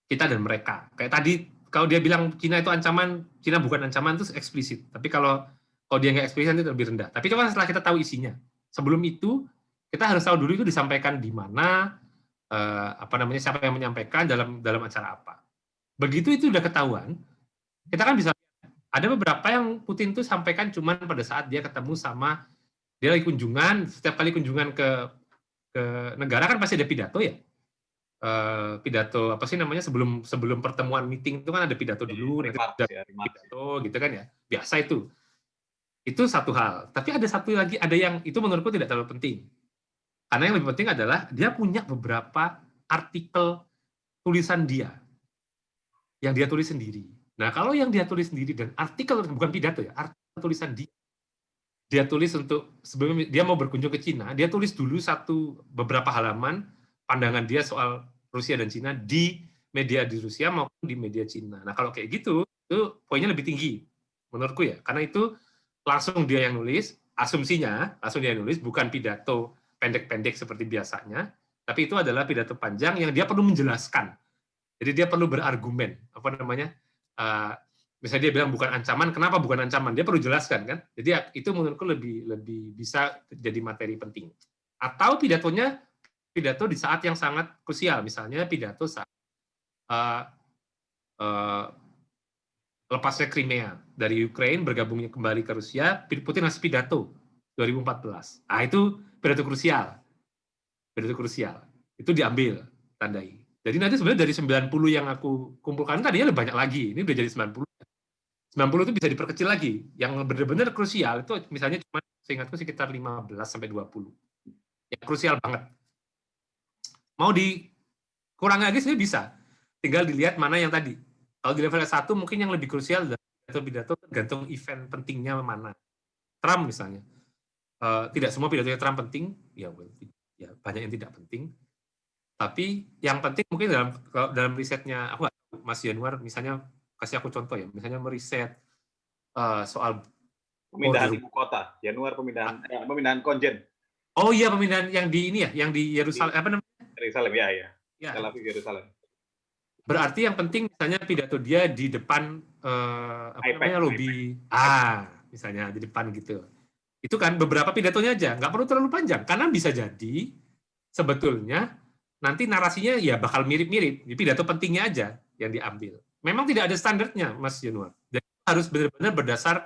S2: Kita dan mereka. Kayak tadi kalau dia bilang Cina itu ancaman, Cina bukan ancaman itu eksplisit. Tapi kalau dia nggak eksplisit itu lebih rendah. Tapi coba setelah kita tahu isinya. Sebelum itu kita harus tahu dulu itu disampaikan di mana, siapa yang menyampaikan dalam acara apa. Begitu itu udah ketahuan, kita kan bisa ada beberapa yang Putin tuh sampaikan cuman pada saat dia ketemu sama, dia lagi kunjungan, setiap kali kunjungan ke negara kan pasti ada pidato ya. Pidato sebelum pertemuan meeting itu kan ada pidato dulu, pidato gitu kan ya. Biasa itu. Itu satu hal. Tapi ada satu lagi, ada yang itu menurutku tidak terlalu penting. Karena yang lebih penting adalah dia punya beberapa artikel tulisan dia yang dia tulis sendiri. Nah, kalau yang dia tulis sendiri dan artikel, bukan pidato ya, artikel tulisan dia tulis untuk sebelum dia mau berkunjung ke Cina, dia tulis dulu beberapa halaman pandangan dia soal Rusia dan Cina di media di Rusia maupun di media Cina. Nah, kalau kayak gitu, itu poinnya lebih tinggi menurutku ya, karena itu langsung dia yang nulis, asumsinya langsung dia yang nulis, bukan pidato pendek-pendek seperti biasanya, tapi itu adalah pidato panjang yang dia perlu menjelaskan. Jadi dia perlu berargumen, misalnya dia bilang bukan ancaman, kenapa bukan ancaman? Dia perlu jelaskan kan. Jadi itu menurutku lebih bisa jadi materi penting. Atau pidato di saat yang sangat krusial, misalnya pidato saat lepasnya Crimea dari Ukraina, bergabungnya kembali ke Rusia, Putin ngasih pidato 2014. Ah itu pidato krusial. Itu diambil, tandai. Jadi nanti sebenarnya dari 90 yang aku kumpulkan tadinya lebih banyak lagi. Ini udah jadi 90. 90 itu bisa diperkecil lagi. Yang benar-benar krusial itu misalnya cuma seingatku sekitar 15 sampai 20. Yang krusial banget. Mau dikurangi lagi sebenarnya bisa. Tinggal dilihat mana yang tadi. Kalau di level 1 mungkin yang lebih krusial pidato tergantung event pentingnya mana. Trump misalnya. Tidak semua pidatonya Trump penting, ya banyak yang tidak penting. Tapi yang penting mungkin dalam risetnya, aku nggak tahu, Mas Yanuar, misalnya kasih aku contoh ya, misalnya meriset soal
S1: pemindahan ibu kota, Yanuar pemindahan konjen.
S2: Oh iya, pemindahan yang di ini ya, yang di Yerusalem, apa namanya?
S1: Yerusalem ya. Tel Aviv Yerusalem.
S2: Berarti yang penting misalnya pidato dia di depan lobby, misalnya di depan gitu. Itu kan beberapa pidatonya aja, nggak perlu terlalu panjang, karena bisa jadi sebetulnya nanti narasinya ya bakal mirip-mirip, pidato pentingnya aja. yang diambil. Memang tidak ada standarnya, Mas Januar. Jadi harus benar-benar berdasar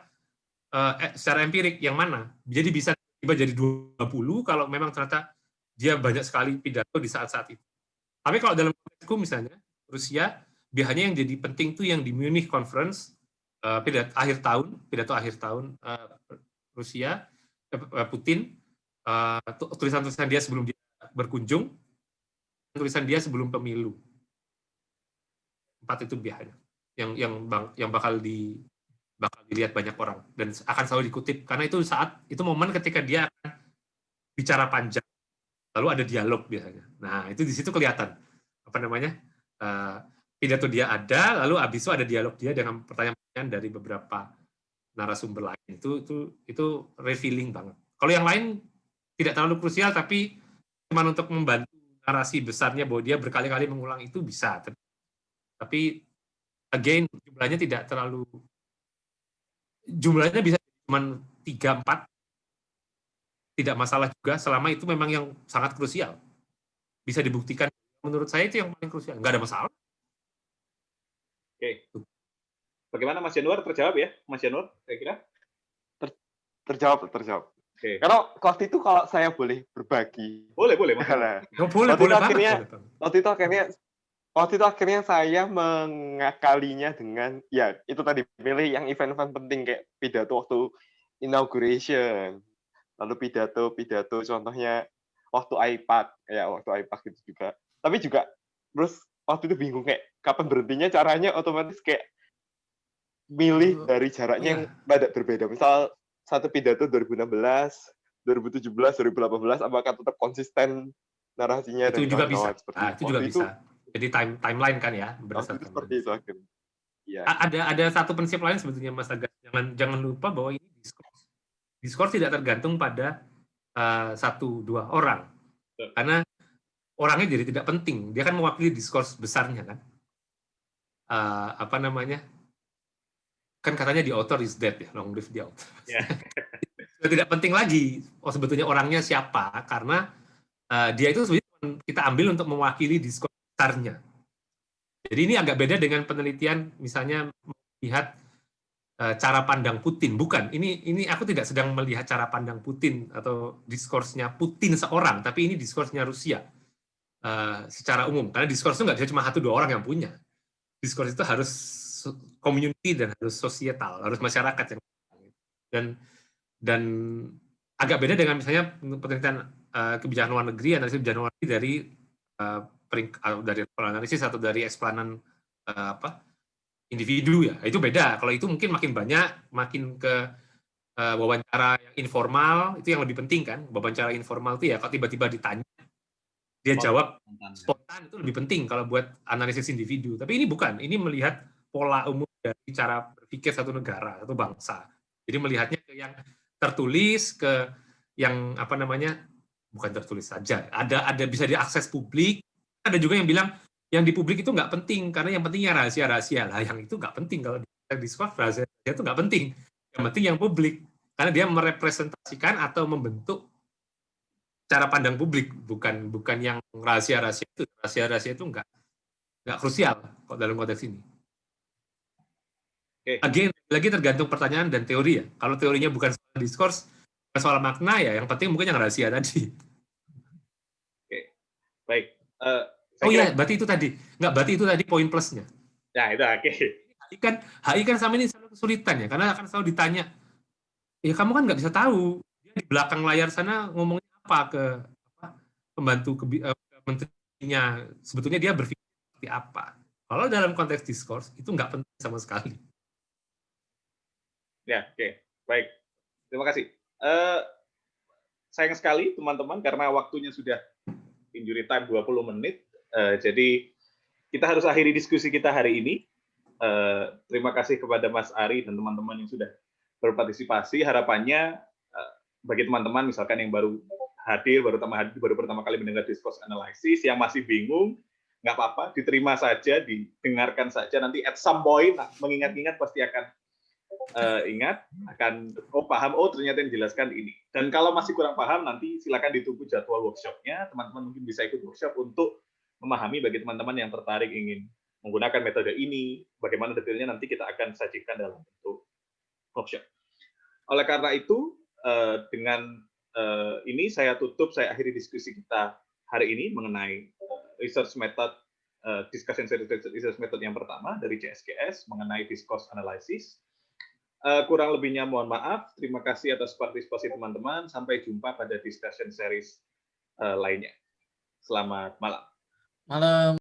S2: secara empirik yang mana. Jadi bisa tiba jadi 20 kalau memang ternyata dia banyak sekali pidato di saat-saat itu. Tapi kalau dalam konteksku misalnya, Rusia, biasanya yang jadi penting tuh yang di Munich Conference, pidato akhir tahun Rusia, Putin, tulisan-tulisan dia sebelum dia berkunjung, tulisan dia sebelum pemilu. 4 itu biasanya yang bakal dilihat banyak orang dan akan selalu dikutip karena itu momen ketika dia akan bicara panjang, lalu ada dialog biasanya. Nah itu di situ kelihatan pidato dia ada, lalu habis itu ada dialog dia dengan pertanyaan-pertanyaan dari beberapa narasumber lain. Itu revealing banget. Kalau yang lain tidak terlalu krusial, tapi cuma untuk membantu narasi besarnya bahwa dia berkali-kali mengulang itu bisa. Tapi again jumlahnya tidak terlalu, jumlahnya bisa cuma 3-4, tidak masalah juga selama itu memang yang sangat krusial. Bisa dibuktikan, menurut saya itu yang paling krusial, nggak ada masalah.
S1: Oke. Bagaimana Mas Januar, terjawab ya Mas Januar, saya kira?
S5: Terjawab.
S1: Oke.
S5: Karena waktu itu kalau saya boleh berbagi.
S1: Boleh Mas.
S2: Boleh banget.
S5: Waktu itu akhirnya saya mengakalinya dengan ya itu tadi pilih yang event-event penting kayak pidato waktu inauguration, lalu pidato contohnya waktu IPAC gitu juga. Tapi juga terus waktu itu bingung kayak kapan berhentinya, caranya otomatis kayak milih dari jaraknya yang rada berbeda. Misal satu pidato 2016, 2017, 2018 apakah tetap konsisten narasinya
S2: itu
S5: dan
S2: juga bisa.
S5: seperti
S2: Itu juga bisa. Jadi timeline kan ya
S5: berdasarkan seperti itu akhirnya. Ya.
S2: Ada satu prinsip lain sebetulnya Mas Aga. Jangan lupa bahwa ini diskurs tidak tergantung pada 1-2 orang. Karena orangnya jadi tidak penting. Dia kan mewakili diskurs besarnya kan. Kan katanya the author is dead ya, long live the author. Yeah. Sudah tidak penting lagi sebetulnya orangnya siapa, karena dia itu sebenarnya kita ambil untuk mewakili diskurs besarnya. Jadi ini agak beda dengan penelitian misalnya melihat cara pandang Putin. Bukan, ini aku tidak sedang melihat cara pandang Putin atau diskursnya Putin seorang, tapi ini diskursnya Rusia secara umum. Karena diskurs itu nggak bisa cuma 1-2 orang yang punya. Diskurs itu harus community dan harus societal, harus masyarakat yang dan agak beda dengan misalnya penelitian kebijakan luar negeri, analisis kebijakan luar negeri dari analisis atau dari eksplanan individu ya, itu beda. Kalau itu mungkin makin banyak, makin ke wawancara yang informal, itu yang lebih penting kan. Wawancara informal itu ya kalau tiba-tiba ditanya dia jawab spontan, itu lebih penting kalau buat analisis individu. Tapi ini bukan, ini melihat pola umum dari cara berpikir satu negara, satu bangsa. Jadi melihatnya ke yang tertulis, ke yang bukan tertulis saja. Ada bisa diakses publik. Ada juga yang bilang yang di publik itu nggak penting karena yang pentingnya rahasia-rahasia lah. Yang itu nggak penting kalau di diskurs rahasia itu nggak penting. Yang penting yang publik karena dia merepresentasikan atau membentuk cara pandang publik, bukan yang rahasia-rahasia itu. Rahasia-rahasia itu nggak krusial kok dalam konteks ini. Again, lagi tergantung pertanyaan dan teori ya. Kalau teorinya bukan soal diskurs, bukan soal makna ya, yang penting mungkin yang rahasia tadi.
S1: Oke, baik.
S2: Berarti itu tadi poin plusnya.
S1: Ya, itu oke.
S2: HI kan sama ini selalu kesulitan ya, karena akan selalu ditanya, ya kamu kan nggak bisa tahu, dia di belakang layar sana ngomongnya apa ke pembantu menterinya, sebetulnya dia berpikir seperti apa. Kalau dalam konteks diskurs, itu nggak penting sama sekali.
S1: Ya, oke. Baik. Terima kasih. Sayang sekali, teman-teman, karena waktunya sudah injury time 20 menit. Jadi, kita harus akhiri diskusi kita hari ini. Terima kasih kepada Mas Ari dan teman-teman yang sudah berpartisipasi. Harapannya, bagi teman-teman, misalkan yang baru hadir, baru pertama kali mendengar discourse analysis, yang masih bingung, nggak apa-apa, diterima saja, didengarkan saja. Nanti at some point, mengingat-ingat pasti akan ingat, akan paham, ternyata yang dijelaskan ini. Dan kalau masih kurang paham, nanti silakan ditunggu jadwal workshop-nya. Teman-teman mungkin bisa ikut workshop untuk memahami bagi teman-teman yang tertarik ingin menggunakan metode ini. Bagaimana detailnya nanti kita akan sajikan dalam bentuk workshop. Oleh karena itu, dengan ini saya akhiri diskusi kita hari ini mengenai research method, discussion series research method yang pertama dari JSGS mengenai discourse analysis. Kurang lebihnya mohon maaf. Terima kasih atas partisipasi teman-teman. Sampai jumpa pada discussion series lainnya. Selamat malam.
S4: Malam.